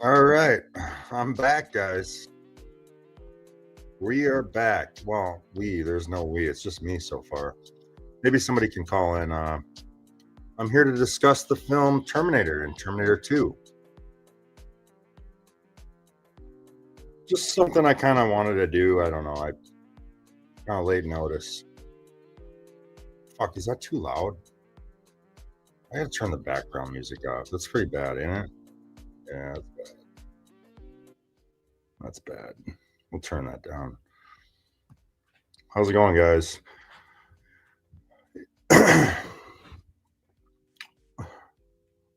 All right, I'm back, guys. We are back. Well, there's no we, it's just me so far. Maybe somebody can call in. I'm here to discuss the film Terminator and Terminator 2. Just something I kind of wanted to do. I don't know. I kind of late notice. Fuck, is that too loud? I gotta turn the background music off. That's pretty bad, ain't it? Yeah, that's bad. We'll turn that down. How's it going, guys?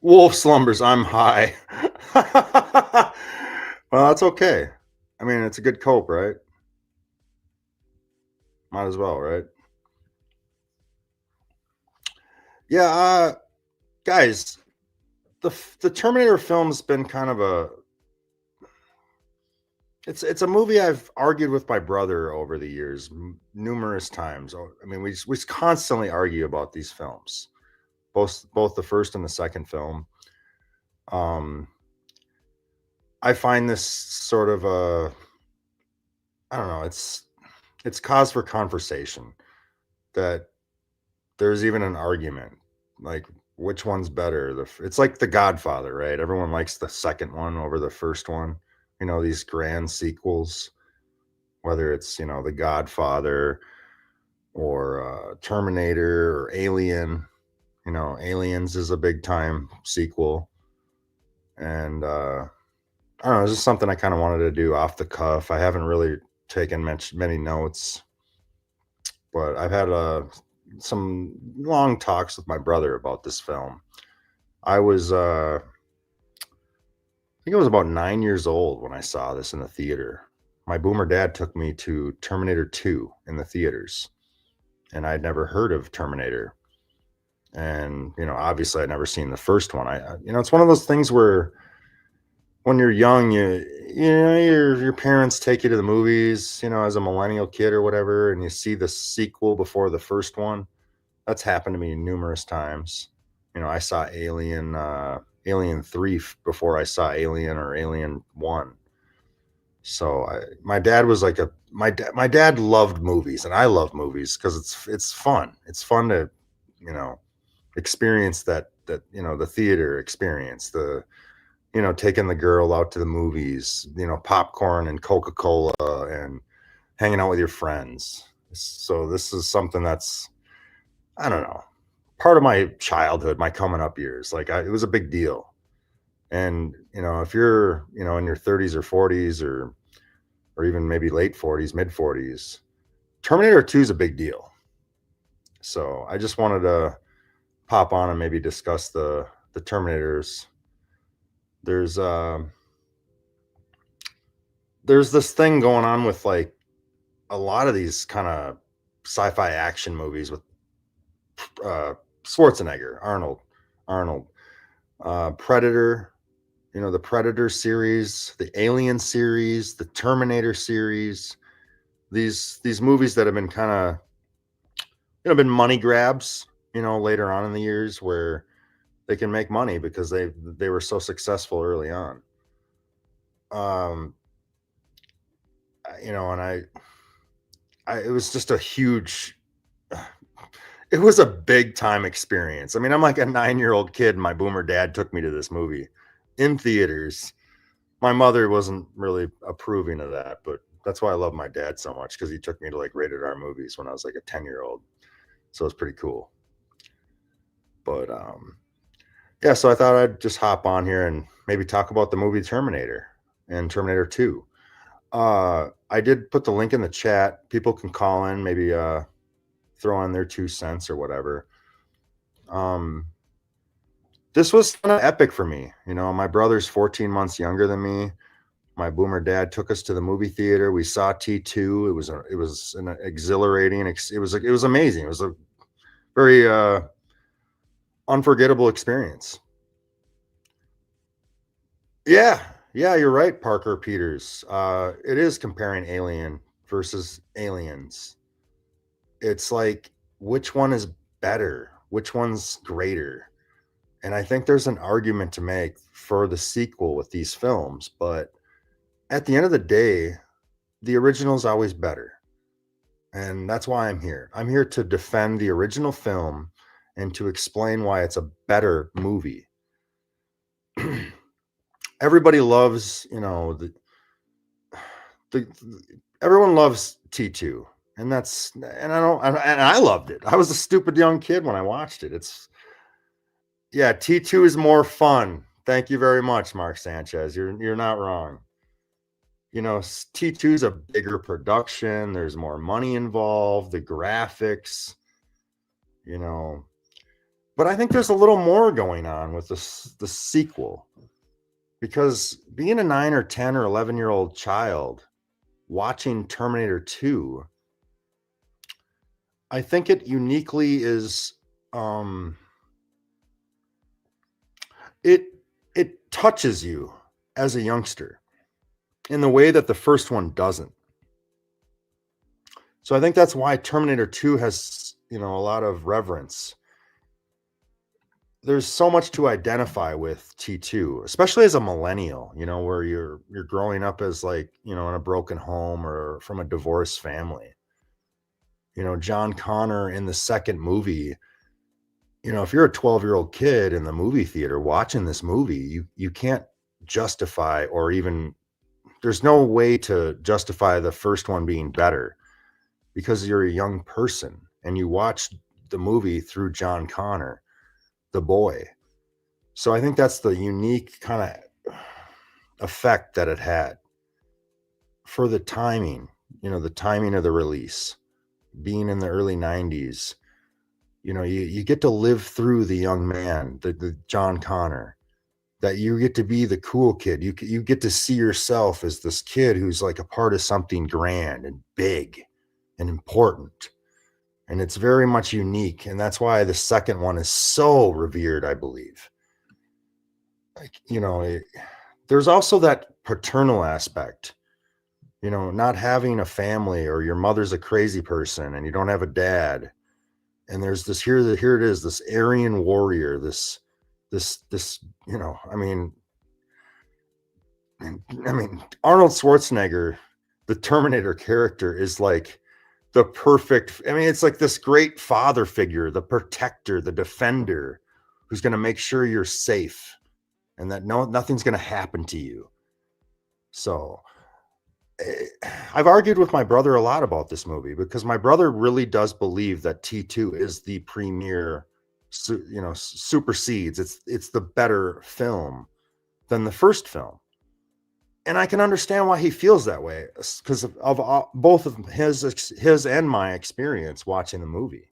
Wolf slumbers. I'm high. Well, that's okay. I mean, it's a good cope, right? Might as well, right? Yeah, guys, the Terminator film's been kind of a it's a movie I've argued with my brother over the years numerous times. I mean, we constantly argue about these films, both the first and the second film. Um, I find this sort of a I don't know. It's cause for conversation that there's even an argument like which one's better. It's like The Godfather, right? Everyone likes the second one over the first one. These grand sequels, whether it's The Godfather or Terminator or Alien. Aliens is a big time sequel, and I don't know. It's just something I kind of wanted to do off the cuff. I haven't really taken many notes, but I've had some long talks with my brother about this film. I was, I think I was about 9 years old when I saw this in the theater. My boomer dad took me to Terminator 2 in the theaters, and I'd never heard of Terminator. And, obviously I'd never seen the first one. It's one of those things where when you're young, your parents take you to the movies, as a millennial kid or whatever, and you see the sequel before the first one. That's happened to me numerous times. I saw Alien 3 before I saw Alien or Alien 1. So my dad was like my dad loved movies, and I love movies because it's fun. It's fun to, you know, experience the theater experience, taking the girl out to the movies, popcorn and Coca-Cola and hanging out with your friends. So this is something that's, I don't know, part of my childhood, my coming up years. Like it was a big deal. And, if you're, in your 30s or 40s or even maybe late 40s, mid 40s, Terminator 2 is a big deal. So I just wanted to pop on and maybe discuss the Terminators. There's there's this thing going on with like a lot of these kind of sci-fi action movies with uh Schwarzenegger, Arnold, Predator, the Predator series, the Alien series, the Terminator series. These movies that have been kind of been money grabs, later on in the years where they can make money because they were so successful early on. Um, and it was just a huge it was a big time experience. I mean, I'm like a 9-year-old kid. My boomer dad took me to this movie in theaters. My mother wasn't really approving of that, but that's why I love my dad so much, because he took me to like rated R movies when I was like a 10-year-old. So it's pretty cool. But yeah, so I thought I'd just hop on here and maybe talk about the movie Terminator and Terminator 2. I did put the link in the chat. People can call in, maybe throw on their 2 cents or whatever. Um, this was kind of epic for me. My brother's 14 months younger than me. My boomer dad took us to the movie theater. We saw T2. It was an exhilarating. It was amazing. It was a very unforgettable experience. Yeah, you're right, Parker Peters. It is comparing Alien versus Aliens. It's like, which one is better? Which one's greater? And I think there's an argument to make for the sequel with these films, but at the end of the day, the original is always better. And that's why I'm here. I'm here to defend the original film and to explain why it's a better movie. Everybody loves, the everyone loves T2. And I loved it. I was a stupid young kid when I watched it. Yeah, T2 is more fun. Thank you very much, Mark Sanchez. You're not wrong. T2 is a bigger production. There's more money involved, the graphics, you know. But I think there's a little more going on with the sequel, because being a 9 or 10 or 11-year-old child watching Terminator 2, I think it uniquely is it it touches you as a youngster in the way that the first one doesn't. So I think that's why Terminator 2 has, a lot of reverence. There's so much to identify with T2, especially as a millennial, where you're growing up as, like, in a broken home or from a divorced family. John Connor in the second movie, if you're a 12-year-old kid in the movie theater watching this movie, you can't justify, or even there's no way to justify the first one being better, because you're a young person and you watched the movie through John Connor, the boy. So I think that's the unique kind of effect that it had for the timing, the timing of the release, being in the early 90s. You get to live through the young man, the John Connor, that you get to be the cool kid. You get to see yourself as this kid who's like a part of something grand and big and important. And it's very much unique. And that's why the second one is so revered, I believe. Like, there's also that paternal aspect, not having a family, or your mother's a crazy person and you don't have a dad. And there's this here it is, this Aryan warrior, this, Arnold Schwarzenegger, the Terminator character, is like the perfect, it's like this great father figure, the protector, the defender, who's going to make sure you're safe and that nothing's going to happen to you. So I've argued with my brother a lot about this movie, because my brother really does believe that T2 is the premier, supersedes. It's the better film than the first film. And I can understand why he feels that way, because of both of his and my experience watching the movie.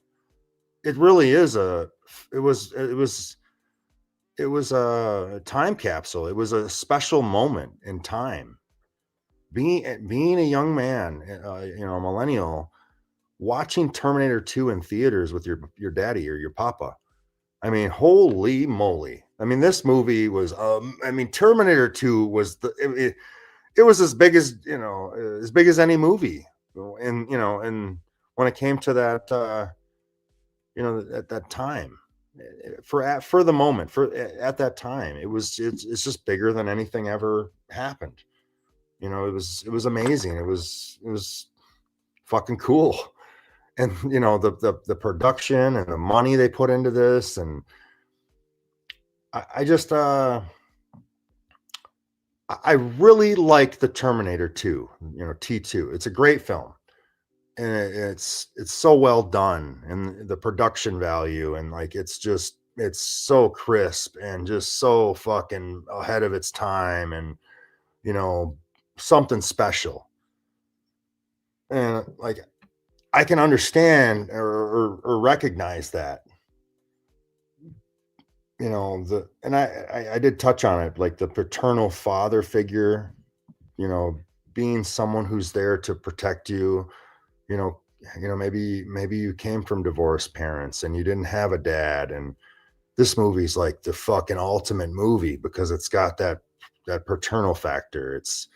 It really is it was a time capsule. It was a special moment in time. Being a young man, a millennial, watching Terminator 2 in theaters with your daddy or your papa. Holy moly. This movie was, Terminator 2 was it was as big as any movie. And when it came to that, at that time, for the moment, at that time, it's just bigger than anything ever happened. It was amazing. It was fucking cool. And the production and the money they put into this, and I just I really like the Terminator 2, T2. It's a great film. And it's so well done, and the production value, and like it's so crisp and just so fucking ahead of its time, and something special. And like I can understand or recognize that. And I did touch on it, like the paternal father figure, being someone who's there to protect you. you know maybe you came from divorced parents and you didn't have a dad, and this movie's like the fucking ultimate movie, because it's got that paternal factor. It's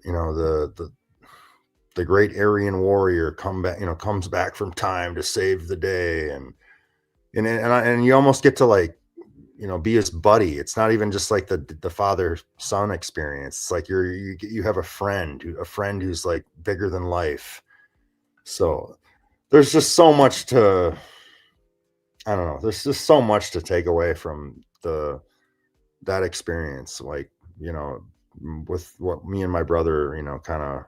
the great Aryan warrior comes back from time to save the day, and you almost get to, like, be his buddy. It's not even just like the father son experience. It's like you have a friend who's like bigger than life. So there's just so much to I don't know. There's just so much to take away from that experience. Like, you know, with what me and my brother, kind of,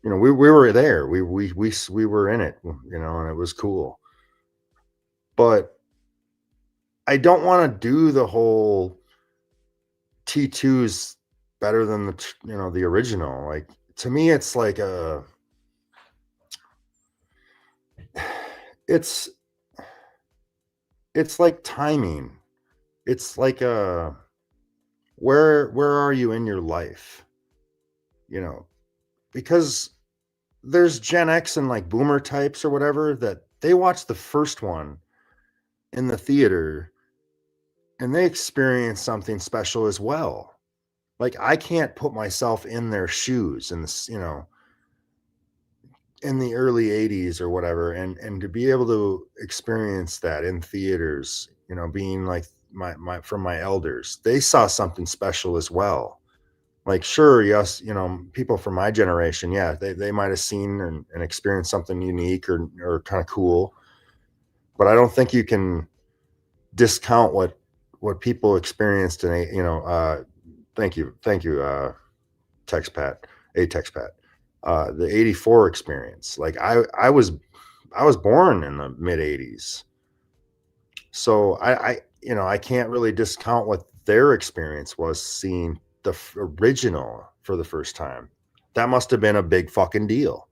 we were there. We were in it, and it was cool. But I don't want to do the whole T2's better than the original. Like, to me, it's like it's it's like timing. It's like where are you in your life? You know, because there's Gen X and like boomer types or whatever that they watch the first one in the theater and they experience something special as well. Like, I can't put myself in their shoes in this, in the early 80s or whatever, and to be able to experience that in theaters, being like my from my elders, they saw something special as well. Like, sure, yes, people from my generation, yeah, they might have seen and experienced something unique or kind of cool, but I don't think you can discount what people experienced in thank you, text Pat, a text Pat, the '84 experience. Like, I was born in the mid '80s, so I can't really discount what their experience was seeing the original for the first time. That must have been a big fucking deal.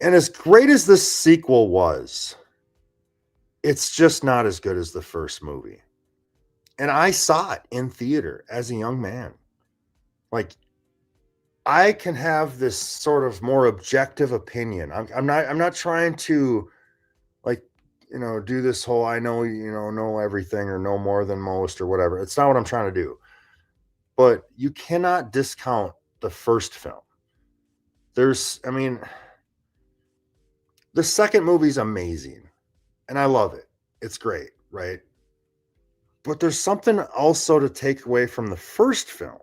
And as great as this sequel was, it's just not as good as the first movie. And I saw it in theater as a young man. Like, I can have this sort of more objective opinion. I'm not trying to, like, do this whole I know everything or know more than most or whatever. It's not what I'm trying to do. But you cannot discount the first film. I mean, the second movie's amazing and I love it. It's great, right? But there's something also to take away from the first film.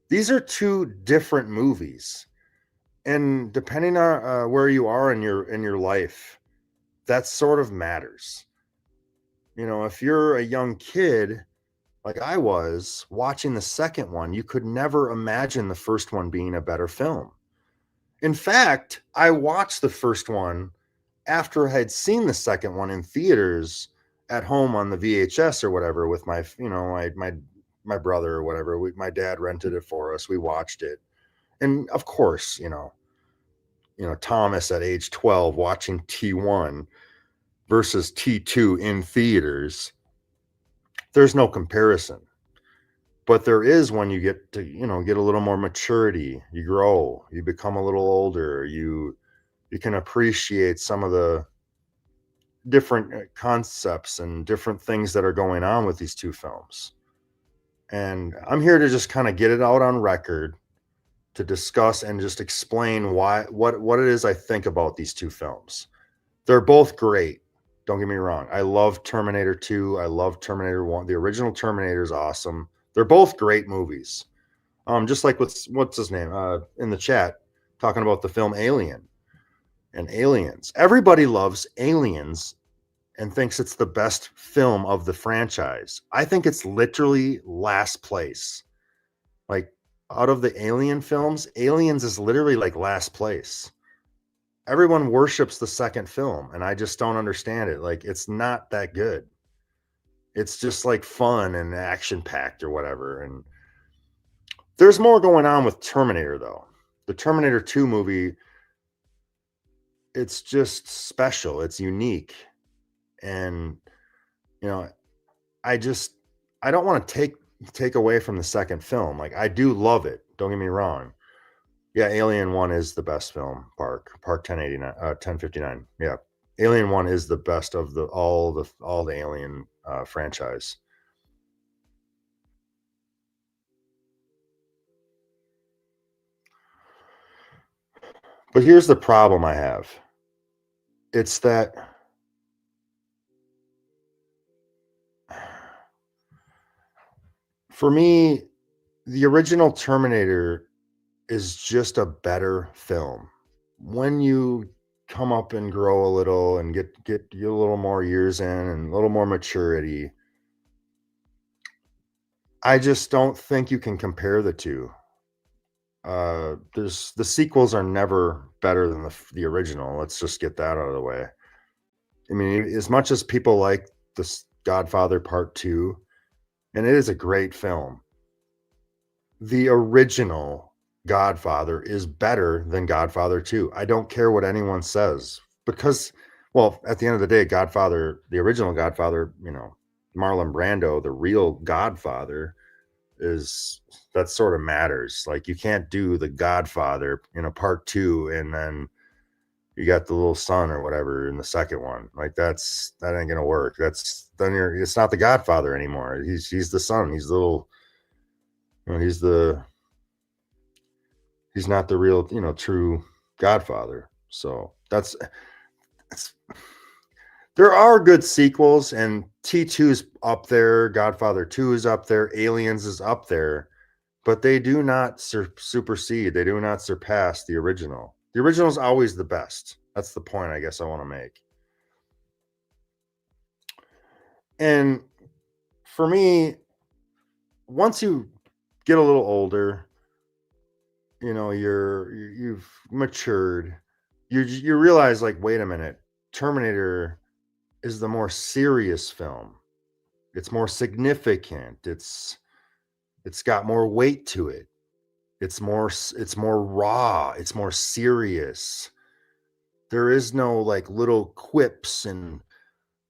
These are two different movies, and depending on where you are in your life, that sort of matters. If you're a young kid like I was watching the second one, you could never imagine the first one being a better film. In fact, I watched the first one after I had seen the second one in theaters at home on the VHS or whatever with my brother or whatever. My dad rented it for us. We watched it, and of course, Thomas at age 12 watching T1 versus T2 in theaters. There's no comparison, but there is when you get to get a little more maturity. You grow, you become a little older. You can appreciate some of the different concepts and different things that are going on with these two films. And I'm here to just kind of get it out on record to discuss and just explain what it is I think about these two films. They're both great. Don't get me wrong. I love Terminator 2. I love Terminator 1. The original Terminator is awesome. They're both great movies. Just like what's his name in the chat talking about the film Alien and Aliens. Everybody loves Aliens and thinks it's the best film of the franchise. I think it's literally last place. Like, out of the Alien films, Aliens is literally like last place. Everyone worships the second film, and I just don't understand it. Like, it's not that good. It's just like fun and action packed or whatever. And there's more going on with Terminator, though. The Terminator 2 movie, it's just special. It's unique. And, you know, I don't want to take away from the second film. Like, I do love it. Don't get me wrong. Yeah, Alien 1 is the best film, Park 1089 1059. Yeah. Alien 1 is the best of all the Alien franchise. But here's the problem I have. It's that For me, the original Terminator is just a better film. When you come up and grow a little and get you a little more years in and a little more maturity, I just don't think you can compare the 2. There's the sequels are never better than the original. Let's just get that out of the way. I mean, as much as people like this Godfather Part 2, and it is a great film, the original Godfather is better than Godfather 2. I don't care what anyone says because, well, at the end of the day, Godfather, the original Godfather, Marlon Brando, the real Godfather, is that sort of matters. Like you can't do the Godfather in a part 2 and then you got the little son or whatever in the second one. Like that ain't gonna work. That's then it's not the Godfather anymore. He's the son. He's the little, he's he's not the real, true Godfather. So that's there are good sequels, and T2's up there, Godfather 2 is up there, Aliens is up there, but they do not supersede, they do not surpass the original. The original is always the best. That's the point I guess I want to make. And for me, once you get a little older, you've matured, you realize like, wait a minute, Terminator is the more serious film. It's more significant. It's got more weight to it. It's more raw. It's more serious. There is no like little quips and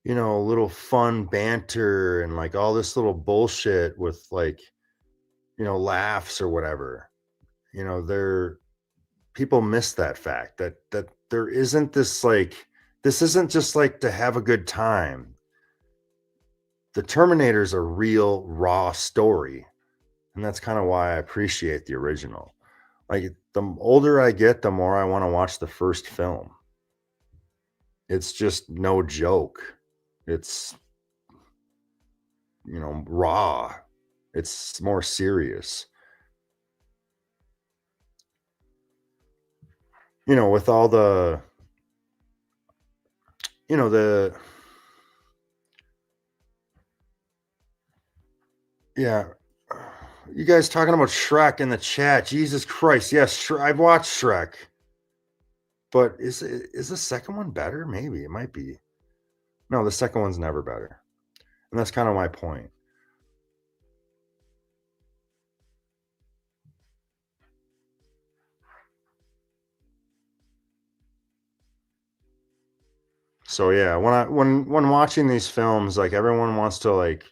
little fun banter and like all this little bullshit with like laughs or whatever. There people miss that fact that there isn't this like this isn't just like to have a good time. The Terminator's a real raw story, and that's kind of why I appreciate the original. Like the older I get, the more I want to watch the first film. It's just no joke. It's raw. It's more serious. With all the the yeah. You guys talking about Shrek in the chat? Jesus Christ! Yes, I've watched Shrek, but is the second one better? Maybe it might be. No, the second one's never better, and that's kind of my point. So yeah, when watching these films, like everyone wants to like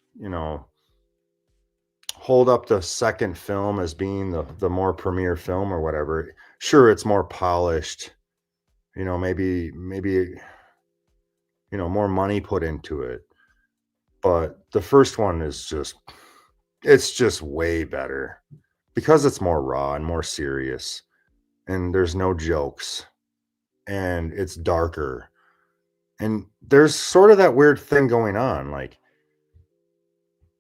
hold up the second film as being the more premier film or whatever. Sure, it's more polished. Maybe more money put into it, but the first one is just way better because it's more raw and more serious, and there's no jokes, and it's darker, and there's sort of that weird thing going on, like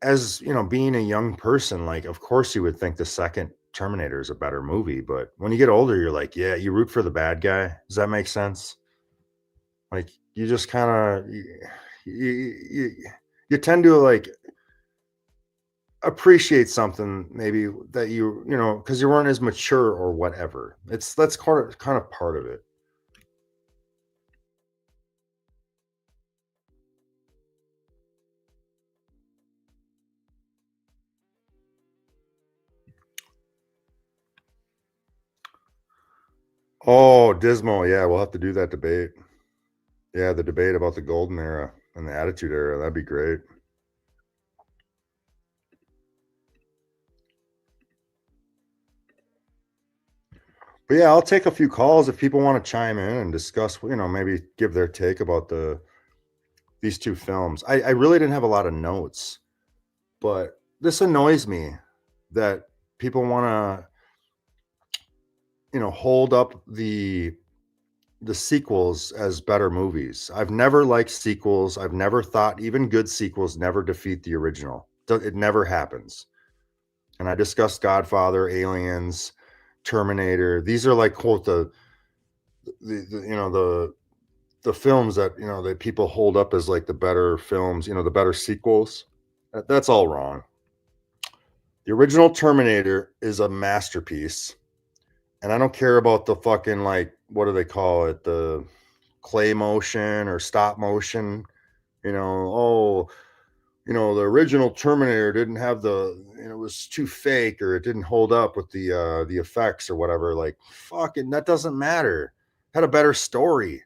as being a young person, like of course you would think the second Terminator is a better movie, but when you get older you're like, yeah, you root for the bad guy. Does that make sense? Like you just kind of you tend to like appreciate something maybe that because you weren't as mature or whatever. That's kind of part of it. Oh, dismal. Yeah, we'll have to do that debate. Yeah, the debate about the golden era and the attitude era. That'd be great. But yeah, I'll take a few calls if people want to chime in and discuss, maybe give their take about these two films. I really didn't have a lot of notes, but this annoys me that people want to, hold up the sequels as better movies. I've never liked sequels. I've never thought even good sequels never defeat the original. It never happens. And I discussed Godfather, Aliens, Terminator. These are like quote the films that that people hold up as like the better films, the better sequels. That's all wrong. The original Terminator is a masterpiece, and I don't care about the fucking like what do they call it, the clay motion or stop motion. Oh, the original Terminator didn't have it was too fake or it didn't hold up with the effects or whatever. Like fucking that doesn't matter. Had a better story.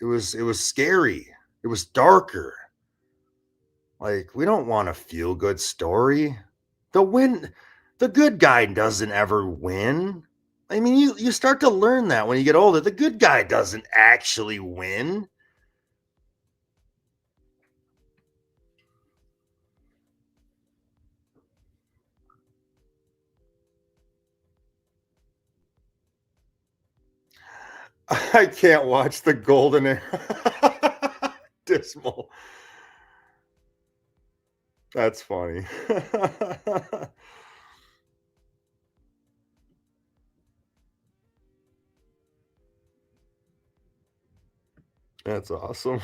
It was scary. It was darker. Like we don't want a feel good story. The good guy doesn't ever win. I mean, you start to learn that when you get older. The good guy doesn't actually win. I can't watch the golden era. Dismal. That's funny. That's awesome.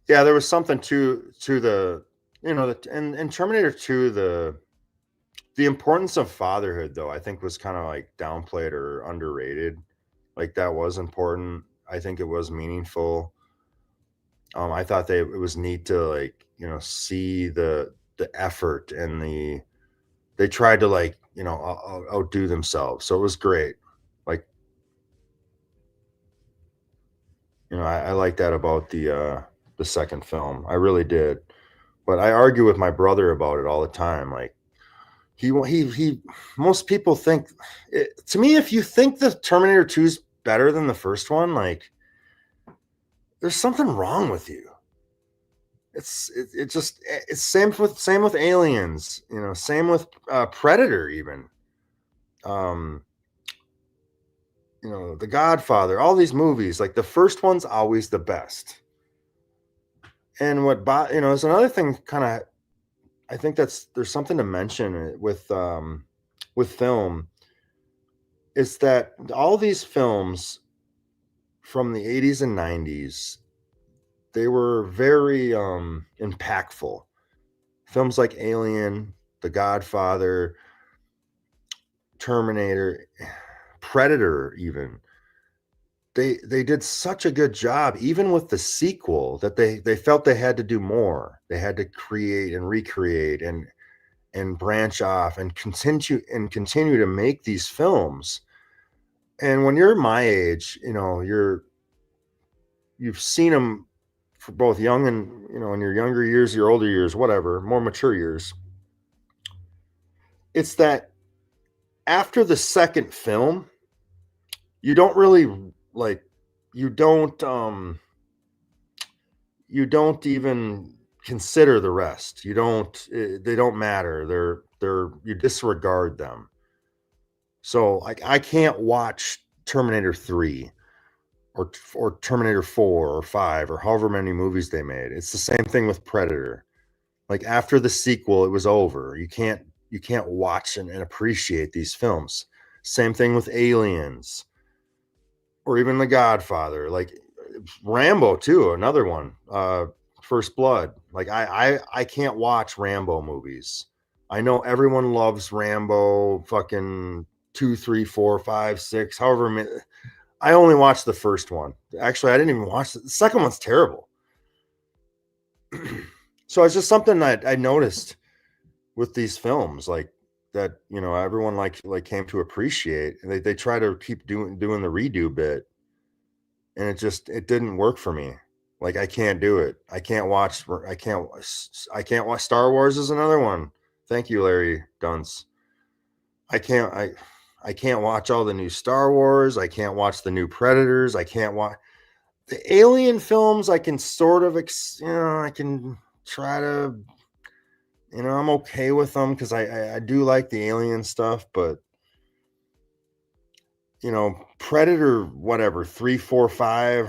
Yeah, there was something to the and Terminator 2, the importance of fatherhood though, I think was kind of like downplayed or underrated. Like that was important. I think it was meaningful. I thought it was neat to like, see the effort and they tried to like, outdo themselves. So it was great. Like, I like that about the second film. I really did. But I argue with my brother about it all the time. Like he most people think to me, if you think the Terminator 2 is better than the first one, like there's something wrong with you. It's same with Aliens, same with Predator even. Um The Godfather, all these movies, like the first one's always the best. And is another thing kind of I think there's something to mention with film is that all these films from the 80s and 90s, they were very impactful. Films like Alien, The Godfather, Terminator, Predator even. They did such a good job even with the sequel that they felt they had to do more. They had to create and recreate and branch off and continue to make these films. And when you're my age, you've seen them for both young and in your younger years, your older years, whatever, more mature years. It's that after the second film, you don't really like you don't even consider the rest. You don't they don't matter. They're you disregard them. So like I can't watch Terminator 3 or Terminator 4 or 5 or however many movies they made. It's the same thing with Predator. Like after the sequel, it was over. You can't watch and appreciate these films. Same thing with Aliens or even The Godfather. Like Rambo too, another one. First Blood. Like I can't watch Rambo movies. I know everyone loves Rambo, fucking 2, 3, 4, 5, 6, however many. I only watched the first one. Actually, I didn't even watch the second one's terrible. So it's just something that I noticed with these films, like that, everyone like came to appreciate. And they try to keep doing the redo bit, and it didn't work for me. Like I can't do it. I can't watch Star Wars is another one. Thank you, Larry Dunce. I can't watch all the new Star Wars. I can't watch the new Predators. I can't watch the Alien films. I can sort of I can try to, I'm okay with them because I do like the Alien stuff, but Predator, whatever, 3, 4, 5,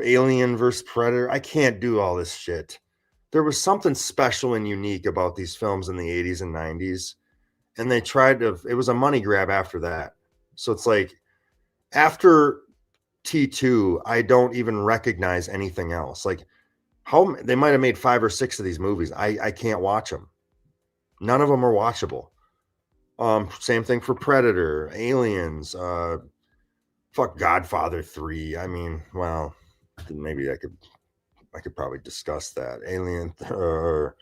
Alien versus Predator. I can't do all this shit. There was something special and unique about these films in the 80s and 90s. And they tried to, it was a money grab after that. So it's like after T2, I don't even recognize anything else. Like how they might have made 5 or 6 of these movies. I can't watch them. None of them are watchable. Same thing for Predator, Aliens, fuck Godfather 3. I mean, well, maybe I could probably discuss that. Alien or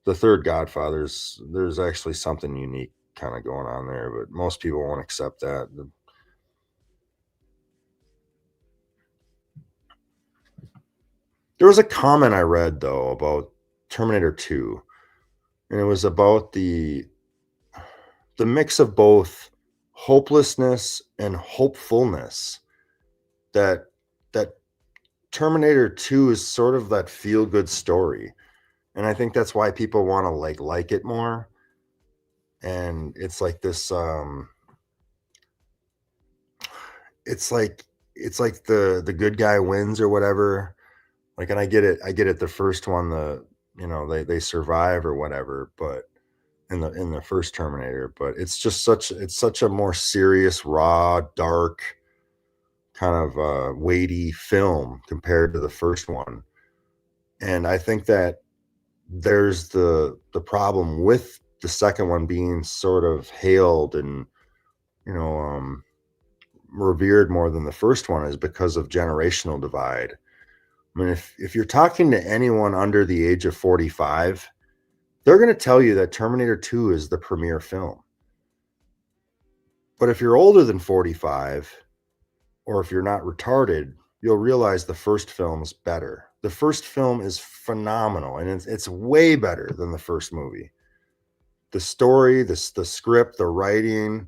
the third Godfather's, there's actually something unique kind of going on there, but most people won't accept that. There was a comment I read though about Terminator 2, and it was about the mix of both hopelessness and hopefulness that that Terminator 2 is sort of that feel good story. And I think that's why people want to like it more. And it's like this it's like the good guy wins or whatever. Like, and I get it the first one, they survive or whatever, but in the first Terminator, but it's such a more serious, raw, dark, kind of weighty film compared to the first one. And I think that there's the problem with the second one being sort of hailed and you know um revered more than the first one is because of generational divide. I mean, if you're talking to anyone under the age of 45, they're going to tell you that Terminator 2 is the premier film. But if you're older than 45, or if you're not retarded, you'll realize the first film's better. The first film is phenomenal, and it's way better than the first movie. The story, the script, the writing,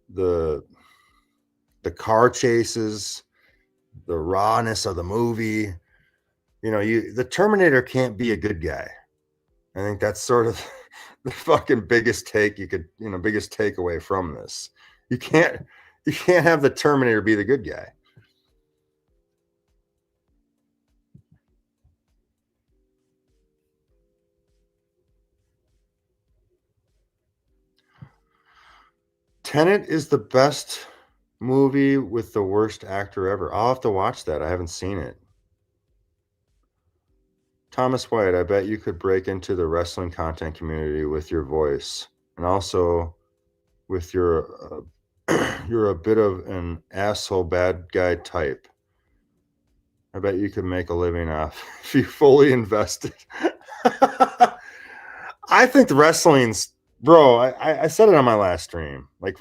the the car chases, the rawness of the movie. The Terminator can't be a good guy. I think that's sort of the fucking biggest takeaway from this. You can't you can't have the Terminator be the good guy. Tenet is the best movie with the worst actor ever. I'll have to watch that. I haven't seen it. Thomas White, I bet you could break into the wrestling content community with your voice, and also with your you're a bit of an asshole bad guy type. I bet you could make a living off if you fully invested. I think the wrestling's, bro. I said it on my last stream. Like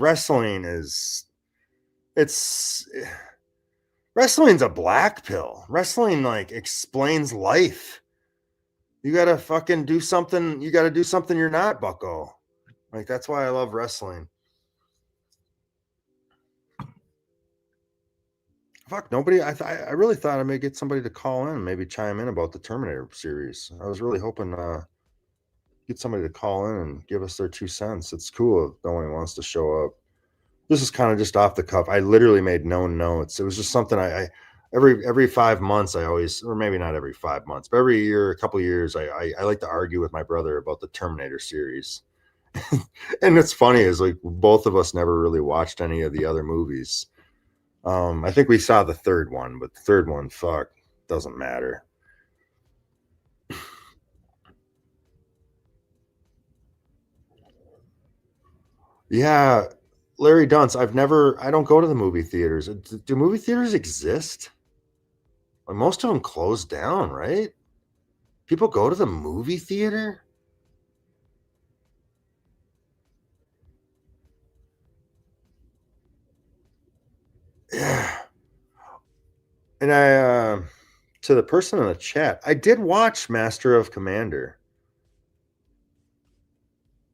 it's wrestling's a black pill. Wrestling like explains life. You gotta fucking do something. You gotta do something you're not, Bucko. Like that's why I love wrestling. Fuck nobody. I really thought I may get somebody to call in, maybe chime in about the Terminator series. I was really hoping get somebody to call in and give us their 2 cents. It's cool if no one wants to show up. This is kind of just off the cuff. I literally made no notes. It was just something I every 5 months I always, or maybe not every 5 months, but every year, a couple of years, I like to argue with my brother about the Terminator series. And it's funny is like both of us never really watched any of the other movies. I think we saw the third one, but the third one, fuck, doesn't matter. Yeah, Larry Dunce. I don't go to the movie theaters. Do movie theaters exist? Like most of them closed down, right? People go to the movie theater? Yeah. And to the person in the chat, I did watch Master of Commander.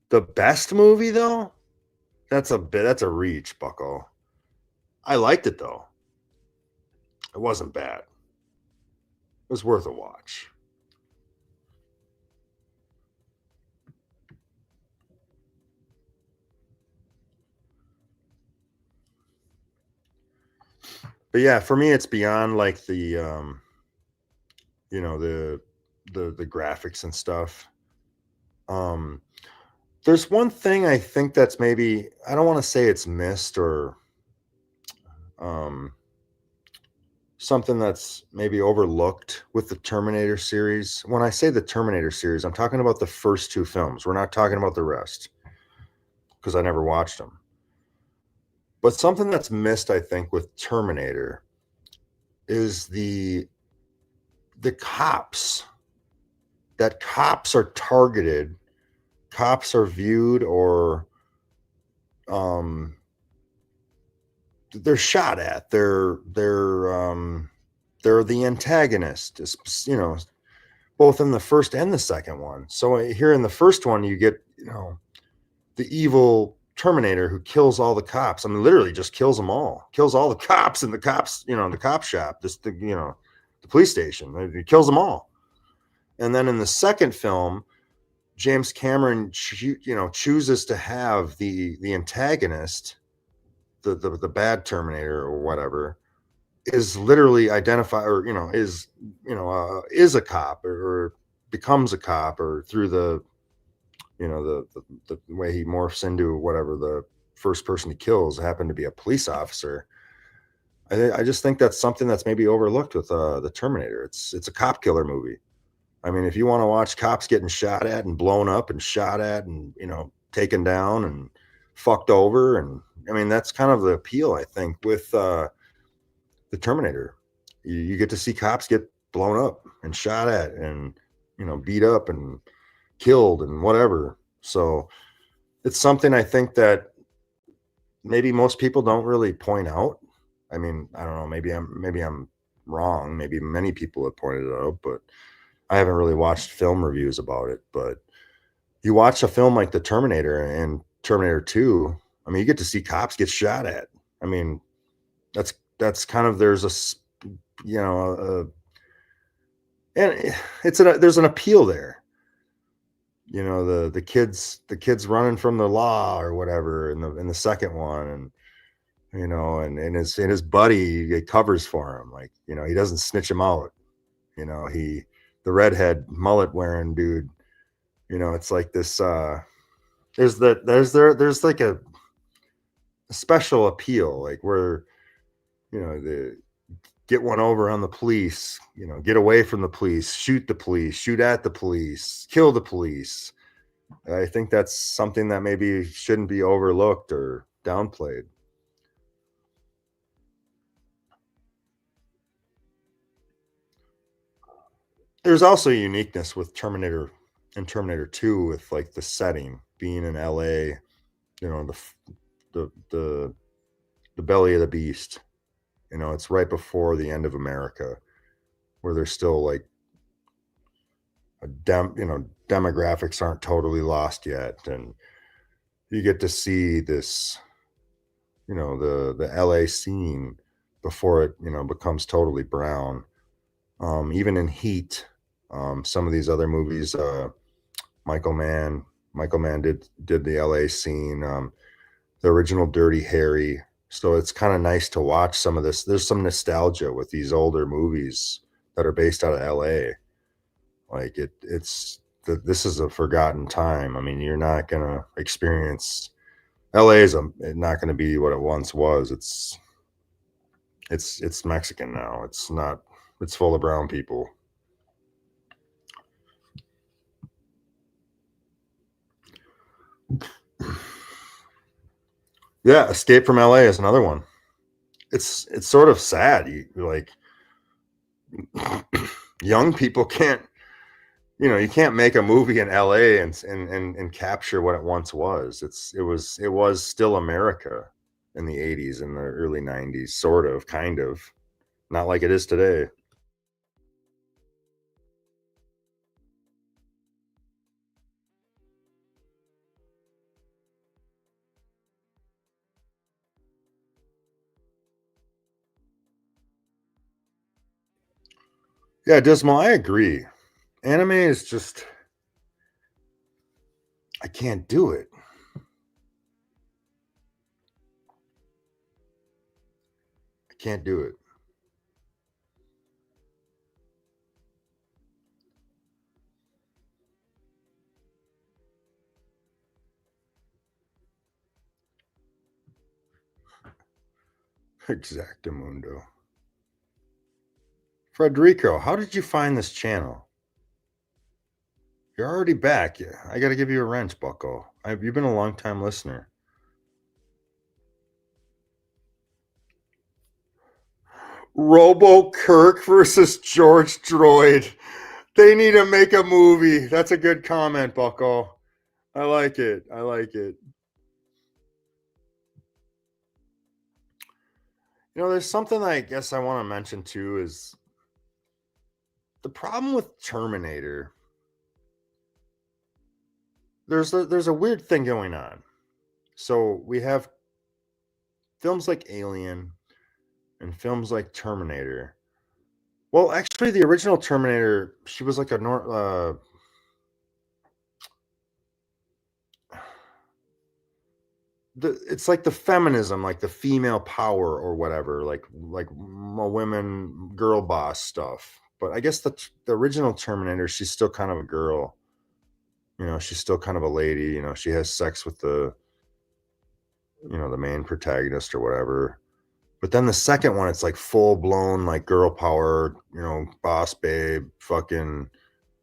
The best movie though? That's a reach, Bucko. I liked it though. It wasn't bad. It was worth a watch. But yeah, for me, it's beyond like you know, the graphics and stuff. Um, there's one thing I think that's maybe I don't want to say it's missed or um something that's maybe overlooked with the Terminator series. When I say the Terminator series, I'm talking about the first two films. We're not talking about the rest because I never watched them. But something that's missed, I think, with Terminator is the cops. That cops are targeted, cops are viewed, or um, they're shot at. They're the antagonist. You know, both in the first and the second one. So here in the first one, you get the evil Terminator who kills all the cops. I mean, literally just kills them all. Kills all the cops in the cops, the cop shop, the police station. He kills them all. And then in the second film, James Cameron, chooses to have the antagonist, the bad Terminator or whatever, is literally identified, or is a cop, or becomes a cop, or through the way he morphs into whatever the first person he kills happened to be a police officer. I just think that's something that's maybe overlooked with the Terminator. It's a cop killer movie. I mean, if you want to watch cops getting shot at and blown up and shot at and taken down and fucked over, and I mean that's kind of the appeal I think with the Terminator. You get to see cops get blown up and shot at and beat up and killed and whatever. So it's something I think that maybe most people don't really point out. I mean, I don't know, maybe I'm wrong. Maybe many people have pointed it out, but I haven't really watched film reviews about it. But you watch a film like The Terminator and Terminator 2, I mean, you get to see cops get shot at. I mean, that's kind of you know, and there's an appeal there. The kids running from the law or whatever in the second one, and and his buddy, he covers for him, like he doesn't snitch him out. He the redhead mullet wearing dude. It's like this. There's like a special appeal, like where the get one over on the police, get away from the police, shoot at the police, kill the police. I think that's something that maybe shouldn't be overlooked or downplayed. There's also a uniqueness with Terminator and Terminator 2 with like the setting being in LA, the the belly of the beast. It's right before the end of America, where there's still like demographics aren't totally lost yet, and you get to see this, the LA scene before it becomes totally brown. Even in Heat, some of these other movies, Michael Mann, Michael Mann did the LA scene, the original Dirty Harry. So it's kind of nice to watch some of this. There's some nostalgia with these older movies that are based out of LA. Like this is a forgotten time. I mean, you're not gonna experience LA is not going to be what it once was. It's Mexican now. It's not. It's full of brown people. Yeah, Escape from LA is another one. It's sort of sad. Like young people can't. You can't make a movie in LA and capture what it once was. It was still America in the 80s and the early 90s, sort of, kind of. Not like it is today. Yeah, Dismal, I agree. Anime is just I can't do it. I can't do it. Exactamundo. Frederico, how did you find this channel? You're already back. Yeah, I got to give you a wrench, bucko. You've been a long time listener. Robo Kirk versus George Droid. They need to make a movie. That's a good comment, bucko. I like it. I like it. There's something I guess I want to mention too is the problem with Terminator. There's a weird thing going on. So we have films like Alien and films like Terminator. Well, actually, the original Terminator, she was like it's like the feminism, like the female power or whatever, like a women girl boss stuff. But I guess the original Terminator, she's still kind of a girl. She's still kind of a lady. She has sex with the main protagonist or whatever. But then the second one, it's like full blown like girl power, boss babe, fucking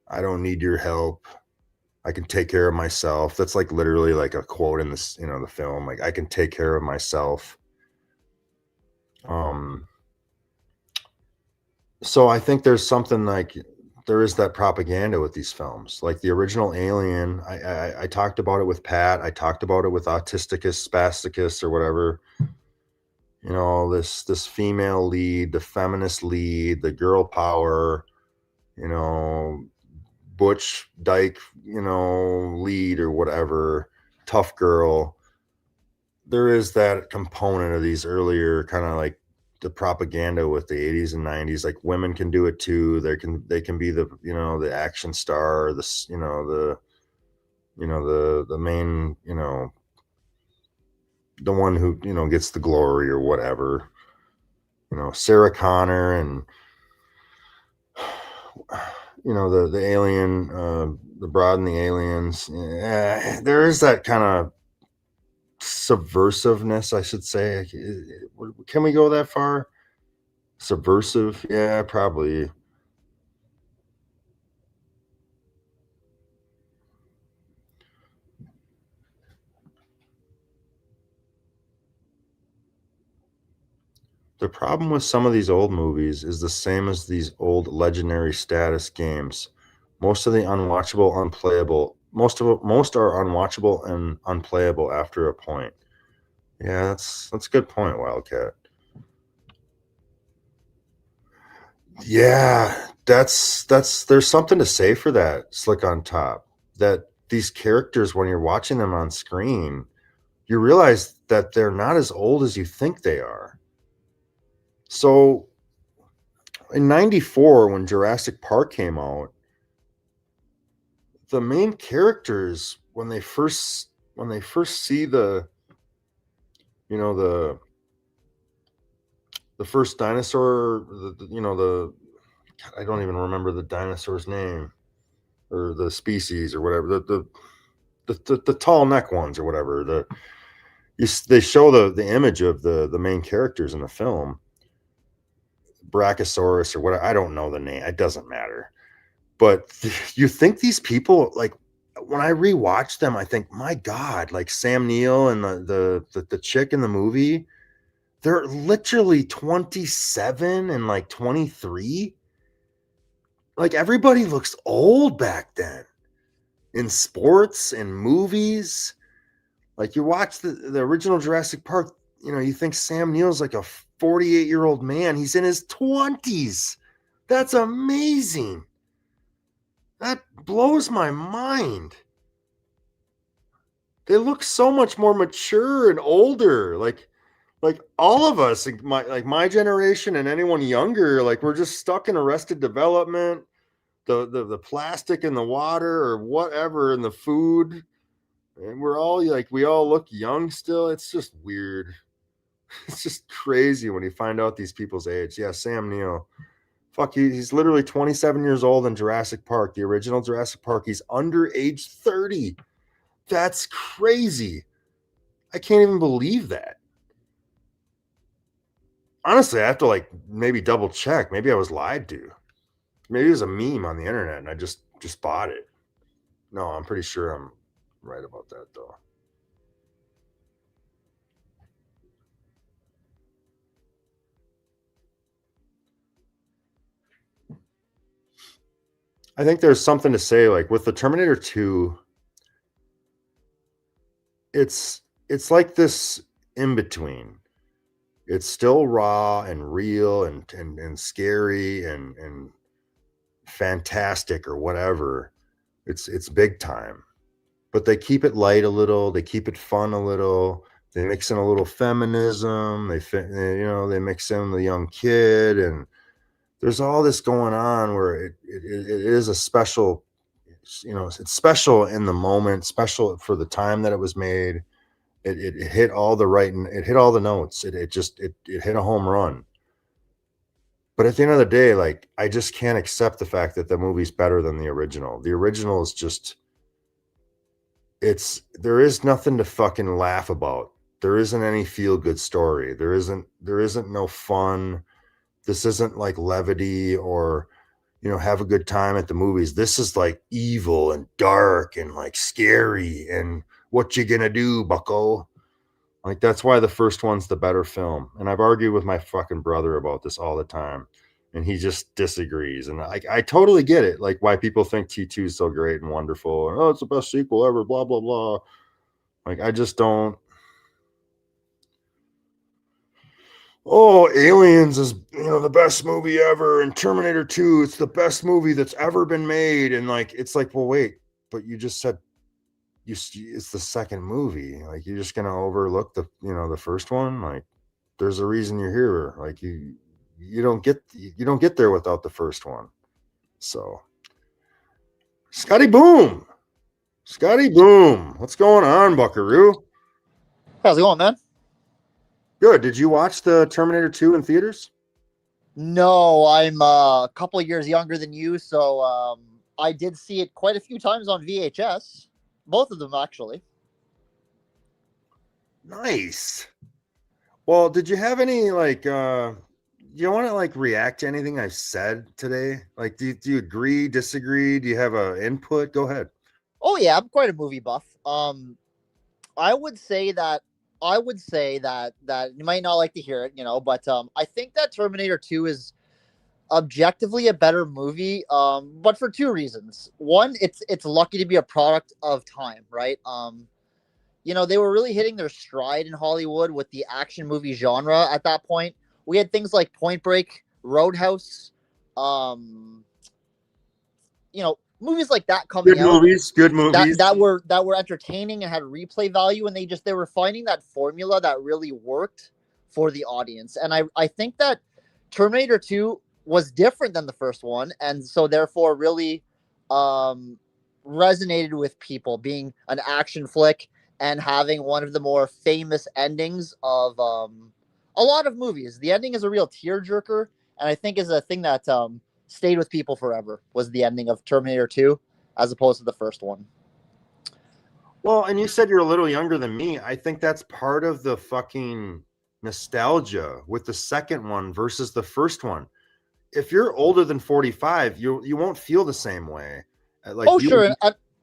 I don't need your help. I can take care of myself. That's like literally like a quote in this, the film. Like I can take care of myself. Um so I think there's something like there is that propaganda with these films. Like the original Alien, I talked about it with Pat. I talked about it with Autisticus, Spasticus, or whatever. This female lead, the feminist lead, the girl power, you know, butch dyke, lead or whatever, tough girl. There is that component of these earlier kind of like the propaganda with the 80s and 90s, like women can do it too. They can be the action star, the main, the one who gets the glory or whatever. Sarah Connor and the alien, the broad and the aliens. Yeah, there is that kind of subversiveness, I should say. Can we go that far? Subversive? Yeah, probably. The problem with some of these old movies is the same as these old legendary status games. Most of the unwatchable, unplayable, most are unwatchable and unplayable after a point. Yeah, that's a good point, Wildcat. Yeah, that's there's something to say for that, Slick on Top. That these characters, when you're watching them on screen, you realize that they're not as old as you think they are. So in 94, when Jurassic Park came out, the main characters, when they first see you know, the first dinosaur, I don't even remember the dinosaur's name or the species or whatever, the tall neck ones or whatever. They show the image of the main characters in the film, Brachiosaurus or what, I don't know the name. It doesn't matter. But you think these people, like, when I rewatch them, I think, my God, like Sam Neill and the chick in the movie, they're literally 27 and like 23. Like everybody looks old back then in sports and movies. Like you watch the original Jurassic Park, you think Sam Neill's like a 48-year-old man. He's in his 20s. That's amazing. That blows my mind. They look so much more mature and older. Like all of us, my generation and anyone younger, like we're just stuck in Arrested Development, the plastic in the water or whatever in the food. And we're all like, we all look young still. It's just weird. It's just crazy when you find out these people's age. Yeah, Sam Neill. Fuck, he's literally 27 years old in Jurassic Park, the original Jurassic Park. He's under age 30. That's crazy. I can't even believe that. Honestly, I have to like maybe double check. Maybe I was lied to. Maybe it was a meme on the internet and I just bought it. No, I'm pretty sure I'm right about that though. I think there's something to say like with the Terminator 2, it's like this in between. It's still raw and real and scary and fantastic or whatever. It's big time. But they keep it light a little, they keep it fun a little. They mix in a little feminism. They mix in the young kid, and there's all this going on where it is a special, it's special in the moment, special for the time that it was made. It hit all the right, and it hit all the notes. It hit a home run. But at the end of the day, like I just can't accept the fact that the movie's better than the original. The original is just there is nothing to fucking laugh about. There isn't any feel good story. There isn't no fun. This isn't like levity or have a good time at the movies. This is like evil and dark and like scary and what you gonna do, bucko? Like that's why the first one's the better film. And I've argued with my fucking brother about this all the time. And he just disagrees. And I totally get it. Like why people think T2 is so great and wonderful. And, oh, it's the best sequel ever, blah, blah, blah. Like I just don't. Oh, Aliens is the best movie ever, and Terminator 2, it's the best movie that's ever been made. And like it's like, well, wait, but you just said it's the second movie. Like you're just gonna overlook the first one. Like there's a reason you're here. Like you don't get there without the first one. So Scotty Boom, Scotty Boom, what's going on, Buckaroo? How's it going, man? Good. Did you watch the Terminator 2 in theaters? No, I'm a couple of years younger than you, so I did see it quite a few times on VHS. Both of them, actually. Nice. Well, did you have any like you want to like react to anything I've said today? Like do you agree, disagree? Do you have a input? Go ahead. Oh yeah, I'm quite a movie buff. I would say that that you might not like to hear it, but I think that Terminator 2 is objectively a better movie, but for two reasons. One, it's lucky to be a product of time, right? They were really hitting their stride in Hollywood with the action movie genre at that point. We had things like Point Break, Roadhouse, um, movies like that coming Good out movies, good that movies. that were entertaining and had replay value, and they were finding that formula that really worked for the audience. And I think that Terminator 2 was different than the first one, and so therefore really um resonated with people, being an action flick and having one of the more famous endings of a lot of movies. The ending is a real tearjerker, and I think is a thing that stayed with people forever, was the ending of Terminator 2 as opposed to the first one. Well, and you said you're a little younger than me. I think that's part of the fucking nostalgia with the second one versus the first one. If you're older than 45, you won't feel the same way. Like Oh, you. sure.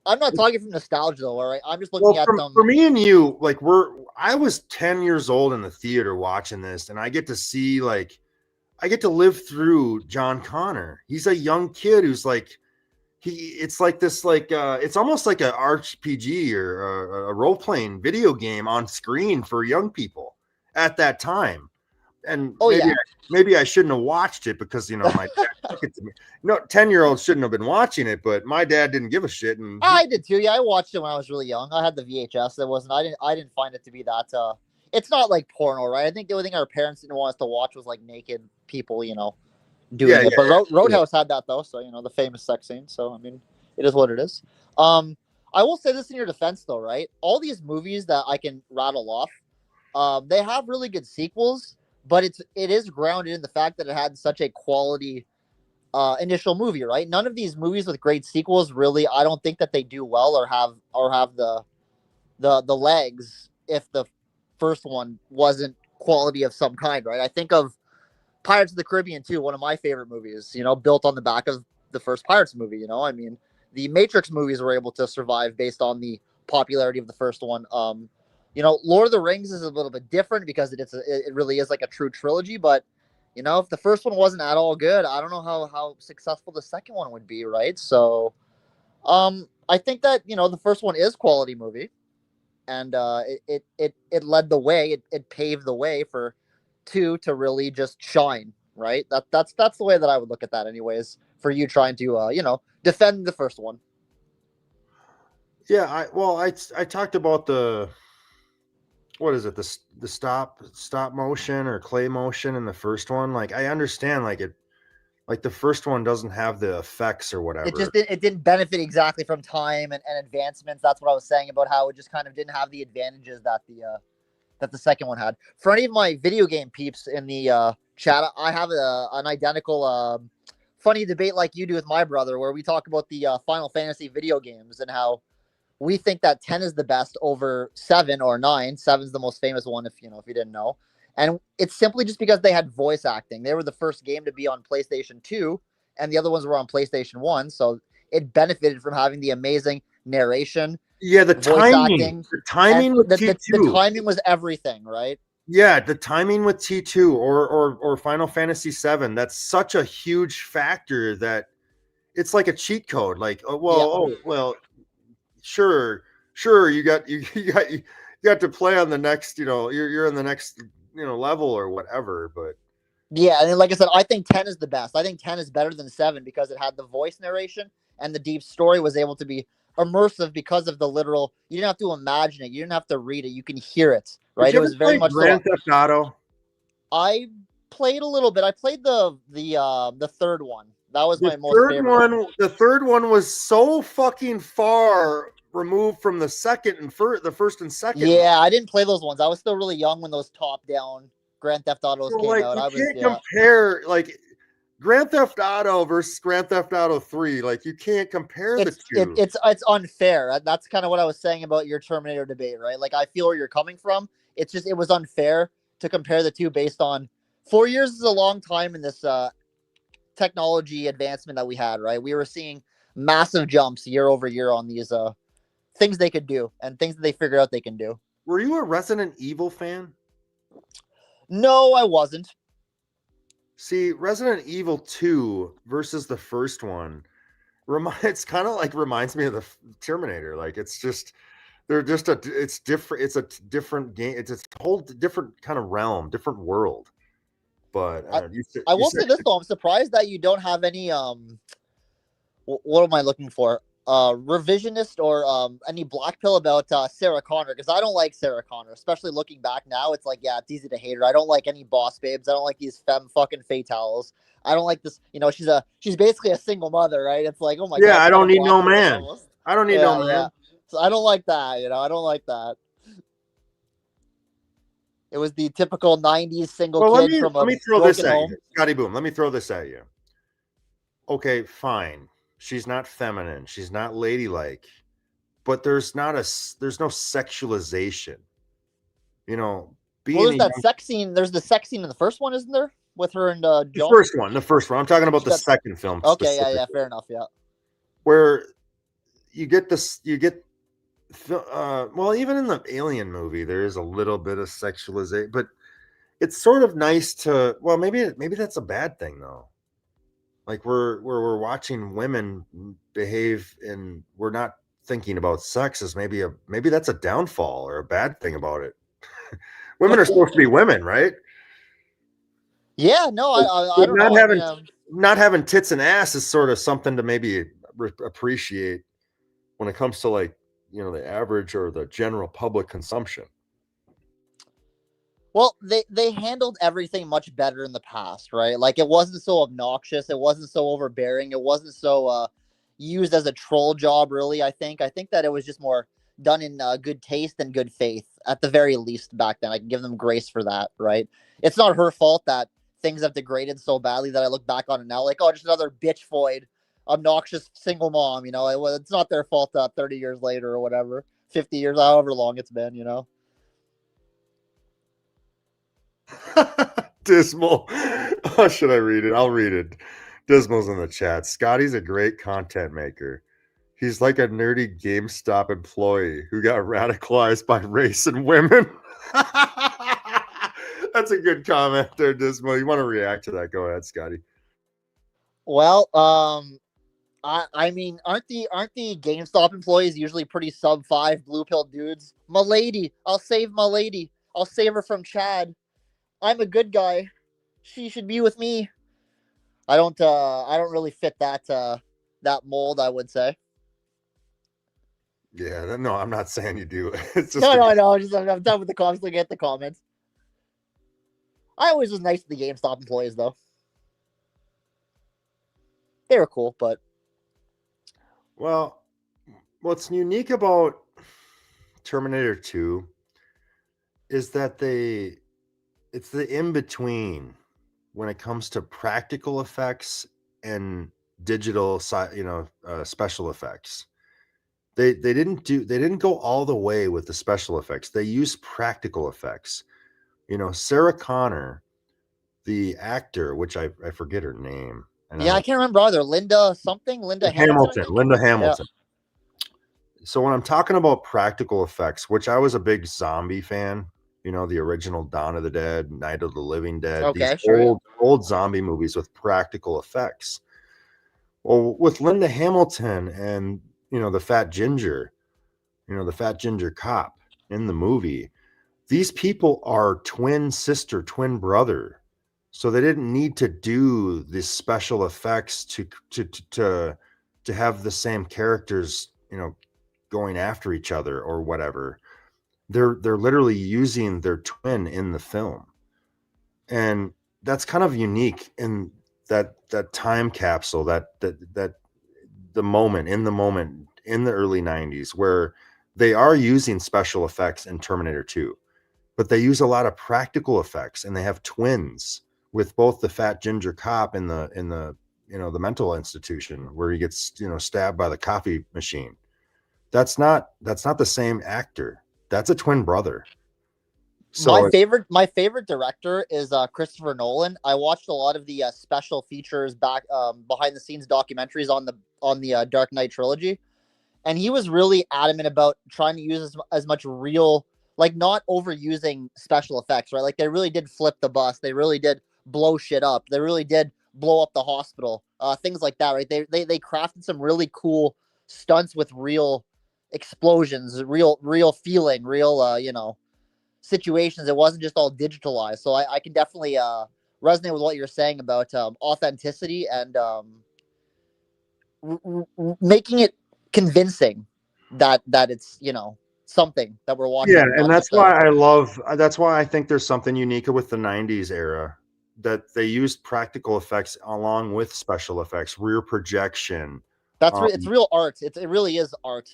I'm not talking from nostalgia, though. All right, I'm just looking Well, at for them. me and you, like I was 10 years old in the theater watching this, and I get to see I get to live through John Connor. He's a young kid who's like it's like this it's almost like a RPG or a role-playing video game on screen for young people at that time. And Oh yeah, maybe I shouldn't have watched it because my dad took it to me. No, 10-year-olds shouldn't have been watching it, but my dad didn't give a shit, and I did too. Yeah, I watched it when I was really young. I had the VHS. That wasn't. I didn't find it to be that. It's not like porno, right? I think the only thing our parents didn't want us to watch was like naked people, yeah, doing it. yeah, But yeah. Roadhouse had that though, so the famous sex scene. So I mean, it is what it is. Um, I will say this in your defense though, right? All these movies that I can rattle off, they have really good sequels, but it is grounded in the fact that it had such a quality initial movie, right? None of these movies with great sequels really, I don't think that they do well or have the legs if the first one wasn't quality of some kind, right? I think of Pirates of the Caribbean 2, one of my favorite movies, you know, built on the back of the first Pirates movie, you know? I mean, the Matrix movies were able to survive based on the popularity of the first one. You know, Lord of the Rings is a little bit different because it really is like a true trilogy, but you know, if the first one wasn't at all good, I don't know how successful the second one would be, right? So, I think that, you know, the first one is quality movie, and it led the way. It paved the way for two to really just shine, right? That's the way that I would look at that, anyways. For you trying to you know, defend the first one. Yeah, I talked about the what is it the stop motion or clay motion in the first one. Like I understand like the first one doesn't have the effects or whatever. It didn't benefit exactly from time and advancements. That's what I was saying about how it just kind of didn't have the advantages that the second one had. For any of my video game peeps in the chat, I have an identical funny debate like you do with my brother, where we talk about the Final Fantasy video games and how we think that 10 is the best over 7 or 9. 7's the most famous one, if you know, if you didn't know. And it's simply just because they had voice acting. They were the first game to be on PlayStation 2, and the other ones were on PlayStation 1. So it benefited from having the amazing narration, Yeah, voice acting, the and timing with the T2. timing was everything, right? Yeah, the timing with T2 or Final Fantasy 7, that's such a huge factor that it's like a cheat code. Like, Yeah. sure, sure, you got to play on the next, you're in the next, level or whatever, but Yeah, and like I said, I think 10 is the best. I think 10 is better than 7 because it had the voice narration, and the deep story was able to be immersive because of the literal. You didn't have to imagine it. You didn't have to read it. You can hear it, did right? you It ever was very play much so. Grand Theft Auto? I played a little bit. I played the third one. That was The my most third favorite one. one, the third one was so fucking far removed from the second and the first and second one. Yeah, I didn't play those ones. I was still really young when those top-down Grand Theft Autos So came like out. you I was can't yeah. compare like Grand Theft Auto versus Grand Theft Auto 3. Like you can't compare the two. It's unfair. That's kind of what I was saying about your Terminator debate, right? Like I feel where you're coming from. It's just it was unfair to compare the two based on 4 years is a long time in this technology advancement that we had, right? We were seeing massive jumps year over year on these things they could do and things that they figured out they can do. Were you a Resident Evil fan? No, I wasn't. See, Resident Evil 2 versus the first one, it's kind of like reminds me of the Terminator. Like it's just it's different. It's a different game. It's a whole different kind of realm, different world. But I, you said I will say this though, I'm surprised that you don't have any what am I looking for? Revisionist or any black pill about Sarah Connor, because I don't like Sarah Connor, especially looking back now. It's like, yeah, it's easy to hate her. I don't like any boss babes. I don't like these femme fucking fatales. I don't like this. You know, she's basically a single mother, right? It's like, oh my yeah, god, I it's kind don't of need no blasphemous man. almost. I don't need no Yeah, yeah. man. So I don't like that. You know, I don't like that. It was the typical '90s single Well, kid from let a me throw this broken at home. you, Scotty Boom. Let me throw this at you. Okay, fine. She's not feminine. She's not ladylike, but there's no sexualization. You know, Well, being there's a that young, sex scene. There's the sex scene in the first one, isn't there? With her and John. the first one. I'm talking about She the got second film okay. Yeah, yeah. specifically, Fair enough. Yeah. where you get well, even in the Alien movie, there is a little bit of sexualization, but it's sort of nice to. Well, maybe that's a bad thing though. Like we're watching women behave, and we're not thinking about sex as maybe that's a downfall or a bad thing about it. Women are supposed to be women, right? Yeah, no, I But don't know. I mean, not having tits and ass is sort of something to maybe appreciate when it comes to like the average or the general public consumption. well, they handled everything much better in the past, right? Like it wasn't so obnoxious, it wasn't so overbearing, it wasn't so used as a troll job. Really, I think that it was just more done in good taste and good faith, at the very least. Back then, I can give them grace for that, right? It's not her fault that things have degraded so badly that I look back on it now like, oh, just another bitch void, obnoxious single mom. You know, it's not their fault. 30 years later or whatever, 50 years, however long it's been. You know. Dismal. Oh, should I read it? I'll read it. Dismal's in the chat. Scotty's a great content maker. He's like a nerdy GameStop employee who got radicalized by race and women. That's a good comment there, Dismal. You want to react to that? Go ahead, Scotty. Well, I mean, aren't the GameStop employees usually pretty sub five blue pill dudes? My lady, I'll save my lady. I'll save her from Chad. I'm a good guy. She should be with me. I don't really fit that mold, I would say. Yeah, no, I'm not saying you do. It's just No. I'm done with the comments. Look at the comments. I always was nice to the GameStop employees, though. They were cool, but well, what's unique about Terminator 2 is that it's the in between when it comes to practical effects and digital special effects. They didn't go all the way with the special effects. They used practical effects. Sarah Connor, the actor, which I forget her name. And yeah, I can't remember either. Linda something, Linda Hamilton, I think. Linda Hamilton. Yeah. So when I'm talking about practical effects, which I was a big zombie fan, the original Dawn of the Dead, Night of the Living Dead, Okay, these sure. old zombie movies with practical effects. Well, with Linda Hamilton and the fat ginger, the fat ginger cop in the movie, these people are twin sister, twin brother. So they didn't need to do these special effects to have the same characters, going after each other or whatever. They're literally using their twin in the film. And that's kind of unique in that time capsule, that the moment in the early 90s where they are using special effects in Terminator 2, but they use a lot of practical effects, and they have twins with both the fat ginger cop in the the mental institution where he gets stabbed by the coffee machine. That's not the same actor. That's a twin brother. So My favorite director is Christopher Nolan. I watched a lot of the special features back behind the scenes documentaries on the Dark Knight trilogy, and he was really adamant about trying to use as much real, like not overusing special effects, right? Like they really did flip the bus, they really did blow shit up, they really did blow up the hospital, things like that, right? They crafted some really cool stunts with real explosions, real feeling, real situations. It wasn't just all digitalized. So I can definitely resonate with what you're saying about authenticity and making it convincing that it's something that we're watching. yeah, and Not just a that's why I think there's something unique with the 90s era, that they used practical effects along with special effects, rear projection. it's real art. It really is art.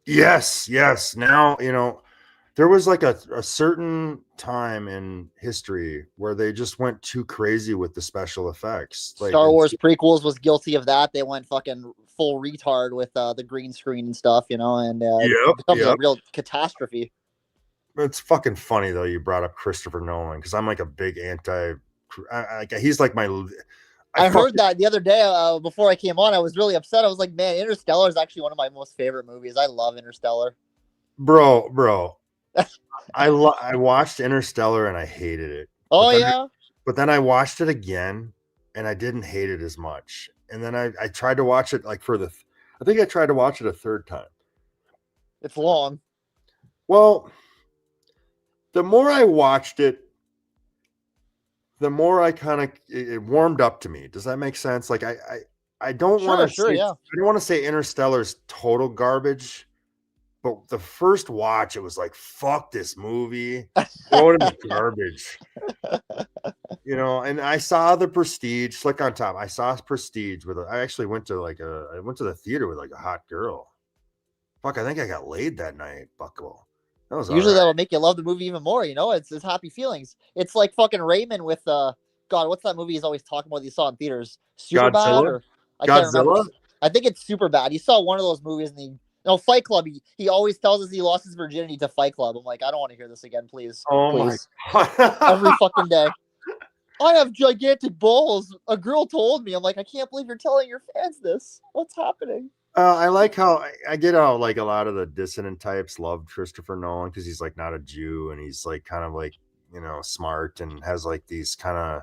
Yes. Now, there was like a certain time in history where they just went too crazy with the special effects. Star Wars prequels was guilty of that. They went fucking full retard with the green screen and stuff, and it becomes a real catastrophe. It's fucking funny though you brought up Christopher Nolan, because I'm like a big he's like my. I heard that the other day before I came on. I was really upset. I was like, man, Interstellar is actually one of my most favorite movies. I love Interstellar. Bro. I watched Interstellar and I hated it. Oh yeah. But then I watched it again and I didn't hate it as much. And then I tried to watch it like I think I tried to watch it a third time. It's long. Well, the more I watched it, the more I kind of it warmed up to me. Does that make sense? Like I don't want to say, yeah. I don't want to say Interstellar's total garbage, but the first watch it was like, fuck this movie, throw it in the garbage. And I saw The Prestige, Slick on Top. I saw Prestige I actually went to the theater with like a hot girl. Fuck, I think I got laid that night, Bucko. That was usually right. That'll make you love the movie even more. It's happy feelings. It's like fucking Raymond with God, what's that movie he's always talking about? He saw in theaters, Superbad, or I can't remember. I think it's Superbad. He saw one of those movies and Fight Club. He always tells us he lost his virginity to Fight Club. I'm like, I don't want to hear this again, please. Oh please. my God. Every fucking day. I have gigantic balls. A girl told me. I'm like, I can't believe you're telling your fans this. What's happening? I like how I get how like a lot of the dissident types love Christopher Nolan because he's like not a Jew and he's like kind of like smart and has like these kind of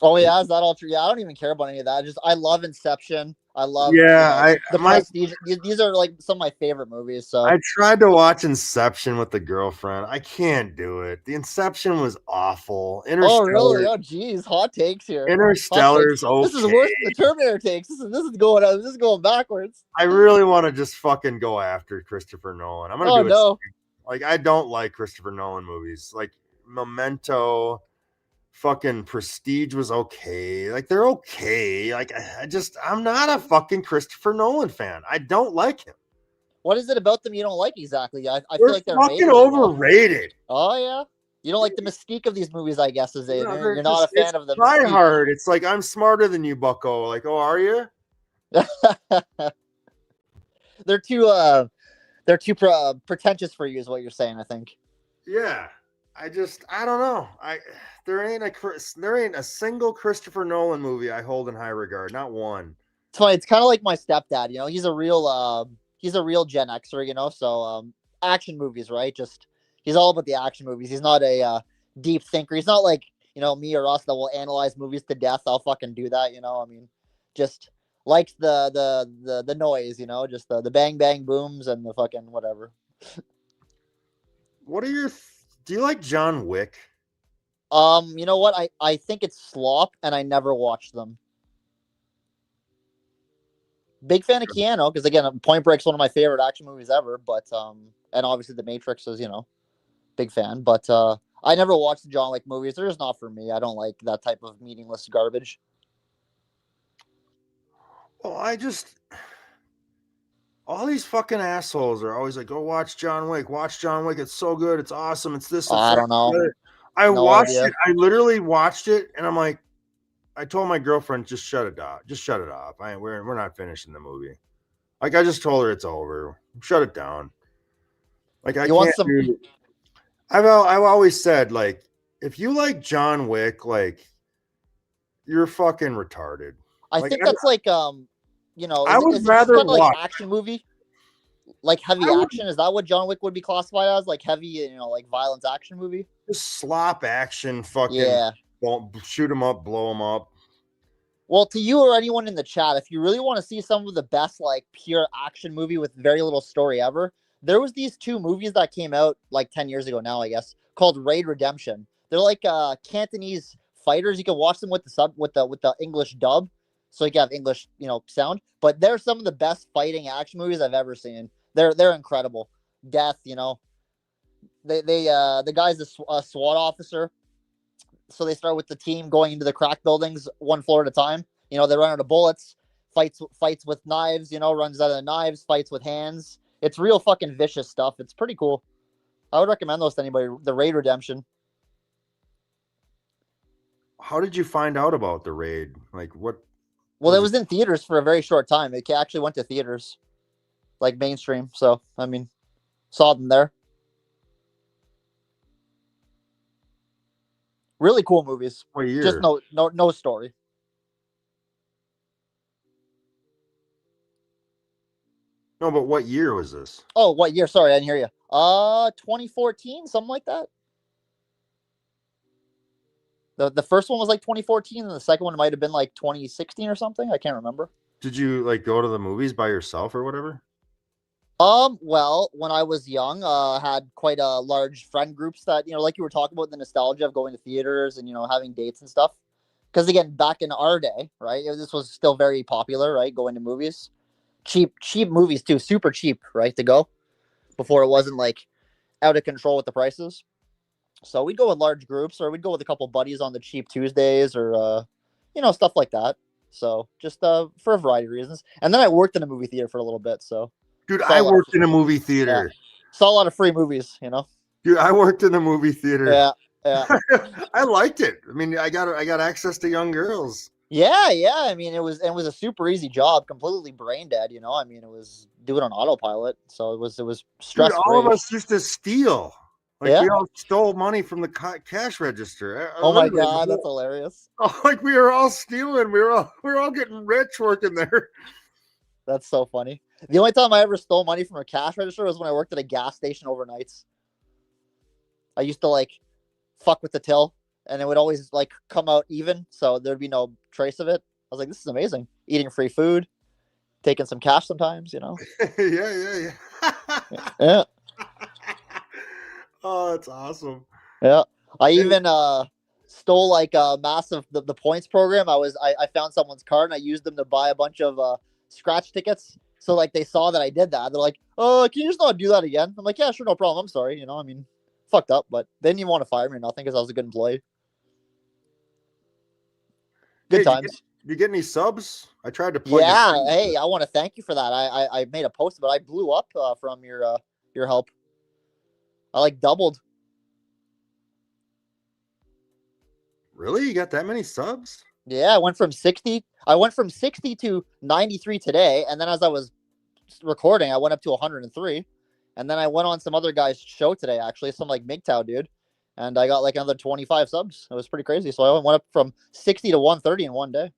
Oh yeah, is that all true? Yeah, I don't even care about any of that. I love Inception. I love yeah. The Prestige. These are like some of my favorite movies. So I tried to watch Inception with the girlfriend. I can't do it. The Inception was awful. oh really? Oh geez, hot takes here. Hot takes. Interstellar's This is okay. worse than the Terminator takes. This is going out. This is going backwards. I really want to just fucking go after Christopher Nolan. I'm gonna do it. No. Like I don't like Christopher Nolan movies. Like Memento, fucking Prestige was okay. Like they're okay. Like I'm not a fucking Christopher Nolan fan. I don't like him. What is it about them you don't like exactly? I They're feel like they're fucking overrated. Oh yeah, you don't like the mystique of these movies, I guess. Is it? No, You're not a fan of the try hard. It's like I'm smarter than you, Bucko. Like, oh, are you? They're too pretentious for you, is what you're saying. I think. Yeah, I don't know. There ain't a single Christopher Nolan movie I hold in high regard. Not one. It's funny. It's kind of like my stepdad. You know, he's a real Gen Xer. You know, so action movies, right? Just he's all about the action movies. He's not a deep thinker. He's not like me or us that will analyze movies to death. I'll fucking do that. You know, I mean, just likes the noise. You know, just the bang bang booms and the fucking whatever. What are your? Do you like John Wick? You know what? I think it's slop, and I never watched them. Big fan of Keanu because again, Point Break's one of my favorite action movies ever. But and obviously The Matrix is big fan. But I never watched the John Wick movies. They're just not for me. I don't like that type of meaningless garbage. Well, all these fucking assholes are always like, "Go watch John Wick. Watch John Wick. It's so good. It's awesome. It's this." I don't know. I watched it. I literally watched it, and I'm like, I told my girlfriend, just shut it off. Just shut it off. We're not finishing the movie. Like I just told her it's over. Shut it down. Like I can't do. I've always said like if you like John Wick, like you're fucking retarded. I think that's like I would rather watch like action movie, like heavy action. Is that what John Wick would be classified as? Like heavy, like violence action movie? Just slop action, fucking shoot them up, blow them up. Well, to you or anyone in the chat, if you really want to see some of the best like pure action movie with very little story ever, there was these two movies that came out like 10 years ago now, I guess, called Raid Redemption. They're like Cantonese fighters. You can watch them with the English dub, so you can have English sound. But they're some of the best fighting action movies I've ever seen. They're incredible. Death, the guy's a SWAT officer. So they start with the team going into the crack buildings one floor at a time. They run out of bullets, fights with knives, runs out of the knives, fights with hands. It's real fucking vicious stuff. It's pretty cool. I would recommend those to anybody. The Raid Redemption. How did you find out about the Raid? Like what? Well, it was in theaters for a very short time. It actually went to theaters, like mainstream. So, I mean, saw them there. Really cool movies. What year? Just no story. No, but what year was this? Oh, what year? Sorry, I didn't hear you. 2014, something like that. The first one was like 2014, and the second one might have been like 2016 or something. I can't remember. Did you like go to the movies by yourself or whatever? Well, when I was young, had quite a large friend groups that, like you were talking about the nostalgia of going to theaters and, having dates and stuff. Because again, back in our day, right, this was still very popular, right, going to movies. Cheap movies too, super cheap, right, to go before it wasn't like out of control with the prices. So we'd go with large groups, or we'd go with a couple buddies on the cheap Tuesdays, or stuff like that. So just for a variety of reasons. And then I worked in a movie theater for a little bit. So, dude, I worked in a movie theater. Yeah. Saw a lot of free movies, Dude, I worked in a movie theater. Yeah. I liked it. I mean, I got access to young girls. Yeah. I mean, it was a super easy job, completely brain dead. I mean, it was doing on autopilot, so it was stress. Dude, all of us used to steal. Like Yeah. we all stole money from the cash register. Oh my Literally, god, that's hilarious. like we were all stealing. We were all getting rich working there. That's so funny. The only time I ever stole money from a cash register was when I worked at a gas station overnights. I used to like fuck with the till, and it would always like come out even, so there'd be no trace of it. I was like, this is amazing. Eating free food, taking some cash sometimes, you know. Yeah. Yeah, Oh, that's awesome. yeah. I Hey, even stole like a massive the points program. I found someone's card and I used them to buy a bunch of scratch tickets. So like they saw that I did that. They're like, "Oh, can you just not do that again?" I'm like, "Yeah, sure, no problem. I'm sorry." You know, I mean, fucked up, but they didn't even want to fire me or nothing because I was a good employee. Good did times. you get any subs? I tried to plug your Yeah. thing. Hey, I want to thank you for that. I made a post, but I blew up from your help. I like doubled. Really? You got that many subs? Yeah, I went from 60. I went from 60 to 93 today, and then as I was recording, I went up to 103, and then I went on some other guy's show today, actually, some like MGTOW dude, and I got like another 25 subs. It was pretty crazy. So I went up from 60 to 130 in one day.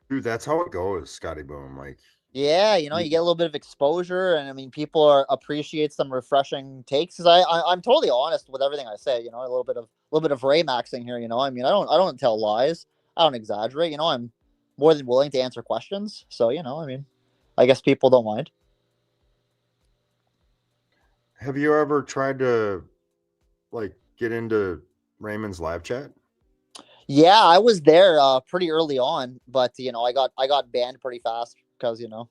Dude, that's how it goes, Scotty Boom. Like, Yeah, you know, you get a little bit of exposure, and I mean, people are appreciate some refreshing takes. Because I'm totally honest with everything I say. You know, a little bit of Ray maxing here. You know, I mean, I don't tell lies. I don't exaggerate. You know, I'm more than willing to answer questions. So you know, I mean, I guess people don't mind. have you ever tried to like get into Raymond's live chat? Yeah, I was there pretty early on, but you know, I got banned pretty fast because you know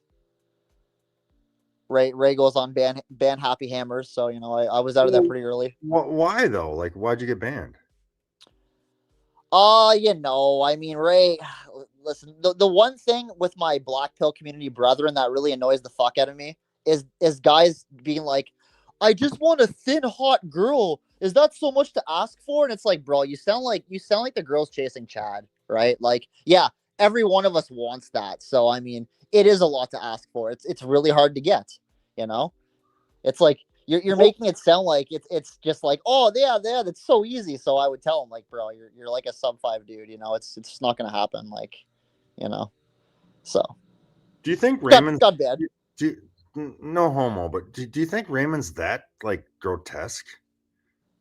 Ray goes on ban Happy Hammers, so you know I was out of that Well, pretty early. why though? Like, why'd you get banned? You know, I mean, Ray, listen, the one thing with my black pill community brethren that really annoys the fuck out of me is guys being like, I just want a thin, hot girl. Is that so much to ask for? And it's like, bro, you sound like the girls chasing Chad, right? Like, yeah, every one of us wants that. So I mean, it is a lot to ask for. It's really hard to get, you know? It's like you're Well, making it sound like it's just like, oh yeah, that's so easy. So I would tell him like, bro, you're like a sub 5 dude. You know, it's not gonna happen. Like, you know. So do you think got Raymond's got bad. do, no homo, but do you think Raymond's that like grotesque?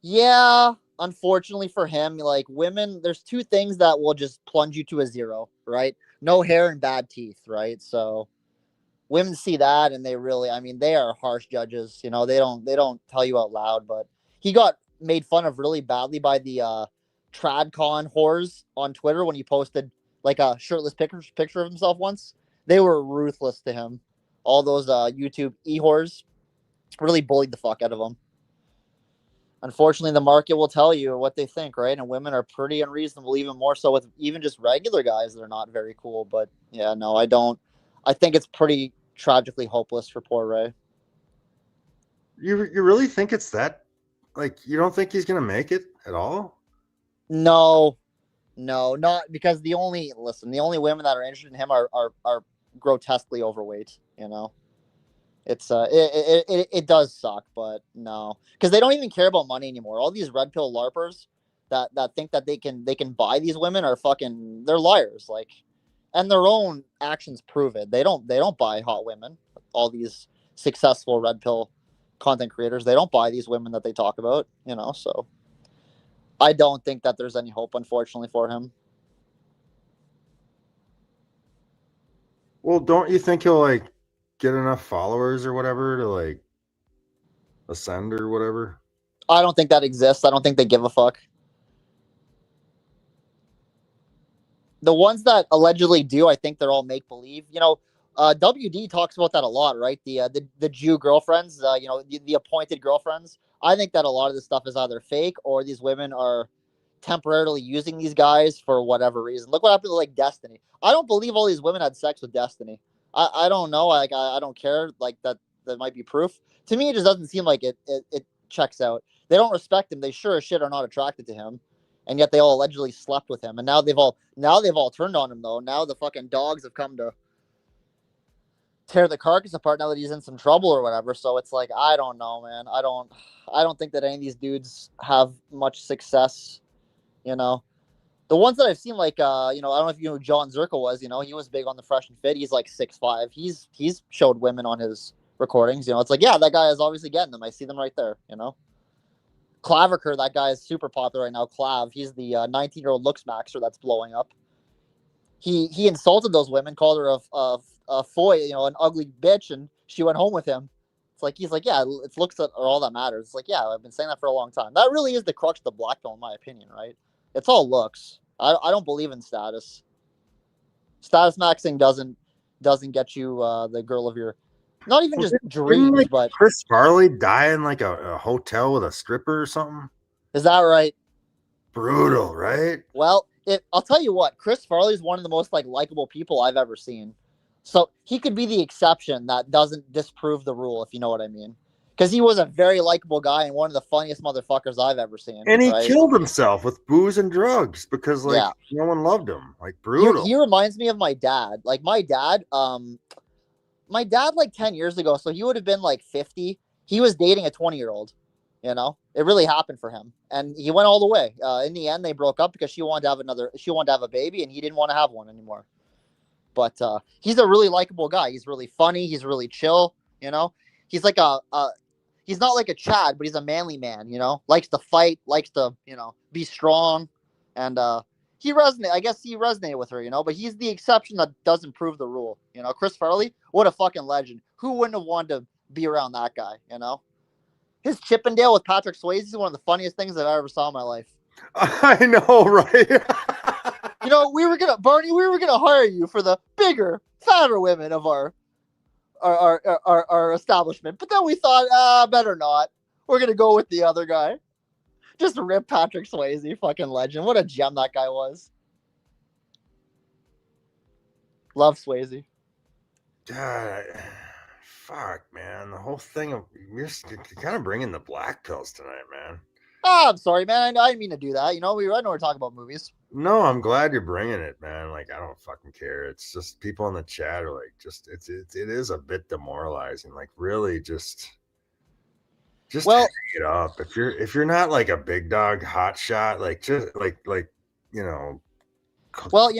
Yeah, unfortunately for him, like women, there's two things that will just plunge you to a zero, right? No hair and bad teeth, right? So women see that and they really, I mean, they are harsh judges. You know, they don't tell you out loud, but he got made fun of really badly by the tradcon whores on Twitter when he posted like a shirtless picture of himself once. They were ruthless to him. All those YouTube whores really bullied the fuck out of him. Unfortunately, the market will tell you what they think, right? And women are pretty unreasonable, even more so with even just regular guys that are not very cool. But yeah, no, I don't. I think it's pretty tragically hopeless for poor Ray. You really think it's that? Like, you don't think he's gonna make it at all? No, no, not because the only women that are interested in him are grotesquely overweight. You know, it does suck, but no, because they don't even care about money anymore. All these red pill larpers that think that they can buy these women are fucking they're liars. Like, and their own actions prove it. They don't buy hot women. All these successful red pill content creators, they don't buy these women that they talk about. You know, so I don't think that there's any hope, unfortunately, for him. Well, don't you think he'll like get enough followers or whatever to like ascend or whatever? I don't think that exists. I don't think they give a fuck. The ones that allegedly do, I think they're all make believe. You know, WD talks about that a lot, right? The Jew girlfriends, the appointed girlfriends. I think that a lot of this stuff is either fake or these women are temporarily using these guys for whatever reason. Look what happened to like Destiny. I don't believe all these women had sex with Destiny. I don't know. Like I don't care. Like that might be proof. To me, it just doesn't seem like it checks out. They don't respect him. They sure as shit are not attracted to him, and yet they all allegedly slept with him. And now they've all turned on him though. Now the fucking dogs have come to tear the carcass apart now that he's in some trouble or whatever. So it's like, I don't know, man. I don't think that any of these dudes have much success. You know, the ones that I've seen, like, I don't know if you know who John Zerko was. He was big on the Fresh and Fit. He's like 6'5". He's showed women on his recordings. It's like, yeah, that guy is obviously getting them. I see them right there. Claviker, that guy is super popular right now. Clav, he's the 19-year-old looks maxer that's blowing up. He insulted those women, called her a foy, an ugly bitch, and she went home with him. It's like, he's like, yeah, it's looks that are all that matters. It's like, yeah, I've been saying that for a long time. That really is the crux of the black belt, in my opinion, right? It's all looks. I don't believe in status. Status maxing doesn't get you the girl of your, not even Well, just didn't dreams, like but Chris Farley die in like a hotel with a stripper or something? is that right? Brutal, right? Well, I'll tell you what, Chris Farley is one of the most likable people I've ever seen. So he could be the exception that doesn't disprove the rule, if you know what I mean. Because he was a very likable guy and one of the funniest motherfuckers I've ever seen. And he right? killed himself with booze and drugs because Yeah. no one loved him. Like, He brutal. reminds me of my dad. Like my dad 10 years ago, so he would have been 50. He was dating a 20-year-old. It really happened for him, and he went all the way. In the end, they broke up because she wanted to have a baby, and he didn't want to have one anymore. But he's a really likable guy. He's really funny. He's really chill. He's like he's not like a Chad, but he's a manly man. Likes to fight, likes to be strong, and I guess he resonated with her. But he's the exception that doesn't prove the rule. Chris Farley, what a fucking legend. Who wouldn't have wanted to be around that guy? His Chippendale with Patrick Swayze is one of the funniest things I've ever saw in my life. I know, right? We were gonna hire you for the bigger, fatter women of our establishment, but then we thought, better not. We're gonna go with the other guy. Just rip Patrick Swayze, fucking legend. What a gem that guy was. Love Swayze. God, fuck, man. The whole thing of you're kind of bringing the black pills tonight, man. Oh, I'm sorry, man. I didn't mean to do that. I know we're talking about movies. No, I'm glad you're bringing it, man. I don't fucking care. It's just people in the chat are it is a bit demoralizing. Really, just well, hang it up. If you're not a big dog hot shot, just Well,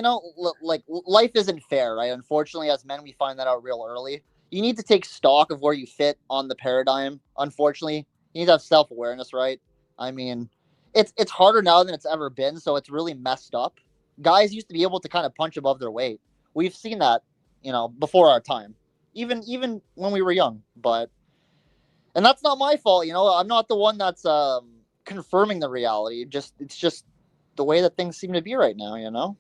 life isn't fair, right? Unfortunately, as men, we find that out real early. You need to take stock of where you fit on the paradigm. Unfortunately, you need to have self-awareness, right? I mean, it's harder now than it's ever been, so it's really messed up. Guys used to be able to kind of punch above their weight. We've seen that, before our time, even when we were young. And that's not my fault. I'm not the one that's confirming the reality. It's just the way that things seem to be right now.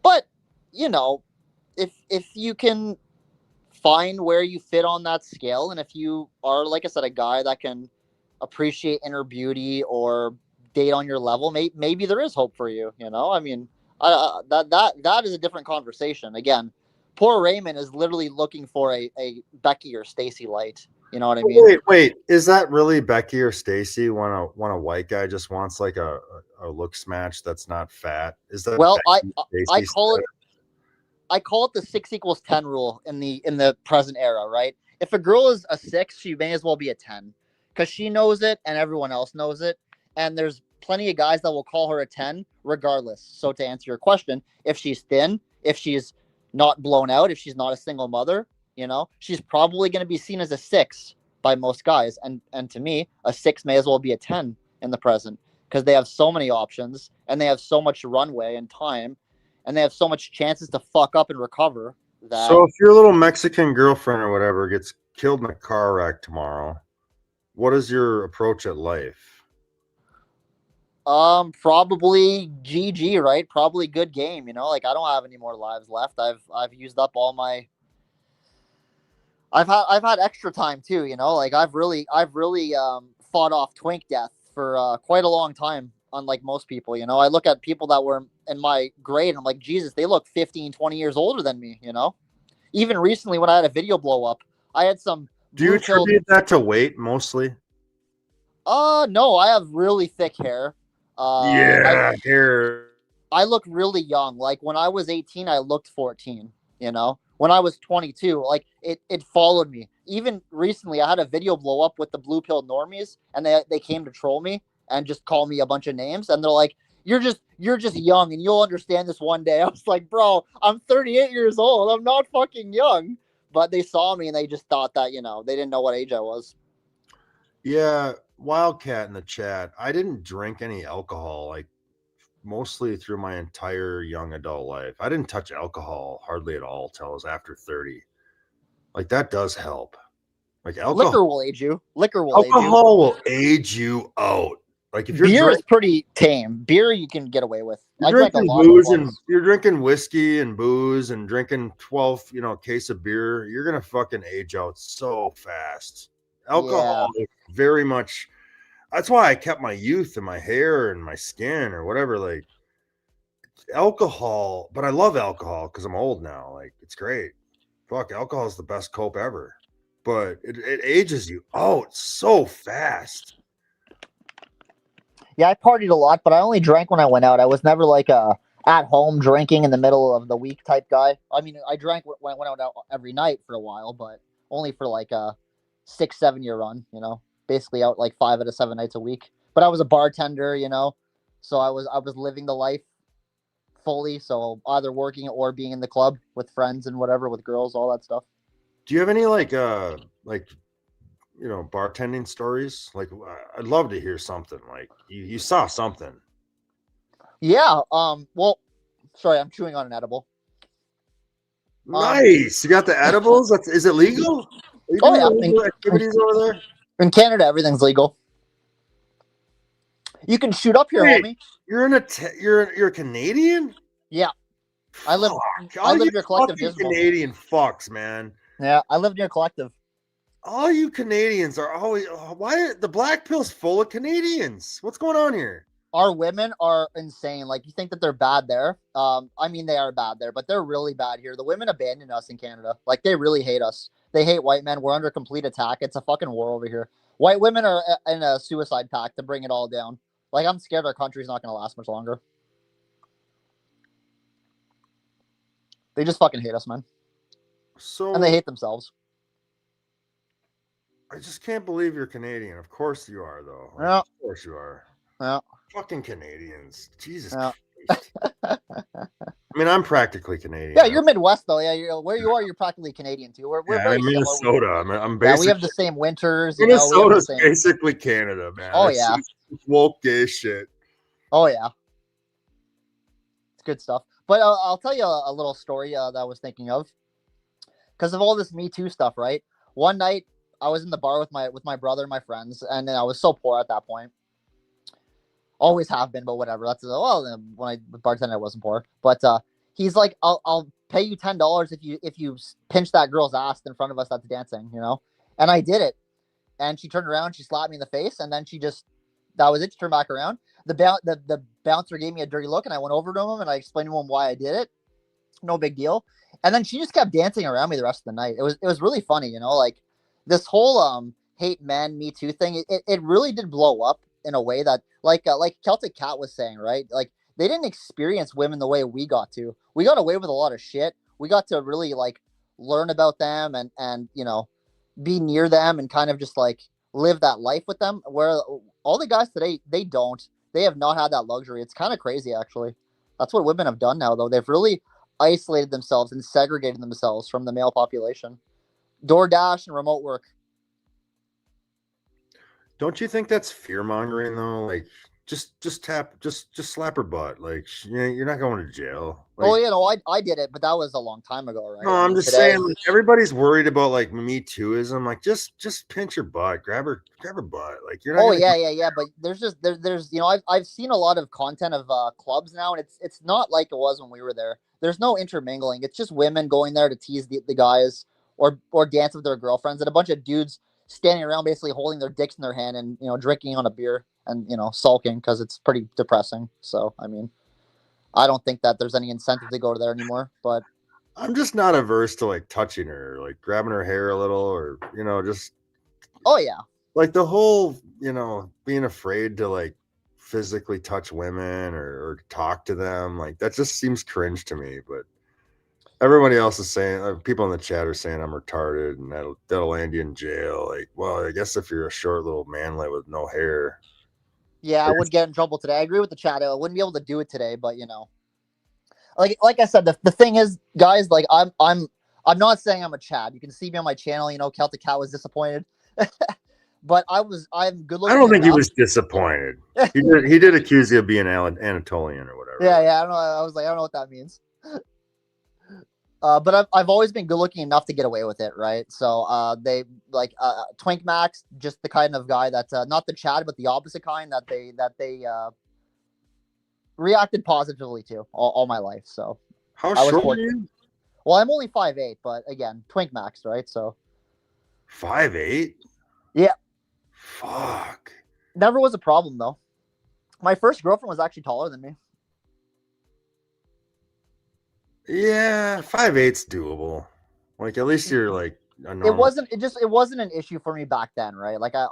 But if you can find where you fit on that scale, and if you are, like I said, a guy that can appreciate inner beauty or date on your level, maybe there is hope for you. I mean, that is a different conversation. Again, poor Raymond is literally looking for a Becky or Stacy Light. You know what I mean? Wait, is that really Becky or Stacy when a white guy just wants a looks match that's not fat? Is that well? Becky, I call it the 6 = 10 rule in the present era, right? If a girl is a 6, she may as well be a 10 because she knows it and everyone else knows it. And there's plenty of guys that will call her a 10 regardless. So to answer your question, if she's thin, if she's not blown out, if she's not a single mother, she's probably going to be seen as a 6 by most guys. And to me, a 6 may as well be a 10 in the present because they have so many options and they have so much runway and time and they have so much chances to fuck up and recover. So if your little Mexican girlfriend or whatever gets killed in a car wreck tomorrow, what is your approach at life? Probably GG, right? Probably good game. I don't have any more lives left. I've used up all my. I've had extra time too. I've really fought off twink death for quite a long time. Unlike most people, I look at people that were in my grade and I'm like, Jesus, they look 15, 20 years older than me. Even recently when I had a video blow up, I had some. Do you attribute that to weight mostly? No, I have really thick hair. Hair. I look really young. Like when I was 18, I looked 14, when I was 22. Like it followed me. Even recently, I had a video blow up with the blue pill normies, and they came to troll me and just call me a bunch of names, and they're like, you're just young and you'll understand this one day. I was like, bro, I'm 38 years old. I'm not fucking young. But they saw me and they just thought that, they didn't know what age I was. Yeah, Wildcat in the chat. I didn't drink any alcohol like mostly through my entire young adult life. I didn't touch alcohol hardly at all till I was after 30. Like that does help. Like Liquor will age you. Liquor will age you. alcohol will age you out. Like if Beer is pretty tame. Beer you can get away with. I drank a lot of clubs. you're drinking whiskey and booze and drinking 12, case of beer, you're gonna fucking age out so fast. Alcohol is very much. That's why I kept my youth in my hair and my skin or whatever. Like alcohol, but I love alcohol because I'm old now. Like it's great. Fuck, alcohol is the best cope ever. But it ages you out so fast. Yeah, I partied a lot, but I only drank when I went out. I was never like a at home drinking in the middle of the week type guy. I mean, I drank when I went out every night for a while, but only for like a 6-7 year run. Basically out like 5 out of 7 nights a week. But I was a bartender, so I was living the life fully. So either working or being in the club with friends and whatever, with girls, all that stuff. Do you have any like bartending stories? Like I'd love to hear something. Like you saw something. Yeah. Well, sorry, I'm chewing on an edible. Nice. You got the edibles? Is it legal? Are you doing illegal activities over there? In Canada, everything's legal. You can shoot up here, homie. You're a Canadian? Yeah. I live near Collective Dismal. Canadian fucks, man. Yeah, I live near Collective. All you Canadians are always why the black pill's full of Canadians? What's going on here? Our women are insane. Like you think that they're bad there. I mean they are bad there, but they're really bad here. The women abandon us in Canada. Like they really hate us. They hate white men. We're under complete attack. It's a fucking war over here. White women are in a suicide pact to bring it all down. Like I'm scared our country's not going to last much longer. They just fucking hate us, man. And they hate themselves. I just can't believe you're Canadian. Of course you are, though. Yeah. Of course you are. Yeah. Fucking Canadians. Jesus Christ. I mean, I'm practically Canadian. Yeah, you're Midwest, though. Yeah, where you are, you're practically Canadian, too. We're very I'm Minnesota. I'm basically... Yeah, we have the same winters. Minnesota's basically Canada, man. Oh, yeah. It's woke gay shit. Oh, yeah. It's good stuff. But I'll tell you a little story that I was thinking of. Because of all this Me Too stuff, right? One night, I was in the bar with my brother and my friends, and I was so poor at that point. Always have been, but whatever. That's when I bartended, I wasn't poor. But he's like, I'll pay you $10 if you pinch that girl's ass in front of us that's dancing, And I did it, and she turned around, she slapped me in the face, and then that was it. She turned back around. The bouncer gave me a dirty look, and I went over to him and I explained to him why I did it. No big deal. And then she just kept dancing around me the rest of the night. It was really funny, like this whole hate men Me Too thing. It really did blow up in a way that like Celtic Cat was saying, right? Like they didn't experience women the way we got to. We got away with a lot of shit. We got to really like learn about them and be near them and kind of just like live that life with them. Where all the guys today, they don't. They have not had that luxury. It's kind of crazy, actually. That's what women have done now, though. They've really isolated themselves and segregated themselves from the male population. DoorDash and remote work. Don't you think that's fear mongering though? Like just slap her butt. Like you're not going to jail. Like, I did it, but that was a long time ago, right? No, I'm just saying like, everybody's worried about like Me Tooism. Like just pinch her butt, grab her butt. Like you're not. Oh yeah. But there's I've seen a lot of content of clubs now, and it's not like it was when we were there. There's no intermingling. It's just women going there to tease the guys or dance with their girlfriends, and a bunch of dudes standing around basically holding their dicks in their hand and drinking on a beer and sulking because it's pretty depressing. So I mean, I don't think that there's any incentive to go there anymore. But I'm just not averse to like touching her, like grabbing her hair a little, or just. Oh yeah. Like the whole being afraid to like physically touch women or talk to them, like that just seems cringe to me. But everybody else is saying, people in the chat are saying I'm retarded and that'll land you in jail. Like, well, I guess if you're a short little manlet with no hair. Yeah, I would get in trouble today. I agree with the chat. I wouldn't be able to do it today, but like I said, the thing is, guys, like I'm not saying I'm a Chad. You can see me on my channel. Celtic Cat was disappointed, but I'm good I looking don't think he enough. was disappointed. He did accuse you of being Anatolian or whatever. Yeah. I don't know. I was like, I don't know what that means. But I've always been good looking enough to get away with it, right? So they like Twink Max, just the kind of guy that's not the Chad, but the opposite kind that they reacted positively to all my life. So How I was short are fortunate. you? Well, I'm only 5'8", but again, Twink Max, right? So 5'8"? yeah, Fuck. never was a problem though. My first girlfriend was actually taller than me. Yeah, 5'8's doable. Like at least you're like a It normal. wasn't. It wasn't an issue for me back then, right? Like I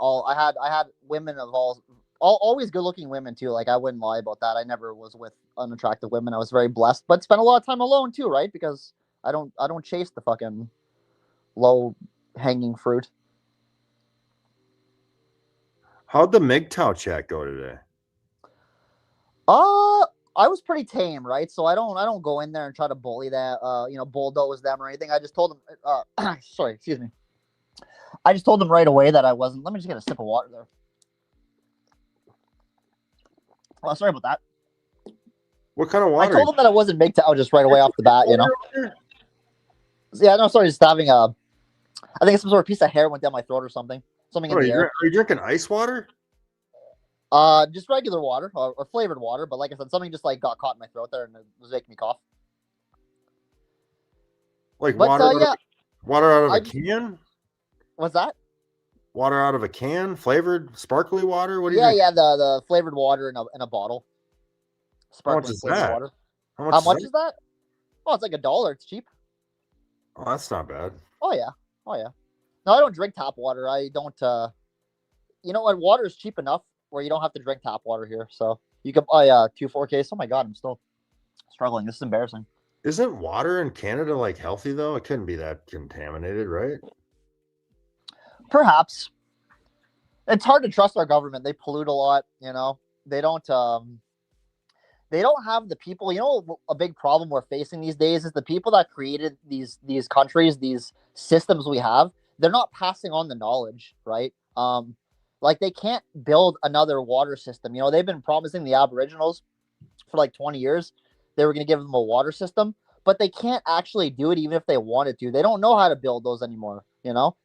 had women of always good looking women too. Like I wouldn't lie about that. I never was with unattractive women. I was very blessed, but spent a lot of time alone too, right? Because I don't chase the fucking low hanging fruit. How'd the MGTOW chat go today? I was pretty tame, right? So I don't go in there and try to bully that, bulldoze them or anything. I just told them, sorry, excuse me. I just told them right away that I wasn't. Let me just get a sip of water there. Oh, sorry about that. What kind of water? I told them that I wasn't big to just right away off the bat, Yeah, no, sorry, just having I think some sort of piece of hair went down my throat or something. Something in the air. Are you drinking ice water? Just regular water or flavored water, but like I said, something just like got caught in my throat there and it was making me cough. Like but, water? Yeah. Water out of a can? What's that? Water out of a can, flavored, sparkly water. What do you? Yeah, the flavored water in a bottle. Sparkling flavored water. How much is that? Oh, it's like $1. It's cheap. Oh, that's not bad. Oh yeah. No, I don't drink tap water. I don't. You know what? Water is cheap enough where you don't have to drink tap water here. So you can buy 2-4 case. Oh my god, I'm still struggling. This is embarrassing. Isn't water in Canada like healthy though? It couldn't be that contaminated, right? Perhaps. It's hard to trust our government. They pollute a lot. They don't have the people. A big problem we're facing these days is the people that created these countries, these systems we have. They're not passing on the knowledge, right? Like they can't build another water system. They've been promising the Aboriginals for like 20 years they were going to give them a water system, but they can't actually do it even if they wanted to. They don't know how to build those anymore.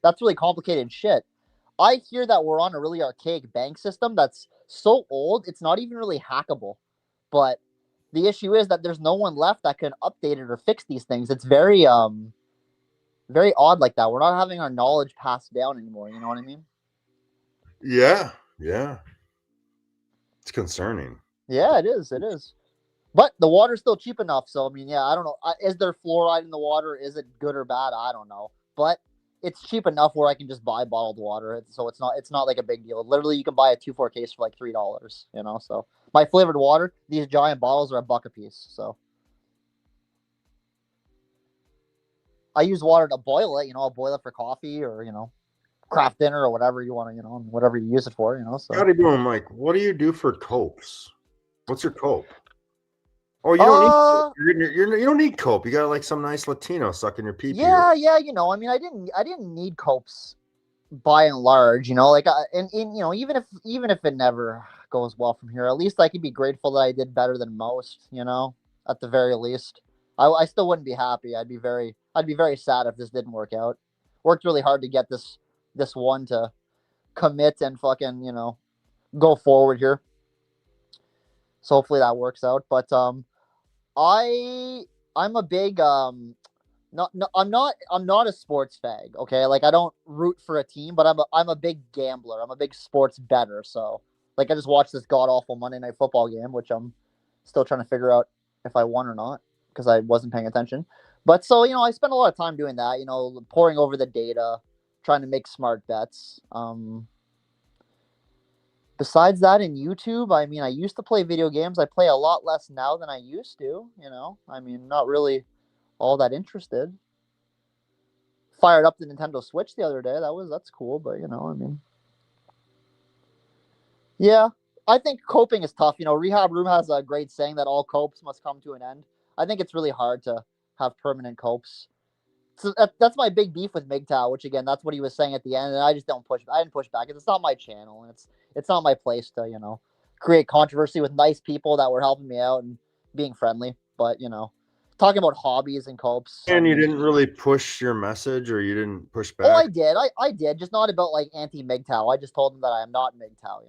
That's really complicated shit. I hear that we're on a really archaic bank system that's so old it's not even really hackable. But the issue is that there's no one left that can update it or fix these things. It's very very odd like that. We're not having our knowledge passed down anymore. You know what I mean? Yeah. It's concerning. Yeah, it is. But the water's still cheap enough. So, I mean, yeah, I don't know. Is there fluoride in the water? Is it good or bad? I don't know. But it's cheap enough where I can just buy bottled water. So it's not like a big deal. Literally, you can buy a 2-4 case for like $3, So my flavored water, these giant bottles are $1 a piece. So I use water to boil it. I'll boil it for coffee or, craft dinner or whatever you want to, whatever you use it for, So Howdy doing, Mike? What do you do for copes? What's your cope? Oh, you don't need you don't need cope. You got like some nice Latino sucking your pee. Yeah. I mean, I didn't need copes by and large. Even if it never goes well from here, at least I could be grateful that I did better than most. At the very least, I still wouldn't be happy. I'd be very sad if this didn't work out. Worked really hard to get this one to commit and fucking go forward here. So hopefully that works out. But I'm a big I'm not a sports fag, okay? Like I don't root for a team, but I'm a big gambler. I'm a big sports bettor. So like I just watched this god awful Monday Night Football game, which I'm still trying to figure out if I won or not because I wasn't paying attention. But so I spent a lot of time doing that, poring over the data, trying to make smart bets. Besides that, in YouTube, I mean, I used to play video games. I play a lot less now than I used to. I mean, not really all that interested. Fired up the Nintendo Switch the other day. That's cool, but I mean, yeah, I think coping is tough. Rehab Room has a great saying that all copes must come to an end. I think it's really hard to have permanent copes. So that's my big beef with MGTOW, which again, that's what he was saying at the end, and I just don't push. I didn't push back. It's not my channel, and it's not my place to create controversy with nice people that were helping me out and being friendly. But talking about hobbies and copes. And you didn't really push your message, or you didn't push back? Oh, I did. I did. Just not about like anti-MGTOW. I just told them that I am not MGTOW,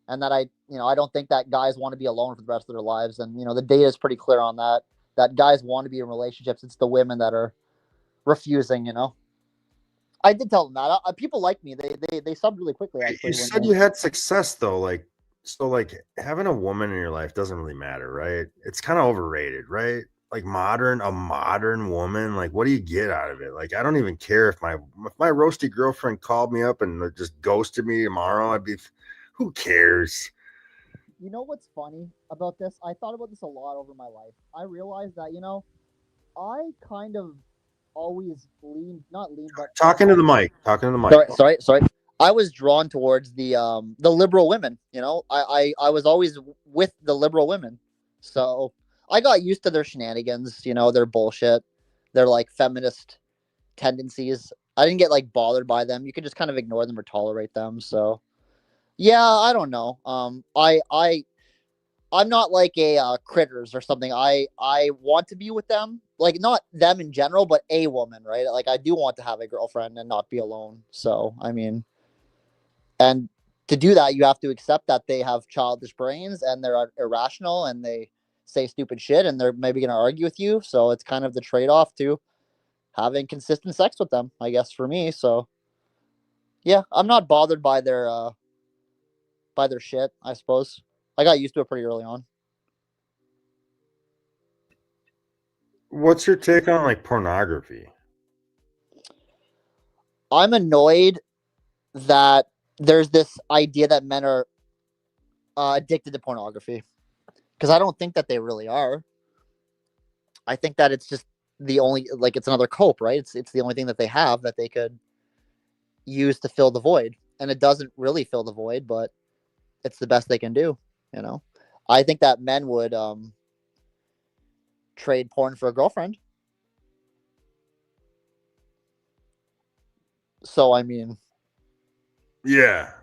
and that I don't think that guys want to be alone for the rest of their lives. And the data is pretty clear on that. That guys want to be in relationships. It's the women that are refusing. I did tell them that. People like me. They subbed really quickly. Actually, you said you had success though. Like having a woman in your life doesn't really matter, right? It's kind of overrated, right? Like a modern woman, like what do you get out of it? Like I don't even care if my roasty girlfriend called me up and just ghosted me tomorrow. Who cares? You know what's funny about this? I thought about this a lot over my life. I realized that I kind of always not lean, but talking to the mic. Sorry. I was drawn towards the liberal women. I was always with the liberal women, so I got used to their shenanigans. Their bullshit, their like feminist tendencies. I didn't get like bothered by them. You could just kind of ignore them or tolerate them. So yeah, I don't know. I'm not like a critters or something. I want to be with them, like not them in general, but a woman, right? Like I do want to have a girlfriend and not be alone. So I mean, and to do that, you have to accept that they have childish brains and they're irrational and they say stupid shit and they're maybe going to argue with you. So it's kind of the trade off to having consistent sex with them, I guess, for me. So yeah, I'm not bothered by their shit. I suppose I got used to it pretty early on. What's your take on like pornography? I'm annoyed that there's this idea that men are addicted to pornography because I don't think that they really are. I think that it's just the only like it's another cope, right? It's the only thing that they have that they could use to fill the void, and it doesn't really fill the void, but it's the best they can do. I think that men would trade porn for a girlfriend. So I mean, yeah,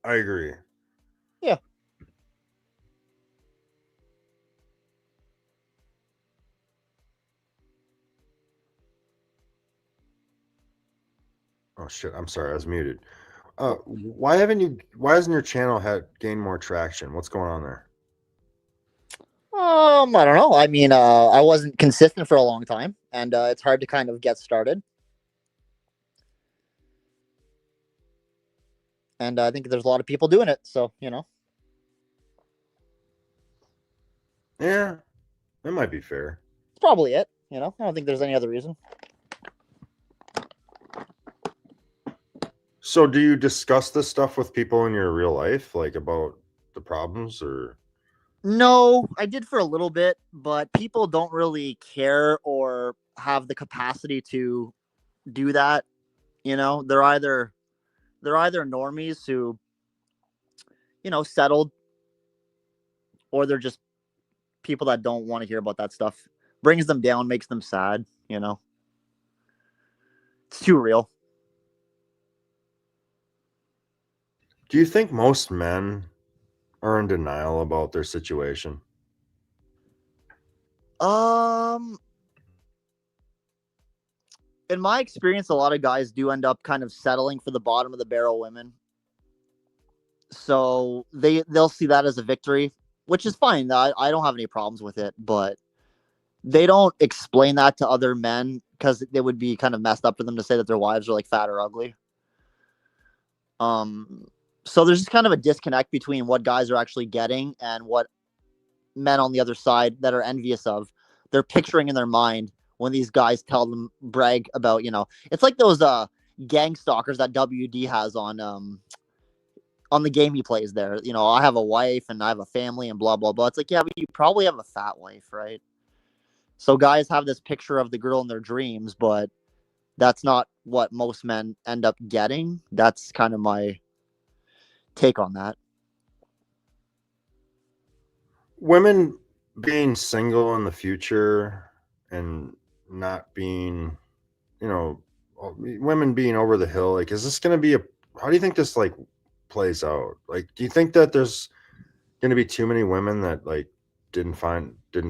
I agree. Yeah. Oh shit! I'm sorry, I was muted. Why hasn't your channel gained more traction? What's going on there? I don't know. I mean, I wasn't consistent for a long time, and it's hard to kind of get started. And I think there's a lot of people doing it, so Yeah, that might be fair. it's probably it. I don't think there's any other reason. So, do you discuss this stuff with people in your real life, like about the problems, or? No, I did for a little bit, but people don't really care or have the capacity to do that. They're either normies who settled, or they're just people that don't want to hear about that stuff. Brings them down, makes them sad. It's too real. Do you think most men are in denial about their situation? In my experience, a lot of guys do end up kind of settling for the bottom of the barrel women. So they'll see that as a victory, which is fine. I don't have any problems with it, but they don't explain that to other men because it would be kind of messed up for them to say that their wives are like fat or ugly. So there's just kind of a disconnect between what guys are actually getting and what men on the other side that are envious of they're picturing in their mind when these guys tell them brag about it's like those gang stalkers that WD has on the game he plays there. I have a wife and I have a family and blah blah blah. It's like, yeah, but you probably have a fat wife, right? So guys have this picture of the girl in their dreams, but that's not what most men end up getting. That's kind of my take on that. Women being single in the future and not being, you know, women being over the hill, like, is this going to be how do you think this like plays out? Like, do you think that there's going to be too many women that like didn't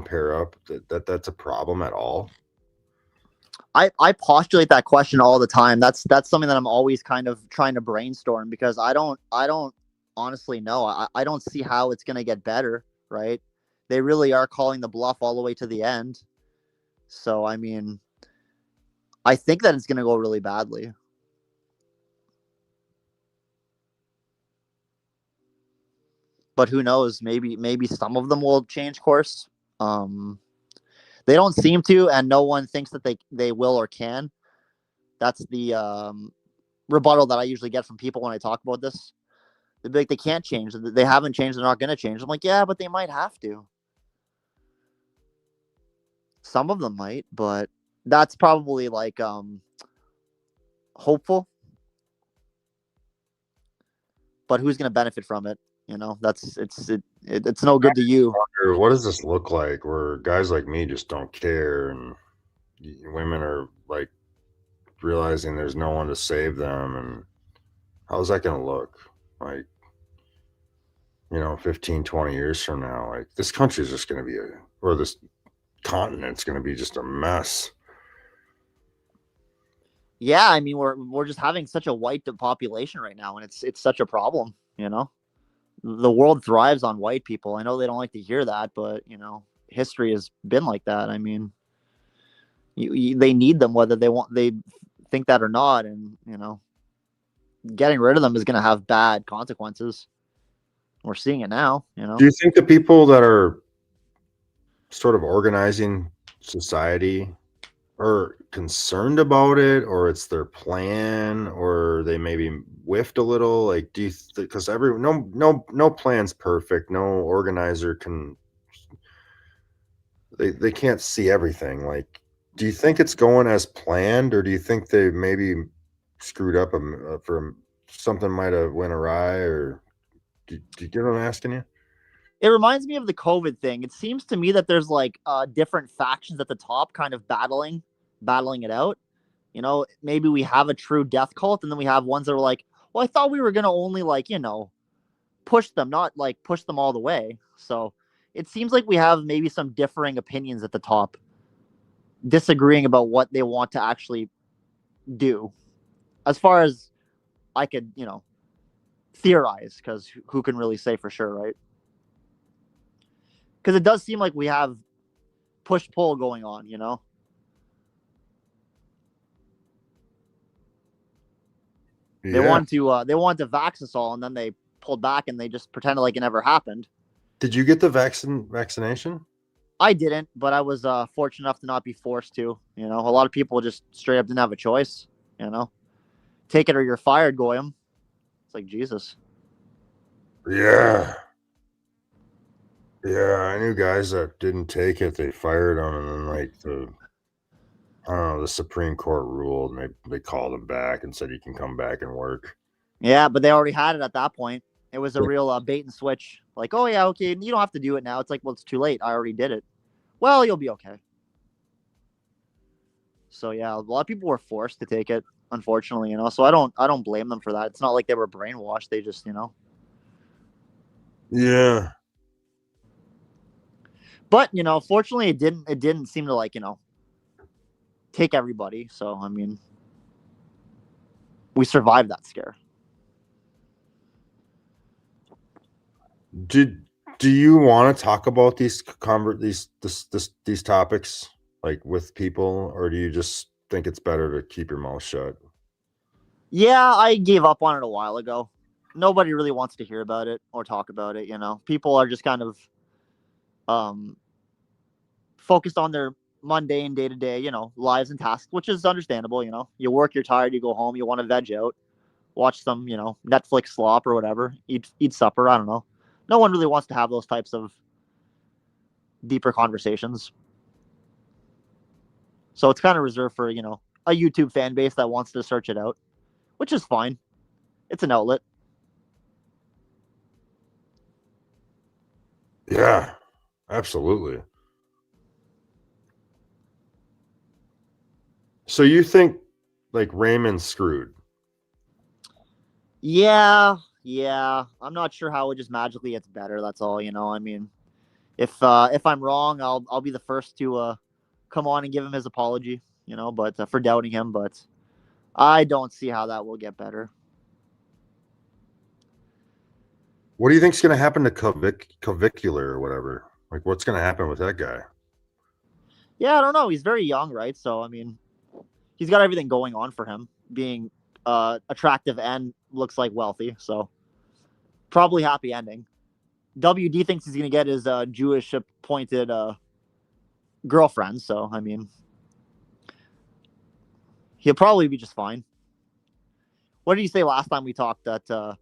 pair up, that's a problem at all? I postulate that question all the time. That's something that I'm always kind of trying to brainstorm because I don't honestly know. I don't see how it's gonna get better, right? They really are calling the bluff all the way to the end. So I mean, I think that it's gonna go really badly. But who knows? Maybe some of them will change course. Um, they don't seem to, and no one thinks that they will or can. That's the rebuttal that I usually get from people when I talk about this. They'd be like, they can't change. They haven't changed. They're not going to change. I'm like, yeah, but they might have to. Some of them might, but that's probably like hopeful. But who's going to benefit from it? You know, it's no good to you. Or what does this look like where guys like me just don't care and women are like realizing there's no one to save them, and how's that going to look like, 15, 20 years from now? Like, this country's just going to be or this continent's going to be just a mess. Yeah, I mean, we're just having such a white population right now, and it's such a problem. You know, the world thrives on white people. I know they don't like to hear that, but history has been like that. I mean, they need them whether they think that or not, and getting rid of them is going to have bad consequences. We're seeing it now. Do you think the people that are sort of organizing society are concerned about it, or it's their plan, or they maybe whiffed a little? Like, do you because no plan's perfect, no organizer can, they can't see everything. Like, do you think it's going as planned, or do you think they maybe screwed up for something might have went awry? Or do you get what I'm asking you? It reminds me of the COVID thing. It seems to me that there's like different factions at the top kind of battling it out. Maybe we have a true death cult, and then we have ones that are like, well, I thought we were gonna only like, push them, not like push them all the way. So it seems like we have maybe some differing opinions at the top, disagreeing about what they want to actually do. As far as I could, theorize, because who can really say for sure, right? Because it does seem like we have push pull going on. They Yeah. wanted to vax us all, and then they pulled back and they just pretended like it never happened. Did you get the vaccination? I didn't, but I was fortunate enough to not be forced to. A lot of people just straight up didn't have a choice. Take it or you're fired, Goyam. It's like Jesus. Yeah. Yeah, I knew guys that didn't take it. They fired them, and then like I don't know, the Supreme Court ruled, and they called him back and said you can come back and work. Yeah, but they already had it at that point. It was a real bait and switch. Like, oh yeah, okay, you don't have to do it now. It's like, well, it's too late. I already did it. Well, you'll be okay. So yeah, a lot of people were forced to take it, unfortunately. So I don't blame them for that. It's not like they were brainwashed. They just. Yeah. But fortunately, it didn't seem to like take everybody. So I mean, we survived that scare. Do you want to talk about these topics like with people, or do you just think it's better to keep your mouth shut? Yeah, I gave up on it a while ago. Nobody really wants to hear about it or talk about it. People are just kind of um focused on their mundane day to day, lives and tasks, which is understandable. You work, you're tired, you go home, you want to veg out, watch some, Netflix slop or whatever, eat supper. I don't know. No one really wants to have those types of deeper conversations. So it's kind of reserved for, a YouTube fan base that wants to search it out, which is fine. It's an outlet. Yeah, absolutely. So you think like Raymond's screwed? Yeah, yeah. I'm not sure how it just magically gets better. That's all, I mean, if I'm wrong, I'll be the first to come on and give him his apology, but for doubting him, but I don't see how that will get better. What do you think's going to happen to Clavicular or whatever? Like, what's going to happen with that guy? Yeah, I don't know. He's very young, right? So I mean, he's got everything going on for him, being attractive and looks like wealthy. So probably happy ending. WD thinks he's gonna get his Jewish appointed girlfriend. So I mean, he'll probably be just fine. What did you say last time we talked? That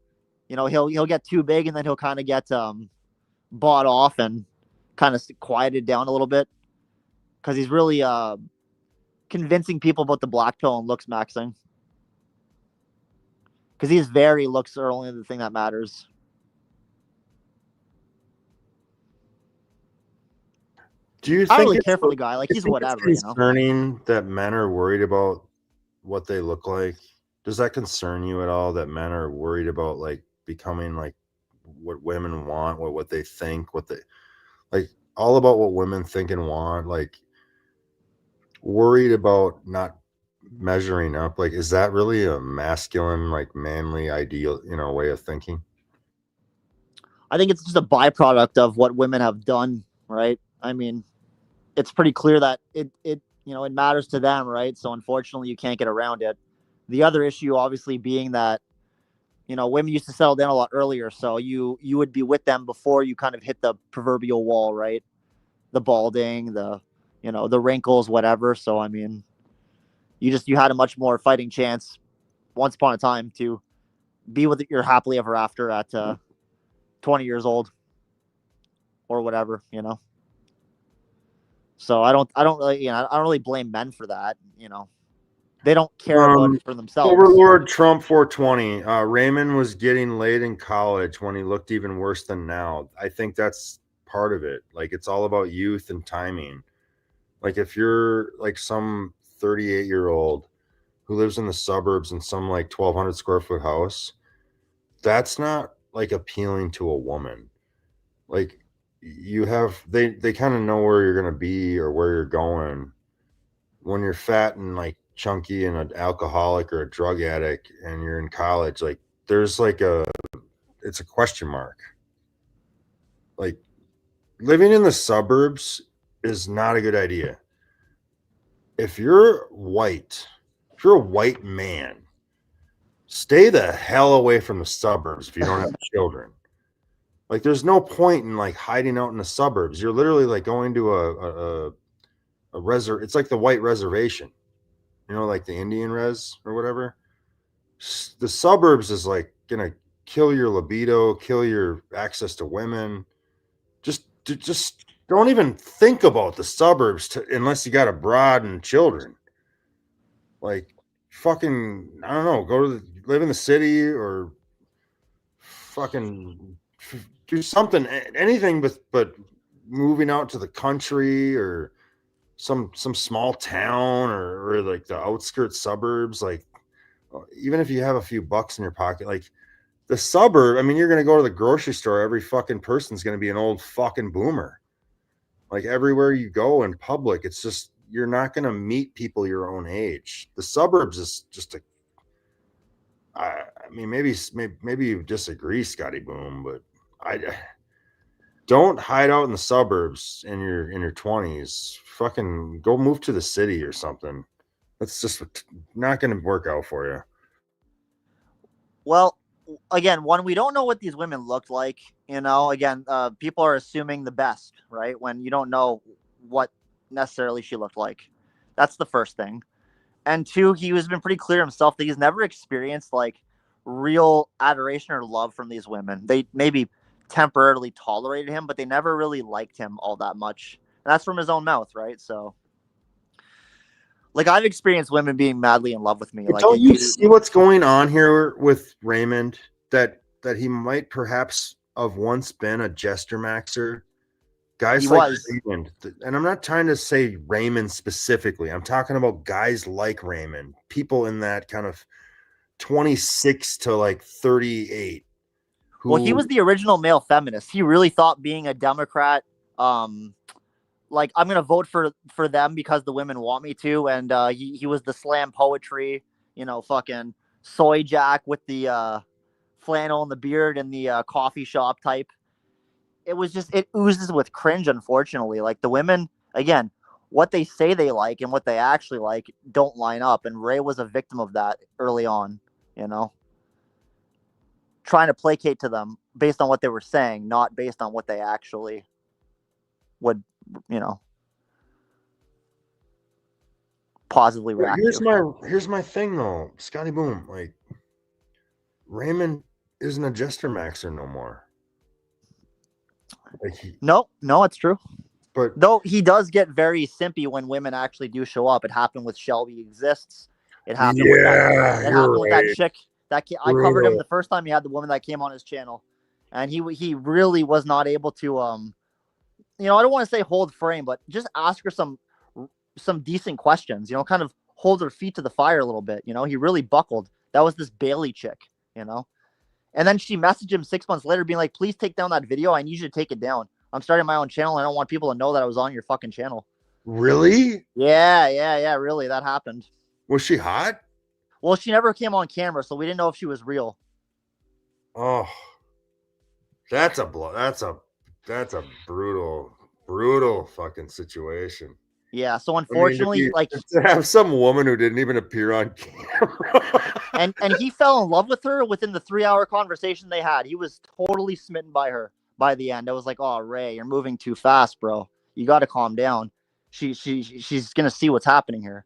he'll get too big and then he'll kind of get bought off and kind of quieted down a little bit because he's really convincing people about the black pill and looks maxing. Because he's very looks are only the thing that matters. Do you I don't think really it's care for the guy. Like he's whatever, concerning that men are worried about what they look like? Does that concern you at all that men are worried about like becoming like what women want, what they think, what they like all about what women think and want, like worried about not measuring up? Like, is that really a masculine, like manly ideal, way of thinking? I think it's just a byproduct of what women have done, right? I mean, it's pretty clear that it matters to them, right? So unfortunately, you can't get around it. The other issue, obviously, being that women used to settle down a lot earlier, so you would be with them before you kind of hit the proverbial wall, right? The balding, the wrinkles, whatever. So I mean, you had a much more fighting chance once upon a time to be with your happily ever after at 20 years old or whatever. So I don't really I don't really blame men for that. They don't care about it for themselves. Overlord Trump 420. Raymond was getting laid in college when he looked even worse than now. I think that's part of it. Like it's all about youth and timing. Like if you're like some 38-year-old who lives in the suburbs in some like 1,200 square foot house, that's not like appealing to a woman. Like they kind of know where you're gonna be or where you're going. When you're fat and like chunky and an alcoholic or a drug addict and you're in college, like there's like it's a question mark. Like living in the suburbs is not a good idea. If you're white, if you're a white man, stay the hell away from the suburbs if you don't have children. Like there's no point in like hiding out in the suburbs. You're literally like going to it's like the white reservation, like the Indian res or whatever. The suburbs is like gonna kill your libido, kill your access to women. Just don't even think about the suburbs unless you got a broad and children. Like fucking, I don't know, live in the city or fucking do something, anything but moving out to the country or some small town or like the outskirts suburbs. Like even if you have a few bucks in your pocket, like the suburb, I mean, you're going to go to the grocery store. Every fucking person's going to be an old fucking boomer. Like everywhere you go in public, it's just, you're not going to meet people your own age. The suburbs is just I mean, maybe you disagree, Scotty Boom, but I don't hide out in the suburbs in your 20s. Fucking go move to the city or something. That's just not going to work out for you. Well, again, one, we don't know what these women looked like. Again, people are assuming the best, right? When you don't know what necessarily she looked like. That's the first thing. And two, he has been pretty clear himself that he's never experienced like real adoration or love from these women. They maybe temporarily tolerated him, but they never really liked him all that much. And that's from his own mouth, right? So Like I've experienced women being madly in love with me. But Like don't you you, see what's going on here with Raymond? That he might perhaps have once been a jester maxer. he Guys like was. Raymond, and I'm not trying to say Raymond specifically. I'm talking about guys like Raymond, people in that kind of 26 to like 38 Well, he who was the original male feminist. He really thought being a Democrat, like I'm gonna vote for them because the women want me to, and he was the slam poetry, fucking soy jack with the flannel and the beard and the coffee shop type. It was just it oozes with cringe. Unfortunately, like the women again, what they say they like and what they actually like don't line up, and Ray was a victim of that early on. You know, trying to placate to them based on what they were saying, not based on what they actually would, you know, positively But react to. here's my thing though, Scotty Boom. Like Raymond isn't a jester maxer no more. Like No, no, it's true. but Though he does get very simpy when women actually do show up. It happened with Shelby Exists. It happened with that. yeah, It you're happened with that right. chick I covered him Brutal. the first time he had the woman that came on his channel, and he really was not able to I don't want to say hold frame, but just ask her some decent questions. Kind of hold her feet to the fire a little bit. He really buckled. That was this Bailey chick. You know, And then she messaged him 6 months later, being like, "Please take down that video. I need you to take it down. I'm starting my own channel. I don't want people to know that I was on your fucking channel." Really? Yeah, yeah, yeah. Really, that happened. Was she hot? Well, she never came on camera, so we didn't know if she was real. Oh, that's a blow. That's a brutal fucking situation. Yeah. So I mean, to unfortunately, be like, to have some woman who didn't even appear on camera. and he fell in love with her within the 3 hour conversation they had. He was totally smitten by her by the end. I was like, "Oh, Ray, you're moving too fast, bro. You got to calm down. She's gonna see what's happening here.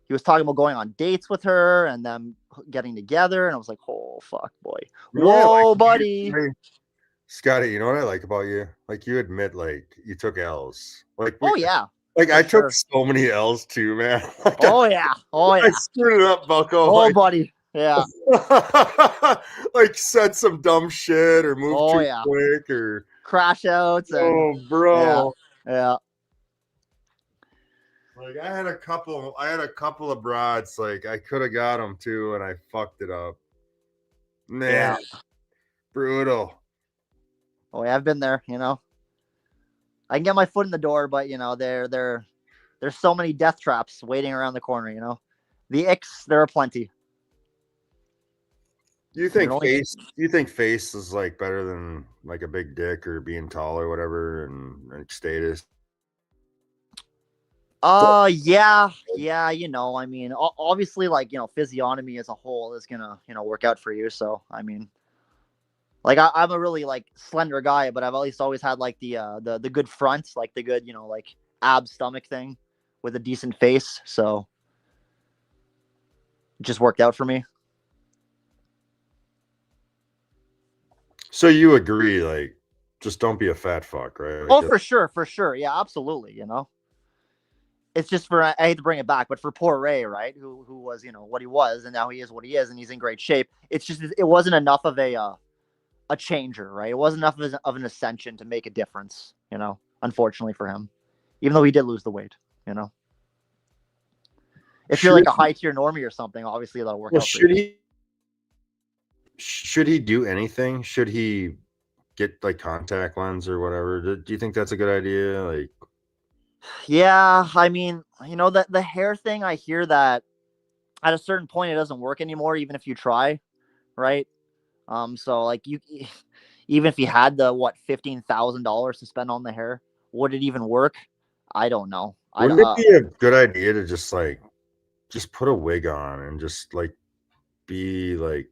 He was talking about going on dates with her and them getting together, and I was like, "Oh fuck, boy, You know what I whoa, like? buddy." Scotty, you know what I like about you? Like you admit like you took L's. Oh yeah, Like for I took sure. so many L's too, man. Like Oh yeah, oh I yeah, screwed it up, Bucko. oh Like buddy, yeah, like said some dumb shit or moved oh too yeah, quick or crash outs and oh yeah, bro. yeah, Like I had a couple of broads like I could have got them too and I fucked it up. Man, yeah. brutal. Oh yeah, I've been there. I can get my foot in the door, but there's so many death traps waiting around the corner. The icks there are plenty. You're only You think face is like better than like a big dick or being tall or whatever and like status? yeah, yeah, I mean, obviously, like, physiognomy as a whole is gonna, work out for you. So, I mean, like, I'm a really like slender guy, but I've at least always had like the good front, like the good, like ab stomach thing with a decent face. So it just worked out for me. So you agree, like, just don't be a fat fuck, right? Like Oh, for sure, yeah, absolutely. It's just I hate to bring it back, but for poor Ray, right, who was what he was, and now he is what he is, and he's in great shape. It's just it wasn't enough of a changer, right? It wasn't enough of an ascension to make a difference, unfortunately for him, even though he did lose the weight, you know. If you're should like a high tier normie or something, obviously that'll work well out for you. should he do anything? Should he get like contact lens or whatever? Do you think that's a good idea? Like, Yeah, I mean, that the hair thing, I hear that at a certain point it doesn't work anymore, even if you try, right? So like even if you had the $15,000 to spend on the hair, would it even work? I don't know. wouldn't it be a good idea to just put a wig on and just like be like,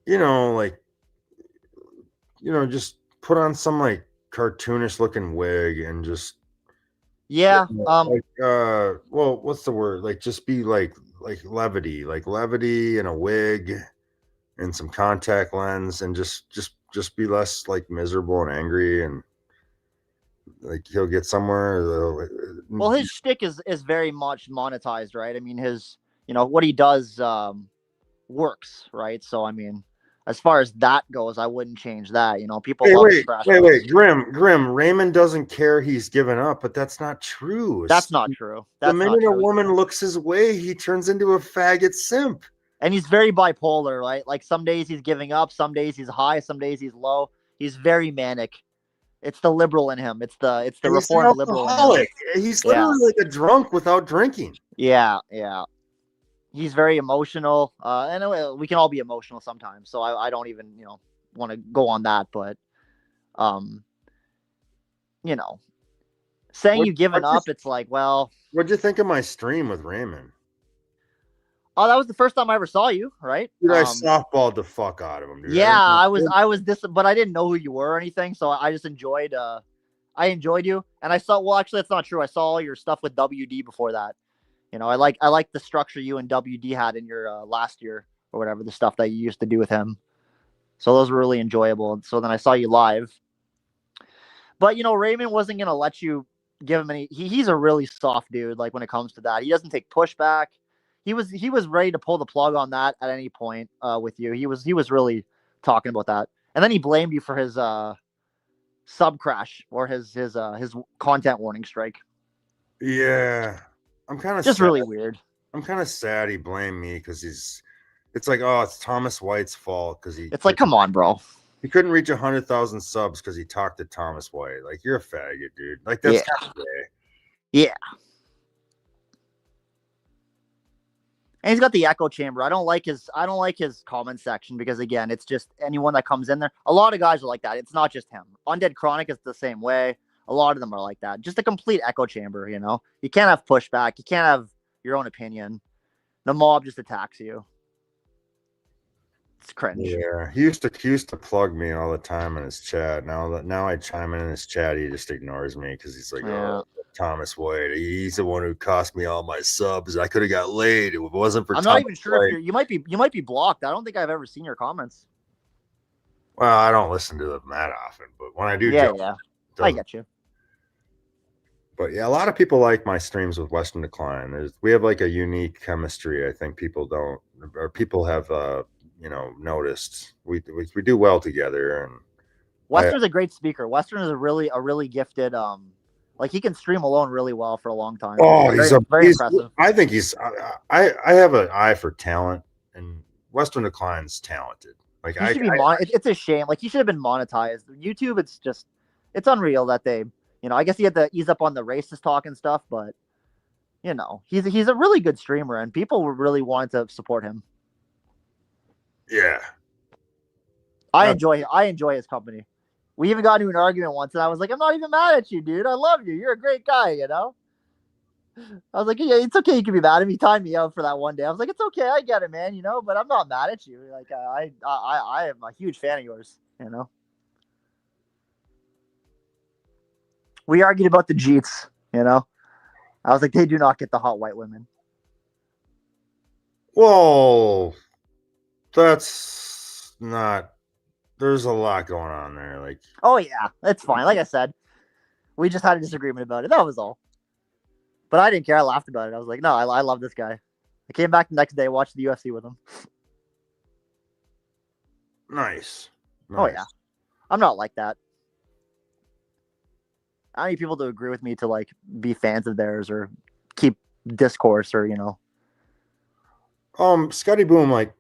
like just put on some like cartoonish looking wig and just yeah, like well, what's the word? Like just be like levity and a wig and some contact lens and just be less like miserable and angry and like he'll get somewhere. Well, his shtick is very much monetized, right? I mean, his what he does works, right? So I mean, as far as that goes, I wouldn't change that. People Hey, love his trash talk. Grim. Raymond doesn't care he's given up, but that's not true. That's not true. The That's not minute a true. woman looks his way, he turns into a faggot simp. And he's very bipolar, right? Like some days he's giving up, some days he's high, some days he's low. He's very manic. It's the liberal in him. It's the And he's an reformed liberal in him. alcoholic. He's Yeah. literally like a drunk without drinking. Yeah. He's very emotional. And we can all be emotional sometimes. So I don't even, want to go on that. But, saying you've given up, it's like, well. What'd you think of my stream with Raymond? Oh, that was the first time I ever saw you, right? Dude, I softballed the fuck out of him, dude. Yeah, I was this, but I didn't know who you were or anything, so I just enjoyed. I enjoyed you, and I saw. Well, actually, that's not true. I saw all your stuff with WD before that. I like the structure you and WD had in your last year or whatever, the stuff that you used to do with him. So those were really enjoyable. So then I saw you live, but Raymond wasn't gonna let you give him any. He's a really soft dude. Like when it comes to that, he doesn't take pushback. He was ready to pull the plug on that at any point with you. He was really talking about that, and then he blamed you for his sub crash or his content warning strike. Yeah, I'm kind of just really weird. I'm kind of sad he blamed me because it's like, oh, it's Thomas White's fault because It's like, come on, bro. He couldn't reach 100,000 subs because he talked to Thomas White. Like, you're a faggot, dude. Like, that's kind of gay. Yeah. And he's got the echo chamber. I don't like his comment section because again, it's just anyone that comes in there. A lot of guys are like that. It's not just him. Undead Chronic is the same way. A lot of them are like that. Just a complete echo chamber, You can't have pushback. You can't have your own opinion. The mob just attacks you. It's cringe. Yeah, he used to plug me all the time in his chat. Now I chime in his chat, he just ignores me because he's like, oh, Thomas White, he's the one who cost me all my subs. I could have got laid. It wasn't for. I'm not even sure if you might be blocked. I don't think I've ever seen your comments. Well, I don't listen to them that often, but when I do, I get you. But yeah, a lot of people like my streams with Western Decline. We have like a unique chemistry. I think people don't, or people have, noticed. We do well together. And Western's a great speaker. Western is a really gifted. Like he can stream alone really well for a long time. Oh, very impressive. I think I have an eye for talent, and Western Decline's talented. Like he should be it's a shame. Like he should have been monetized. YouTube, it's unreal that they. I guess he had to ease up on the racist talk and stuff, but he's a really good streamer, and people really wanted to support him. Yeah, I enjoy his company. We even got into an argument once, and I was like, "I'm not even mad at you, dude. I love you. You're a great guy." I was like, "Yeah, it's okay. You can be mad at me." He timed me out for that one day. I was like, "It's okay. I get it, man. But I'm not mad at you. Like, I am a huge fan of yours. We argued about the Jeets, I was like, they do not get the hot white women. Whoa. That's not, there's a lot going on there. Like, oh yeah, it's fine. Like I said, we just had a disagreement about it. That was all. But I didn't care. I laughed about it. I was like, no, I love this guy. I came back the next day, watched the UFC with him. Nice. Oh yeah. I'm not like that. I need people to agree with me to like be fans of theirs or keep discourse or Scotty Boom, like,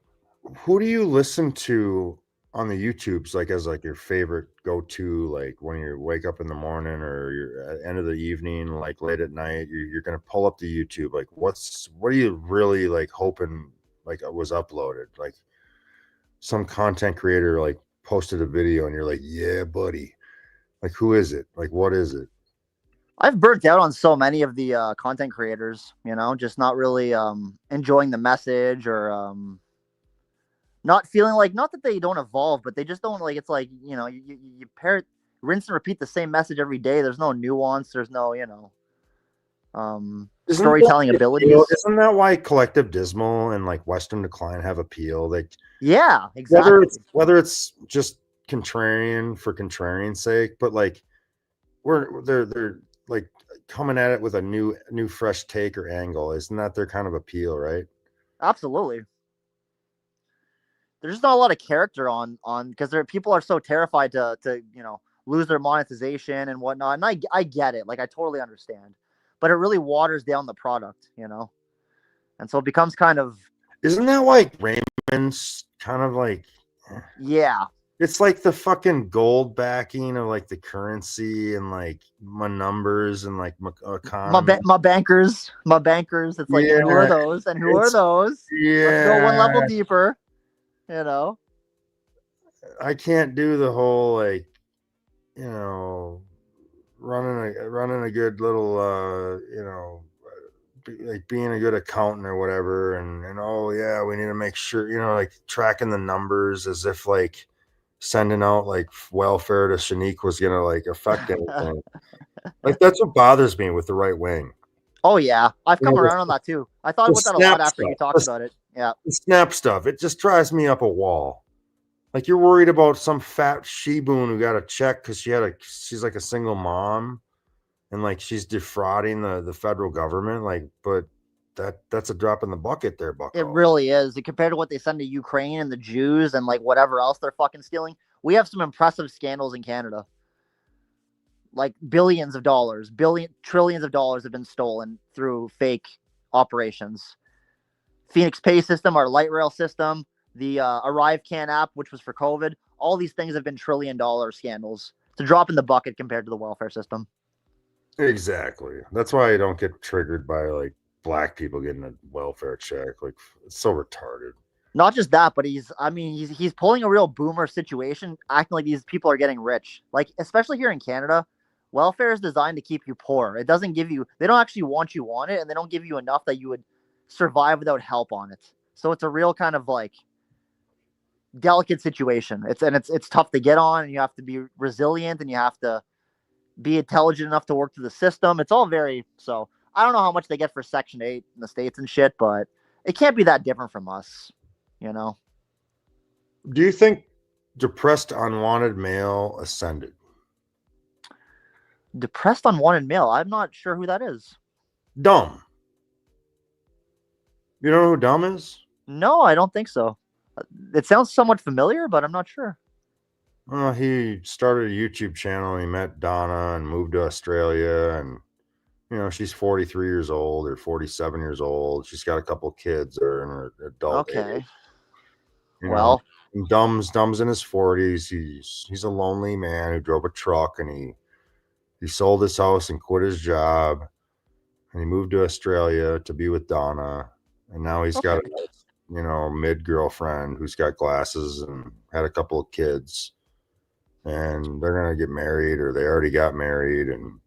who do you listen to on the YouTubes, like as like your favorite go-to, like when you wake up in the morning or you're at the end of the evening, like late at night, you're gonna pull up the YouTube, like what are you really like hoping like it was uploaded, like some content creator like posted a video and you're like, yeah, buddy. Like, who is it? Like, what is it? I've burnt out on so many of the content creators, just not really enjoying the message or not feeling like, not that they don't evolve, but they just don't like, it's like, you rinse and repeat the same message every day. There's no nuance. There's no, storytelling abilities. Isn't that why Collective Dismal and like Western Decline have appeal? Like, yeah, exactly. Whether it's just contrarian for contrarian's sake, but like they're like coming at it with a new fresh take or angle. Isn't that their kind of appeal, right? Absolutely. There's just not a lot of character on because people are so terrified to lose their monetization and whatnot. And I get it, like I totally understand, but it really waters down the product, and so it becomes kind of Isn't that like Raymond's kind of like? yeah. It's like the fucking gold backing of like the currency and like my numbers and like my economy. My bankers. It's like, and who are Yeah, those? And who are it's those? Let's go one level yeah. deeper. You know, I can't do the whole like you know running a good little like being a good accountant or whatever and oh yeah we need to make sure like tracking the numbers as if like sending out like welfare to Shanique was gonna like affect anything. Like that's what bothers me with the right wing. oh yeah, I've You come know, around on that too. I thought the about that a lot snap after stuff, you talked about it. Yeah, the snap stuff. It just drives me up a wall. Like you're worried about some fat she-boon who got a check because she's like a single mom and like she's defrauding the federal government. Like, but that's a drop in the bucket there, it Bucko. really is. Compared to what they send to Ukraine and the Jews and like whatever else they're fucking stealing, we have some impressive scandals in Canada. Like billions of dollars, trillions of dollars have been stolen through fake operations. Phoenix Pay system, our light rail system, the ArriveCan app, which was for COVID. All these things have been $1 trillion scandals. It's a drop in the bucket compared to the welfare system. Exactly. That's why I don't get triggered by like black people getting a welfare check. Like it's so retarded. Not just that, but he's pulling a real boomer situation, acting like these people are getting rich. Like especially here in Canada, welfare is designed to keep you poor. It doesn't give you. They don't actually want you on it, and they don't give you enough that you would survive without help on it. So it's a real kind of like delicate situation. It's tough to get on, and you have to be resilient, and you have to be intelligent enough to work through the system. It's all very so. I don't know how much they get for Section 8 in the States and shit, but it can't be that different from us, you know? Do you think depressed unwanted male ascended? Depressed unwanted male. I'm not sure who that is. Dumb. You know who dumb is? No, I don't think so. It sounds somewhat familiar, but I'm not sure. He started a YouTube channel. He met Donna and moved to Australia. And, she's 43 years old or 47 years old. She's got a couple of kids that are in her adult Okay. age. You know, Well, and Dumb's in his 40s. He's a lonely man who drove a truck and he sold his house and quit his job. And he moved to Australia to be with Donna. And now he's got okay. a mid girlfriend who's got glasses and had a couple of kids. And they're gonna get married or they already got married and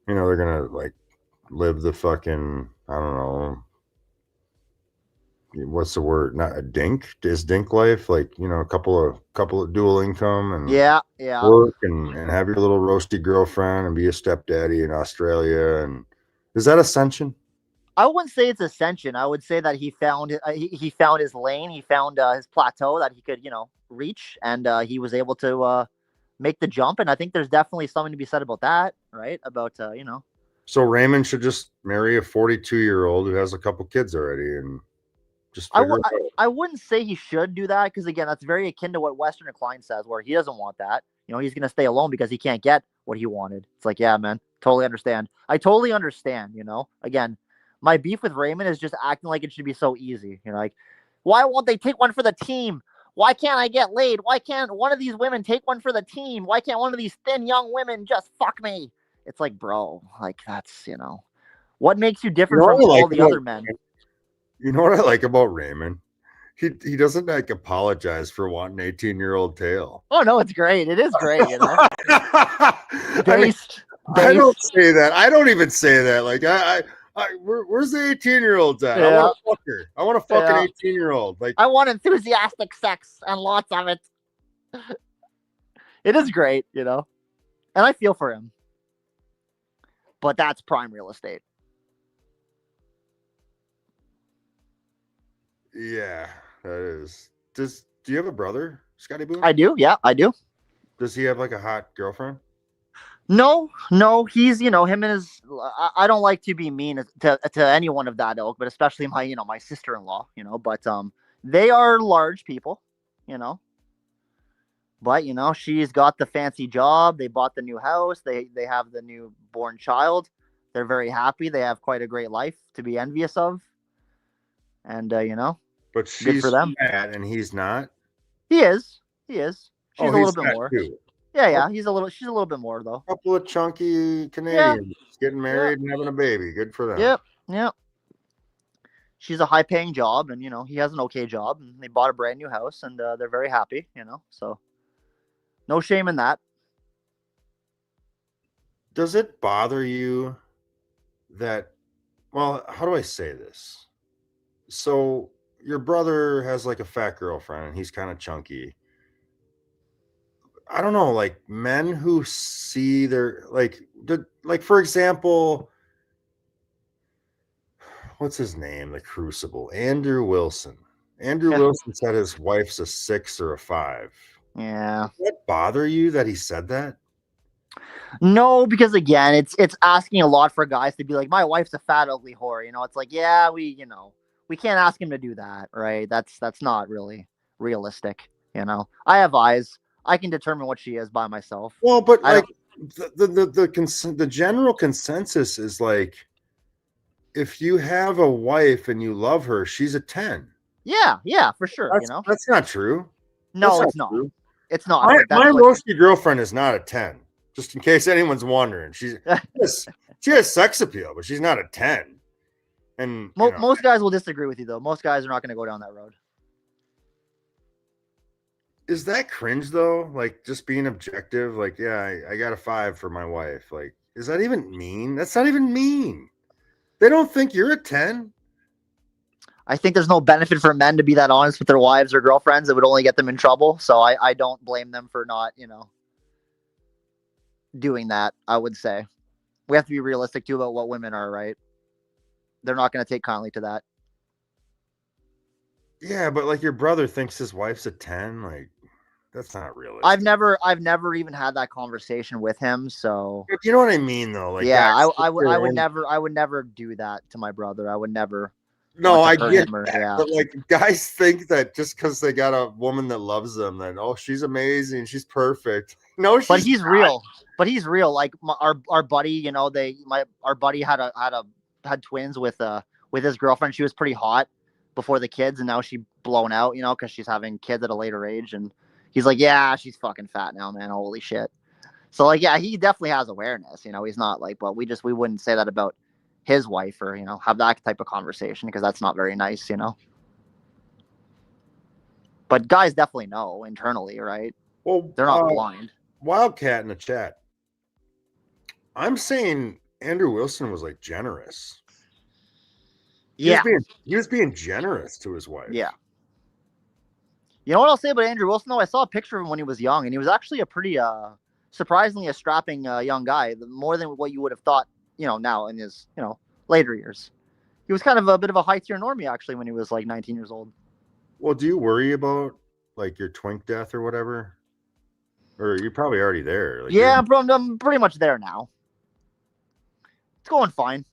they're gonna like live the fucking I don't know what's the word, not a dink life, like a couple of dual income and Yeah, yeah. work and have your little roasty girlfriend and be a stepdaddy in Australia. And is that ascension? I wouldn't say it's ascension. I would say that he found his lane. He found his plateau that he could reach, and he was able to make the jump. And I think there's definitely something to be said about that, right? About So Raymond should just marry a 42-year-old who has a couple kids already and just figure it out. I wouldn't say he should do that because again, that's very akin to what Western Klein says, where he doesn't want that. He's going to stay alone because he can't get what he wanted. It's like, yeah, man, totally understand. I totally understand. Again, my beef with Raymond is just acting like it should be so easy. Like, why won't they take one for the team? Why can't I get laid? Why can't one of these women take one for the team? Why can't one of these thin young women just fuck me? It's like, bro, like that's what makes you different from all the other men. You know what I like about Raymond? He doesn't like apologize for wanting 18-year-old tail. Oh no, it's great. It is great, Based. I don't say that. I don't even say that. Like where's the 18-year-olds at? Yeah. I want to fuck her. I want to fuck an 18-year-old. Like I want enthusiastic sex and lots of it. It is great, and I feel for him. But that's prime real estate. Yeah, that is. Do you have a brother, Scotty Boone? I do. Yeah, I do. Does he have like a hot girlfriend? No, he's him and his. I don't like to be mean to anyone of that ilk, but especially my sister in law. But they are large people, you know. But she's got the fancy job. They bought the new house. They have the new born child. They're very happy. They have quite a great life to be envious of, and But good for she's them. fat and he's not. He is. He is. Oh, She's a little he's bit fat more. too. Yeah, Oh, yeah. She's a little bit more though. couple of chunky Yeah, Canadians getting yeah, married and having a baby. Good for them. yeah, yeah. She's a high paying job, and he has an okay job, and they bought a brand new house, and they're very happy. So no shame in that. Does it bother you that, well, how do I say this? So your brother has like a fat girlfriend and he's kind of chunky. I don't know, like men who see their like for example, what's his name? The Crucible, Andrew Wilson. Andrew Yeah, Wilson said his wife's a 6 or a 5. yeah. Does that bother you that he said that? No, because again, it's asking a lot for guys to be like, my wife's a fat ugly whore. It's like, yeah, we can't ask him to do that, right? That's not really realistic. I have eyes. I can determine what she is by myself. Well, but I like don't. the general consensus is like if you have a wife and you love her, she's a 10. Yeah, yeah, for sure. That's not true. That's No, not it's not. true. It's not. My But my that's like, roasty girlfriend is not a 10. Just in case anyone's wondering, she has sex appeal, but she's not a 10. And most guys will disagree with you though. Most guys are not going to go down that road. is that cringe though? Like just being objective, like yeah, I got a 5 for my wife. Like, is that even mean? That's not even mean. They don't think you're a 10. I think there's no benefit for men to be that honest with their wives or girlfriends. It would only get them in trouble. So I don't blame them for not, doing that. I would say we have to be realistic too about what women are, right? They're not going to take kindly to that. Yeah, but like your brother thinks his wife's a 10. Like, that's not I've realistic. never, I've never even had that conversation with him. So But you know what I mean, though? Like, yeah, guys, I would never, I would never do that to my brother. I would never no, want to I hurt get him or that. yeah. But like, guys think that just because they got a woman that loves them, that, oh, she's amazing, she's perfect. No, But she's he's not. real. But he's real. Like our buddy, our buddy had twins with his girlfriend. She was pretty hot before the kids, and now she blown out. Because she's having kids at a later age. And he's like, yeah, she's fucking fat now, man. Holy shit. So like, yeah, he definitely has awareness. He's not like, but we wouldn't say that about his wife or have that type of conversation because that's not very nice. But guys definitely know internally, right? Well, They're not blind. Wildcat in the chat. I'm saying Andrew Wilson was like generous. Yeah, He was being generous to his yeah. wife. You know what I'll say about Andrew Wilson though? I saw a picture of him when he was young, and he was actually a pretty surprisingly a strapping young guy, more than what you would have thought. Now in his later years, he was kind of a bit of a high tier normie actually when he was like 19 years old. Well, do you worry about like your twink death or whatever? Or you're probably already there. Like, Yeah, I'm pretty much there now. It's going fine.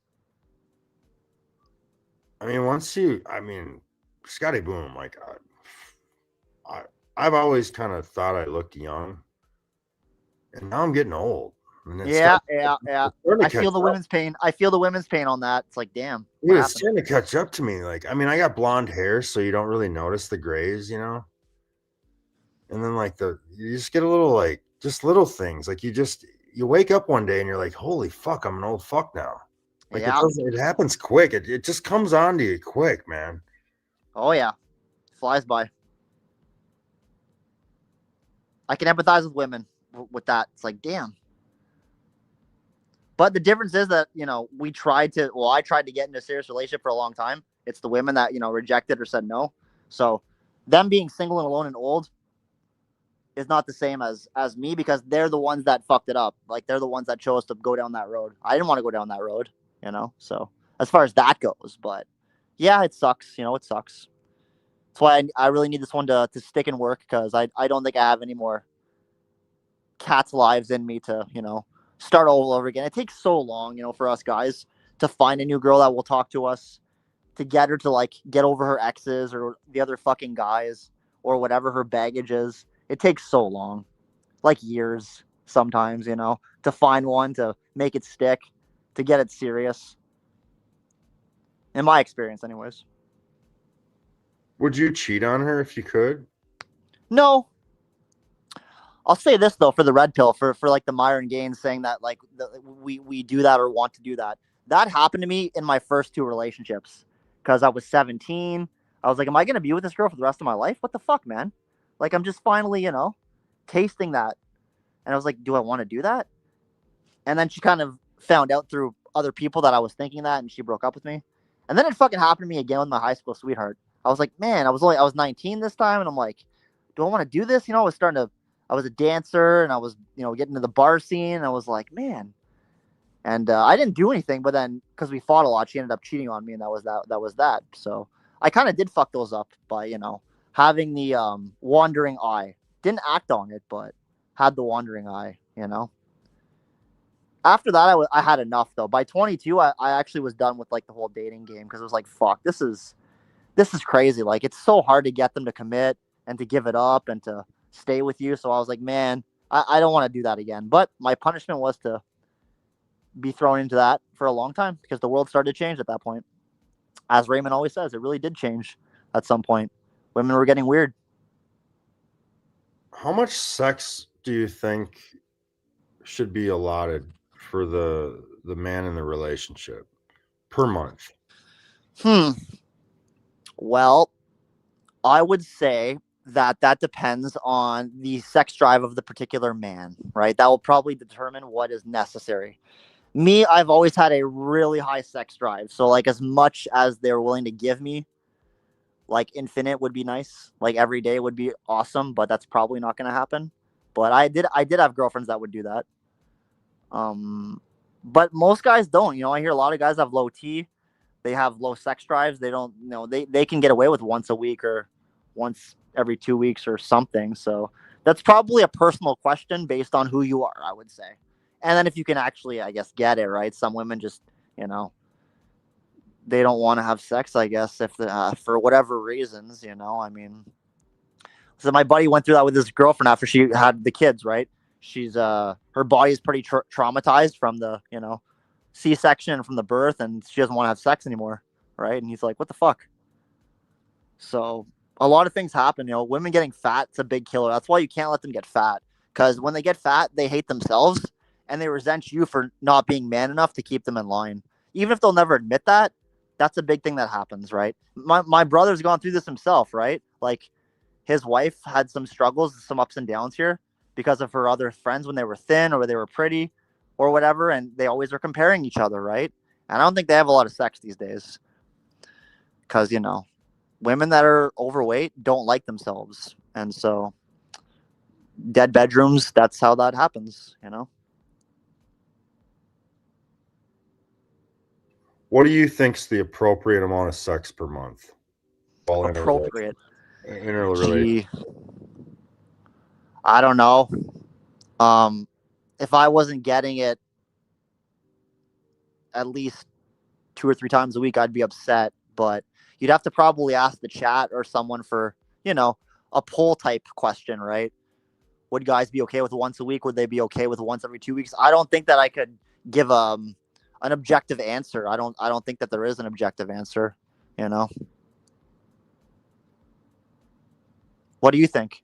I mean, Scotty Boom, like, I've always kind of thought I looked young, and now I'm getting old. And Yeah, yeah, yeah. starting I to catch feel the up. women's pain. I feel the women's pain on that. It's like, damn, what Dude, it's happened? starting to catch up to me. Like, I mean, I got blonde hair, so you don't really notice the grays, And then like you just get a little like just little things. Like you wake up one day and you're like, holy fuck, I'm an old fuck now. Like Yeah. it happens quick. It just comes on to you quick, man. Oh yeah, flies by. I can empathize with women with that. It's like, damn. But the difference is that I tried to get into a serious relationship for a long time. It's the women that rejected or said no. So them being single and alone and old is not the same as me because they're the ones that fucked it up. Like they're the ones that chose to go down that road. I didn't want to go down that road. So as far as that goes, but yeah, it sucks. It sucks. That's why I really need this one to stick and work because I don't think I have any more cat's lives in me to start all over again. It takes so long, for us guys to find a new girl that will talk to us, to get her to like get over her exes or the other fucking guys or whatever her baggage is. It takes so long, like years sometimes, to find one, to make it stick, to get it serious. In my experience, anyways. Would you cheat on her if you could? No, I'll say this though for the red pill for like the Myron Gaines saying that like we do that or want to do that. That happened to me in my first two relationships because I was 17. I was like, am I gonna be with this girl for the rest of my life? What the fuck, man? Like I'm just finally tasting that, and I was like, do I want to do that? And then she kind of found out through other people that I was thinking that, and she broke up with me. And then it fucking happened to me again with my high school sweetheart. I was like, man, I was 19 this time, and I'm like, do I want to do this? I was a dancer, and I was getting into the bar scene. And I was like, man, and I didn't do anything, but then because we fought a lot, she ended up cheating on me, and that was that. That was that. So I kind of did fuck those up by having the wandering eye. Didn't act on it, but had the wandering eye. After that, I had enough though. By 22, I actually was done with like the whole dating game because it was like, fuck, this is crazy. Like it's so hard to get them to commit and to give it up and to stay with you. So I was like, man, I don't want to do that again. But my punishment was to be thrown into that for a long time because the world started to change at that point. As Raymond always says, it really did change at some point. Women were getting weird. How much sex do you think should be allotted for the man in the relationship per month? Well, I would say that depends on the sex drive of the particular man, right? That will probably determine what is necessary. Me, I've always had a really high sex drive. So like as much as they're willing to give me, like infinite would be nice. Like every day would be awesome, but that's probably not going to happen. But I did have girlfriends that would do that. But most guys don't. I hear a lot of guys have low T. They have low sex drives. They don't, they can get away with once a week or once every 2 weeks or something. So that's probably a personal question based on who you are, I would say. And then if you can actually, I guess, get it right. Some women just, they don't want to have sex, I guess, if for whatever reasons, I mean, so my buddy went through that with his girlfriend after she had the kids, right? She's her body is pretty traumatized from the C-section and from the birth, and she doesn't want to have sex anymore, right? And he's like, what the fuck? So a lot of things happen. Women getting fat's a big killer. That's why you can't let them get fat, because when they get fat, they hate themselves and they resent you for not being man enough to keep them in line. Even if they'll never admit that, that's a big thing that happens, right? My brother's gone through this himself, right? Like his wife had some struggles, some ups and downs here because of her other friends when they were thin or they were pretty or whatever, and they always are comparing each other, right? And I don't think they have a lot of sex these days because women that are overweight don't like themselves, and so dead bedrooms. That's how that happens. What do you think's the appropriate amount of sex per month? While Appropriate. in a relationship? Gee, I don't know. If I wasn't getting it at least 2 or 3 times a week, I'd be upset. But you'd have to probably ask the chat or someone for, a poll type question, right? Would guys be okay with once a week? Would they be okay with once every 2 weeks? I don't think that I could give an objective answer. I don't think that there is an objective answer. What do you think?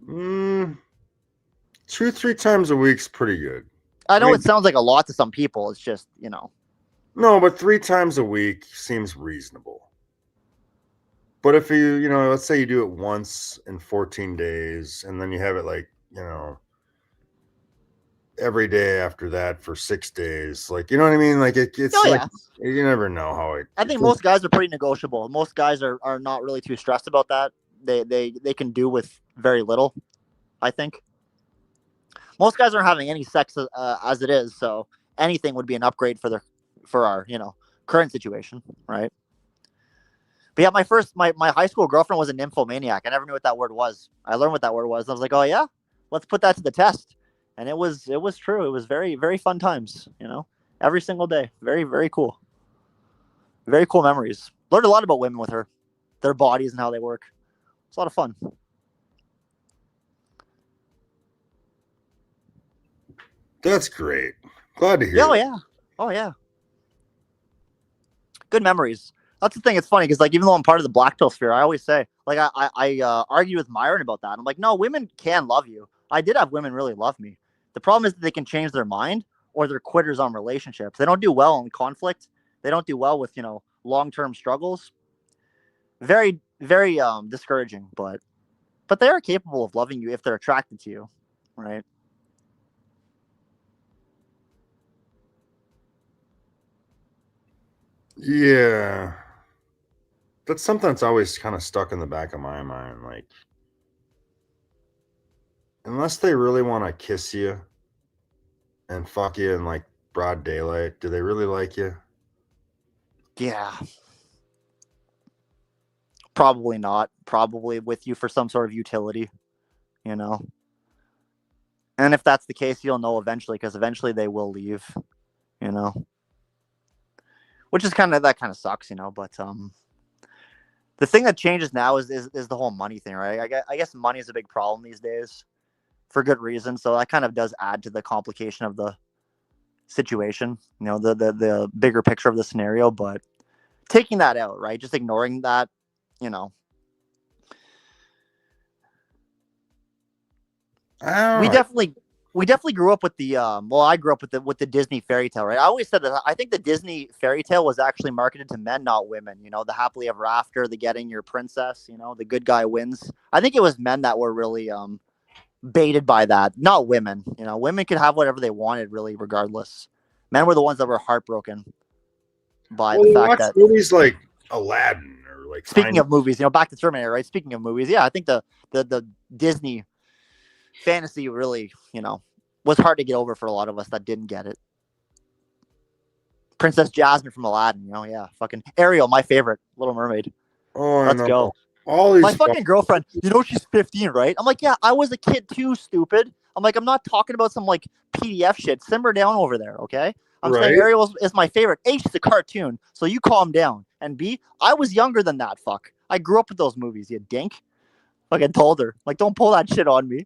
2-3 times a week's pretty good. I know mean, it sounds like a lot to some people. It's just, no, but 3 times a week seems reasonable. But if let's say you do it once in 14 days and then you have it like, every day after that for 6 days, like, you know what I mean? Like it's oh like yeah. you never know how it. I think most guys are pretty negotiable. Most guys are not really too stressed about that. They can do with very little. I think most guys aren't having any sex as it is, so anything would be an upgrade for our current situation, right? But yeah, my high school girlfriend was a nymphomaniac. I never knew what that word was. I learned what that word was. I was like, oh yeah, let's put that to the test. And it was true. It was very, very fun times, every single day. Very, very cool. Very cool memories. Learned a lot about women with her, their bodies and how they work. It's a lot of fun. That's great. Glad to Yeah, hear oh that. yeah. Oh yeah. Good memories. That's the thing. It's funny because like even though I'm part of the black pill sphere, I always say like I argue with Myron about that. I'm like, no, women can love you. I did have women really love me. The problem is that they can change their mind or they're quitters on relationships. They don't do well in conflict. They don't do well with long term struggles. Very very discouraging, but they are capable of loving you if they're attracted to you, right? Yeah. That's something that's always kind of stuck in the back of my mind. Like, unless they really want to kiss you and fuck you in like broad daylight, do they really like you? Yeah, probably not. Probably with you for some sort of utility, you know. And if that's the case, you'll know eventually because eventually they will leave, you know. Which is that kind of sucks, But the thing that changes now is the whole money thing, right? I guess money is a big problem these days for good reason. So that kind of does add to the complication of the situation, the bigger picture of the scenario. But taking that out, right? Just ignoring that, you know, I don't we know. definitely we definitely grew up with the well, I grew up with the Disney fairy tale, right? I always said that I think the Disney fairy tale was actually marketed to men, not women. The happily ever after, the getting your princess, the good guy wins. I think it was men that were really baited by that, not women. Women could have whatever they wanted, really, regardless. Men were the ones that were heartbroken by Well, the we fact watch that. movies like Aladdin or like Speaking Finding. of movies, back to Terminator, right? Speaking of movies, yeah, I think the Disney fantasy really, was hard to get over for a lot of us that didn't get it. Princess Jasmine from Aladdin, yeah, fucking Ariel, my favorite, Little Mermaid. Oh, I Let's know. go. All My these fucking girlfriend, she's 15, right? I'm like, yeah, I was a kid too, stupid. I'm like, I'm not talking about some like PDF shit. Simmer down over there, okay? I'm saying right? Ariel is my favorite. A, she's a cartoon, so you calm down. And B, I was younger than that, fuck. I grew up with those movies, you dink. Fucking told her. Like, don't pull that shit on me.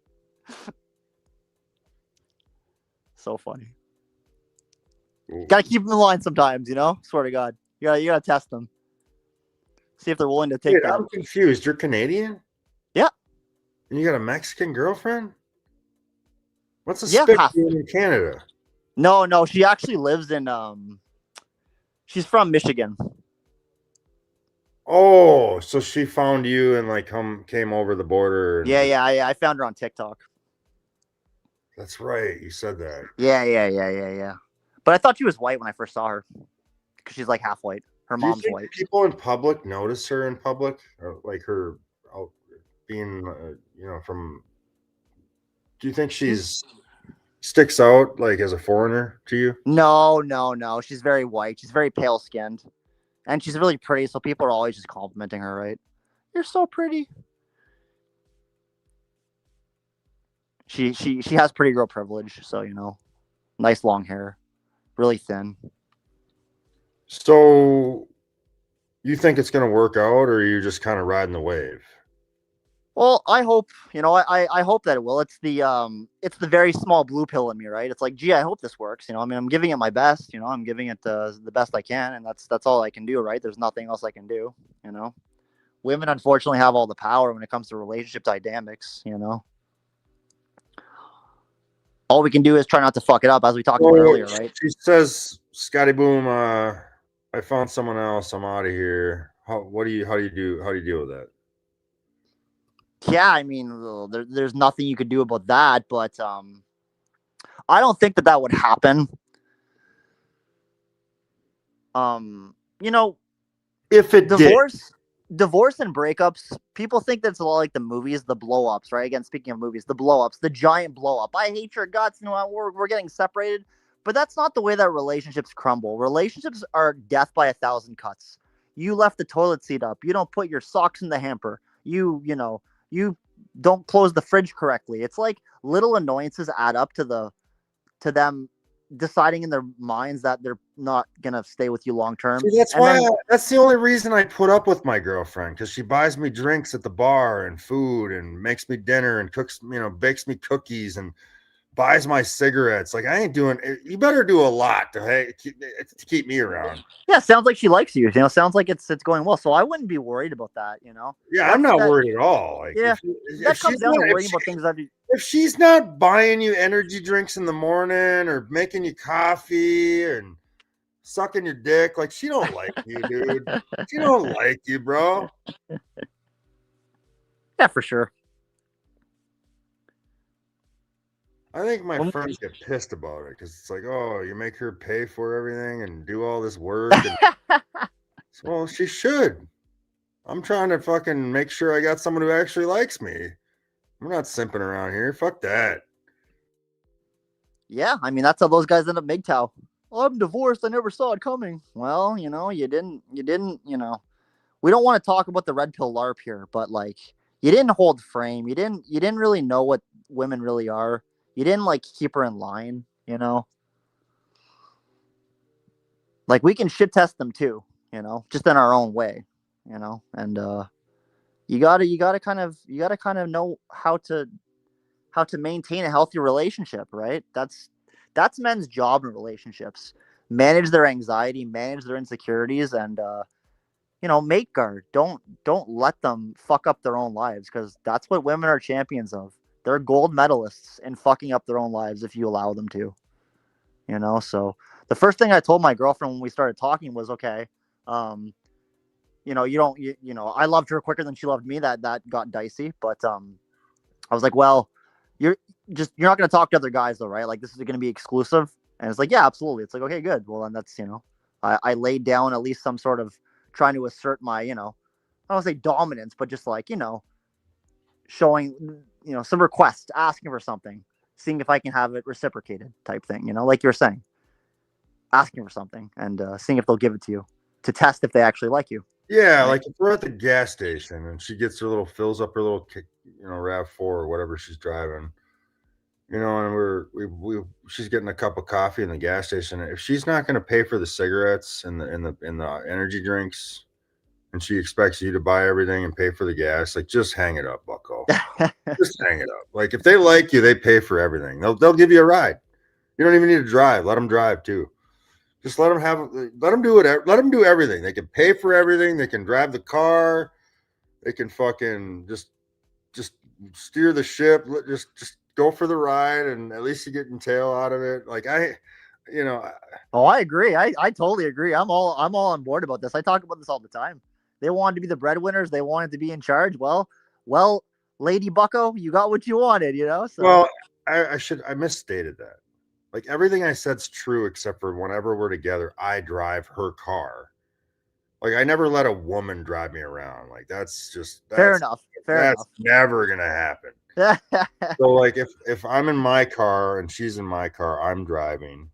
So funny. Gotta keep them in line sometimes, Swear to God. You gotta test them. See if they're willing to Wait, take that. I'm confused. You're Canadian Yeah. and you got a Mexican girlfriend? What's the Yeah, spit half. doing in Canada? No, she actually lives in she's from Michigan. Oh, so she found you and like came over the border and Yeah, just. yeah, I found her on TikTok. That's right. You said that. Yeah. But I thought she was white when I first saw her because she's like half white. Her Do you mom's think white. people in public notice her in public, or like her out being, from? Do you think she's sticks out like as a foreigner to you? No. She's very white. She's very pale skinned, and she's really pretty. So people are always just complimenting her, right? You're so pretty. She has pretty girl privilege, so nice long hair, really thin. So you think it's going to work out, or you're just kind of riding the wave? Well, I hope I hope that it will. It's the very small blue pill in me, right? It's like, gee, I hope this works. I mean, I'm giving it my best. I'm giving it the best I can, and that's all I can do, right? There's nothing else I can do. Women unfortunately have all the power when it comes to relationship dynamics. All we can do is try not to fuck it up, as we talked about Well, earlier, right? she says, "Scotty Boom, I found someone else. I'm out of here." How do you deal with that? Yeah, I mean, there's nothing you could do about that, but I don't think that would happen. You know, If it did, divorce and breakups, people think that's a lot like the movies, the blow ups, right? Again, speaking of movies, the blow ups, the giant blow up. I hate your guts. We're getting separated. But that's not the way that relationships crumble. Relationships are death by 1,000 cuts. You left the toilet seat up. You don't put your socks in the hamper. You don't close the fridge correctly. It's like little annoyances add up to them deciding in their minds that they're not gonna stay with you long term. See, that's And why then that's the only reason I put up with my girlfriend, because she buys me drinks at the bar and food and makes me dinner and cooks, bakes me cookies and buys my cigarettes. Like, I ain't doing. You better do a lot to keep me around. yeah, sounds like she likes you. Sounds like it's going well. So I wouldn't be worried about that. Yeah, I'm That's not that. worried at all. Like, Yeah, if that comes she's down not to worrying about things that. if she's not buying you energy drinks in the morning or making you coffee and sucking your dick, like, she don't like you, dude. She don't like you, bro. Yeah, for sure. I think my When, friends get pissed about it because it's like, oh, you make her pay for everything and do all this work, and well, she should. I'm trying to fucking make sure I got someone who actually likes me. I'm not simping around here. Fuck that. yeah, I mean that's how those guys end up MGTOW. Oh, I'm divorced. I never saw it coming. Well, you didn't. We don't want to talk about the red pill LARP here, but like, you didn't hold frame. You didn't really know what women really are. You didn't like keep her in line. Like we can shit test them too. Just in our own way. And you gotta kind of know how to maintain a healthy relationship, right? That's men's job in relationships. Manage their anxiety, manage their insecurities, and make guard. Don't let them fuck up their own lives, because that's what women are champions of. They're gold medalists in fucking up their own lives if you allow them to. So the first thing I told my girlfriend when we started talking was, okay, um, I loved her quicker than she loved me. That got dicey, but I was like, well, you're you're not going to talk to other guys though, right? Like, this is going to be exclusive. And it's like, yeah, absolutely. It's like, okay, good. Well, then that's, I laid down at least some sort of trying to assert my, I don't say dominance, but just like, showing, some request, asking for something, seeing if I can have it reciprocated type thing, like you're saying, asking for something and seeing if they'll give it to you to test if they actually like you. Yeah, Right. like if we're at the gas station and she gets her little fills up her little RAV4 or whatever she's driving, and she's getting a cup of coffee in the gas station. If she's not going to pay for the cigarettes and the energy drinks, and she expects you to buy everything and pay for the gas, like, just hang it up, Bucko. Just hang it up. Like, if they like you, they pay for everything. They'll give you a ride. You don't even need to drive. Let them drive too. Just let them do it. Let them do everything. They can pay for everything. They can drive the car. They can fucking just steer the ship. Just go for the ride, and at least you get your tail out of it. Like, you know, Oh, I agree. I totally agree. I'm all on board about this. I talk about this all the time. They wanted to be the breadwinners. They wanted to be in charge. Well, Lady Bucko, you got what you wanted. So well, I misstated that. Like, everything I said's true except for whenever we're together, I drive her car. Like, I never let a woman drive me around. Like, fair enough. Fair that's enough. never gonna happen. So, like, if I'm in my car and she's in my car, I'm driving.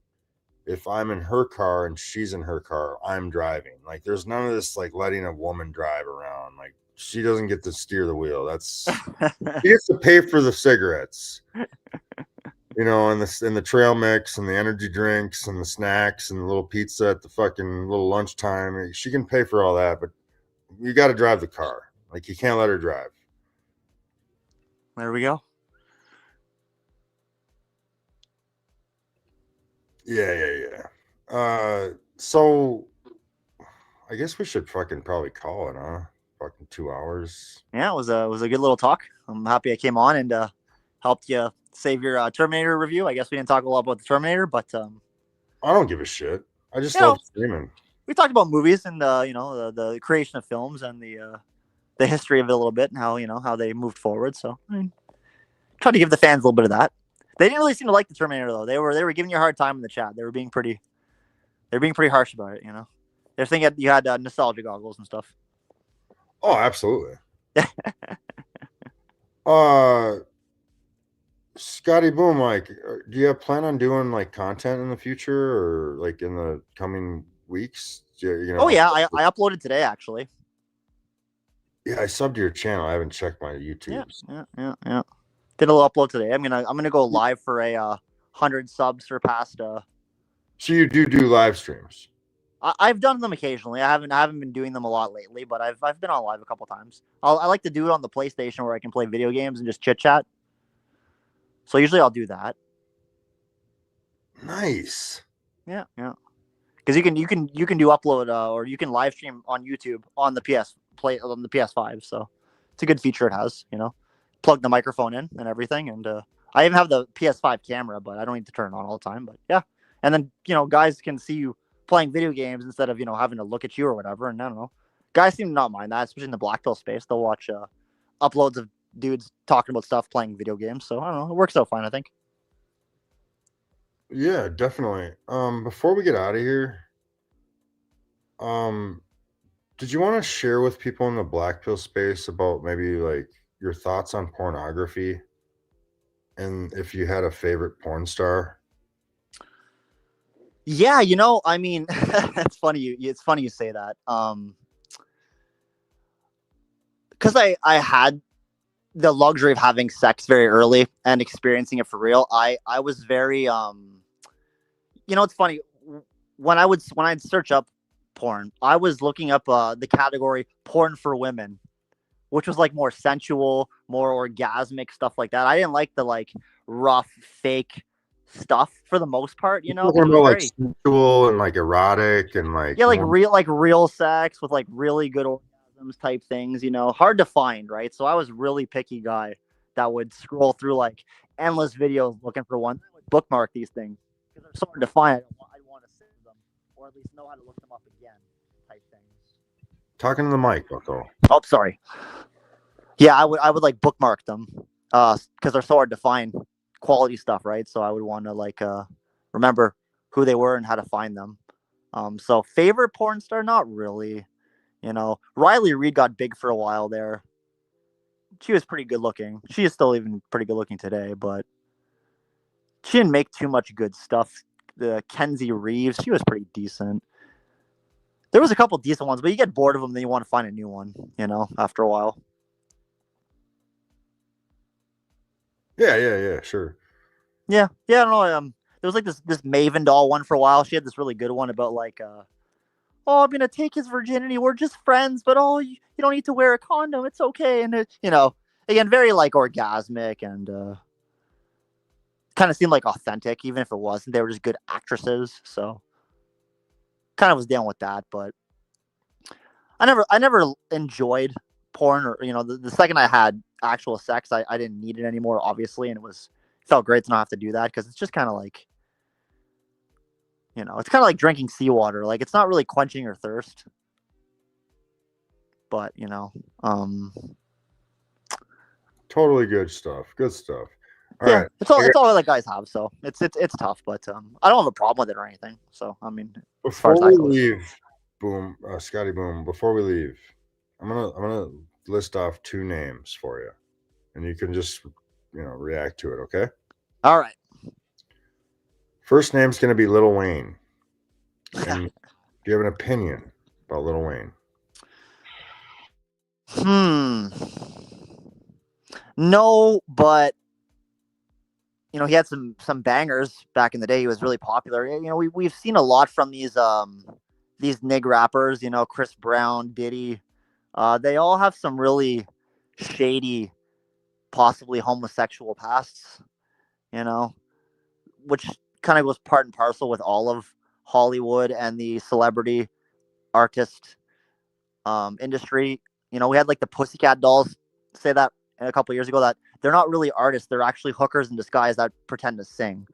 If I'm in her car and she's in her car, I'm driving. Like, there's none of this like letting a woman drive around. Like, she doesn't get to steer the wheel. She gets to pay for the cigarettes, and the trail mix and the energy drinks and the snacks and the little pizza at the fucking little lunchtime. She can pay for all that, but you got to drive the car. Like, you can't let her drive. There we go. Yeah. So I guess we should fucking probably call it, huh? Fucking 2 hours. Yeah, it was a good little talk. I'm happy I came on and helped you save your Terminator review. I guess we didn't talk a lot about the Terminator, but I don't give a shit. I just you love know, streaming. we talked about movies and the creation of films and the history of it a little bit and how they moved forward. So I mean, try to give the fans a little bit of that. They didn't really seem to like the Terminator though. They were giving you a hard time in the chat. They're being pretty harsh about it. They're thinking you had nostalgia goggles and stuff. Oh, absolutely. uh Scotty Boom, like, do you have plan on doing like content in the future or like in the coming weeks? Oh yeah, I uploaded today actually. Yeah, I subbed to your channel. I haven't checked my Yeah, YouTube's. yeah. Did a little upload today. I'm gonna go live for a 100 subs surpassed. So you do live streams. I've done them occasionally. I haven't been doing them a lot lately, but I've been on live a couple times. I like to do it on the PlayStation where I can play video games and just chit chat. So usually I'll do that. Nice. Yeah. Because you can do upload or you can live stream on YouTube on the PS5. So it's a good feature it has. Plug the microphone in and everything, and I even have the PS5 camera, but I don't need to turn it on all the time. But yeah, and then guys can see you playing video games instead of having to look at you or whatever. And I don't know, guys seem to not mind that, especially in the black pill space. They'll watch uploads of dudes talking about stuff playing video games. So I don't know, it works out fine, I think. Yeah, definitely. Before we get out of here, um, did you want to share with people in the black pill space about maybe like your thoughts on pornography and if you had a favorite porn star? Yeah, I mean, it's funny. It's funny you say that. Because I had the luxury of having sex very early and experiencing it for real. I was very it's funny when I'd search up porn, I was looking up the category porn for women, which was like more sensual, more orgasmic stuff like that. I didn't like the like rough, fake stuff for the most part. You're It talking was about like very sensual and like erotic and like yeah, more. like real sex with like really good orgasms type things. Hard to find, right? So I was really picky guy that would scroll through like endless videos looking for one. I would bookmark these things because they're so hard to find. I'd want to save them or at least know how to look them up again, type things. Talking to the mic, Bucko. Oh, sorry. Yeah, I would like bookmark them because they're so hard to find quality stuff, right? So I would want to like remember who they were and how to find them. So favorite porn star, not really. Riley Reid got big for a while there. She was pretty good looking. She is still even pretty good looking today, but she didn't make too much good stuff. The Kenzie Reeves, she was pretty decent. There was a couple decent ones, but you get bored of them, then you want to find a new one. After a while. Yeah, sure. Yeah. I don't know. There was like this Maven doll one for a while. She had this really good one about like oh, I'm gonna take his virginity. We're just friends, but oh, you don't need to wear a condom. It's okay. And again, very like orgasmic and kind of seemed like authentic, even if it wasn't. They were just good actresses, so kind of was down with that. But I never enjoyed porn, or the second I had actual sex, I didn't need it anymore, obviously, and it felt great to not have to do that because it's just kind of like it's kind of like drinking seawater. Like it's not really quenching your thirst, but Totally good stuff. Good stuff. All yeah, right. it's all that guys have. So it's tough, but I don't have a problem with it or anything. So I mean, as far as Before that we goes. leave, Boom, Scotty Boom, before we leave, I'm gonna list off two names for you, and you can just react to it. Okay. All right. First name's gonna be Lil Wayne, and do you have an opinion about Lil Wayne? Hmm. No, but he had some bangers back in the day. He was really popular. We've seen a lot from these nig rappers. Chris Brown, Diddy. They all have some really shady, possibly homosexual pasts. Which kind of goes part and parcel with all of Hollywood and the celebrity artist industry. We had like the Pussycat Dolls say that a couple years ago that they're not really artists; they're actually hookers in disguise that pretend to sing.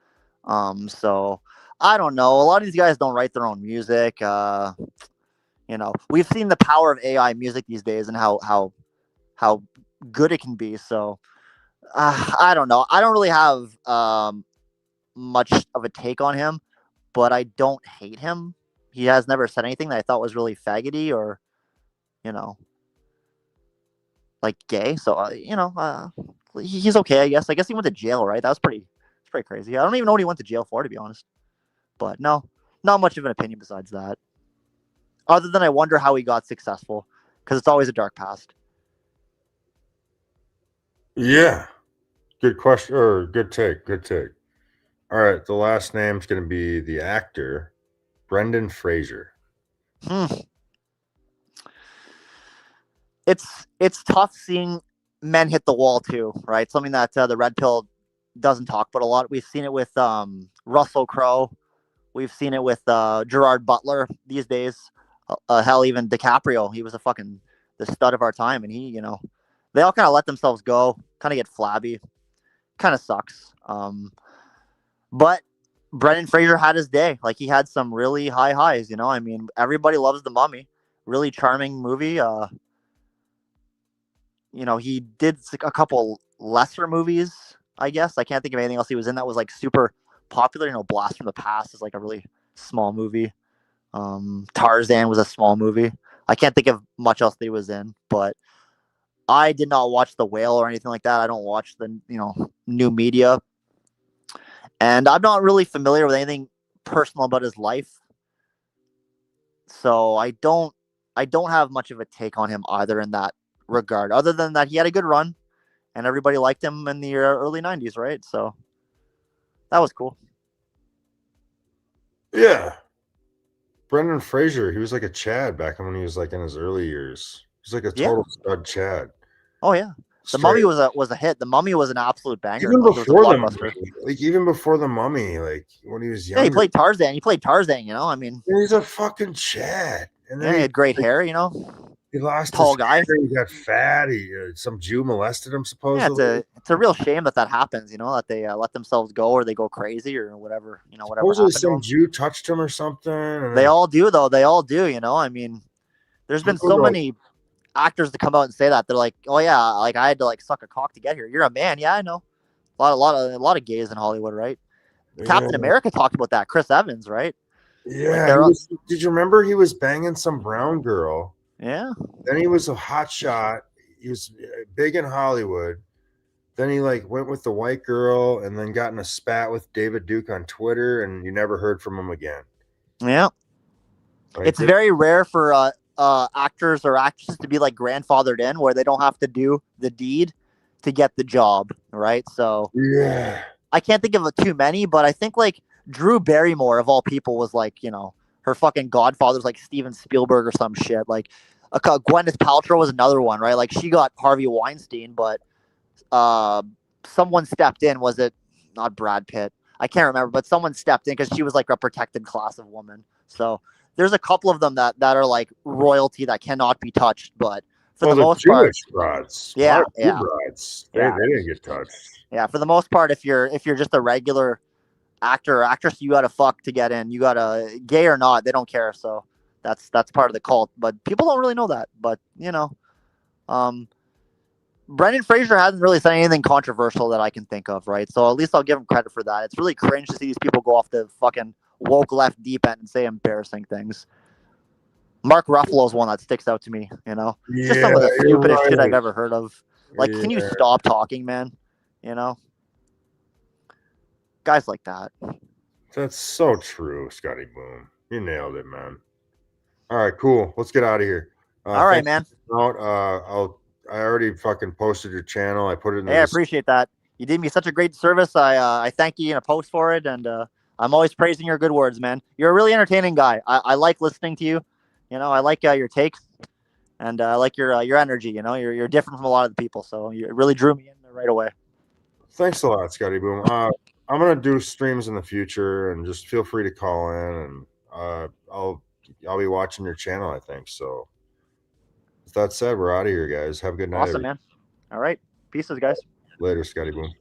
So I don't know. A lot of these guys don't write their own music. We've seen the power of AI music these days and how good it can be. So I don't know. I don't really have much of a take on him, but I don't hate him. He has never said anything that I thought was really faggoty or you know like gay. So he's okay, I guess. I guess he went to jail, right? It's pretty crazy. I don't even know what he went to jail for, to be honest. But no, not much of an opinion besides that. Other than I wonder how he got successful, because it's always a dark past. Yeah. Good question or good take. Good take. All right. The last name's going to be the actor, Brendan Fraser. Hmm. It's tough seeing men hit the wall too, right? Something that the red pill doesn't talk about a lot. We've seen it with Russell Crowe. We've seen it with Gerard Butler these days. Hell, even DiCaprio. He was a fucking the stud of our time, and they all kind of let themselves go, kind of get flabby. Kind of sucks. But Brendan Fraser had his day. Like he had some really high highs. I mean, everybody loves The Mummy. Really charming movie. He did a couple lesser movies. I guess I can't think of anything else he was in that was like super popular. Blast from the Past is like a really small movie. Tarzan was a small movie. I can't think of much else that he was in, but I did not watch The Whale or anything like that. I don't watch the new media, and I'm not really familiar with anything personal about his life, so I don't have much of a take on him either in that regard. Other than that, he had a good run, and everybody liked him in the early '90s, right? So that was cool. Yeah. Brendan Fraser, he was like a Chad back when he was like in his early years. He's like a Yeah. total stud Chad. Oh yeah. The Mummy Straight. was a hit. The Mummy was an absolute banger. Even Like it was a before the blockbuster. mummy, like even before the mummy, like when he was Yeah, he younger, played Tarzan. He played Tarzan. I mean, he's a fucking Chad. And then yeah, he he had great like, hair. he lost his Tall guy. hair. He got fat. He some Jew molested him Yeah, supposedly. it's a real shame that happens. That they let themselves go or they go crazy or whatever. Whatever Supposedly happened to some them. Jew touched him or something. And They then all do though. They all do. I mean, there's been so like, many actors to come out and say that they're like, oh yeah, like I had to like suck a cock to get here. You're a man. Yeah, I know. A lot of gays in Hollywood, right? Captain yeah, America talked about that. Chris Evans, right? Like yeah. they're Did you remember he was banging some brown girl? yeah. Then he was a hot shot. He was big in Hollywood. Then he like went with the white girl and then got in a spat with David Duke on Twitter, and you never heard from him again. Yeah. Like, It's very rare for actors or actresses to be like grandfathered in where they don't have to do the deed to get the job, right? So yeah, I can't think of too many, but I think like Drew Barrymore of all people was like, her fucking godfather's like Steven Spielberg or some shit. Like Gwyneth Paltrow was another one, right? Like she got Harvey Weinstein, but uh, someone stepped in. Was it not Brad Pitt? I can't remember, but someone stepped in because she was like a protected class of woman. So there's a couple of them that are like royalty that cannot be touched. But for well, the the most part, Jewish broads, a lot yeah, of Jew yeah, broads, they yeah, didn't get touched. yeah. For the most part, if you're just a regular actor or actress, you got to fuck to get in. You got to gay or not, they don't care. So that's part of the cult. But people don't really know that. But um, Brendan Fraser hasn't really said anything controversial that I can think of, right? So at least I'll give him credit for that. It's really cringe to see these people go off the fucking woke left deep end and say embarrassing things. Mark Ruffalo's one that sticks out to me, Just Yeah, some of the you're stupidest shit I've right. ever heard of. Like, can you Yeah, stop talking, man? You know? Guys like that. that's so true, Scotty Boom. You nailed it, man. All right, cool. Let's get out of here. All right, Thanks man. for out. I already fucking posted your channel. I put it in Hey, I the appreciate that. You did me such a great service. I thank you in a post for it, and I'm always praising your good words, man. You're a really entertaining guy. I like listening to you. I like your takes, and I like your energy. You're different from a lot of the people, so you really drew me in there right away. Thanks a lot, Scotty Boom. I'm gonna do streams in the future, and just feel free to call in, and I'll be watching your channel. I think so. With that said, we're out of here, guys. Have a good night, Awesome, everybody. man. All right, pieces, guys. Later, Scotty Boom.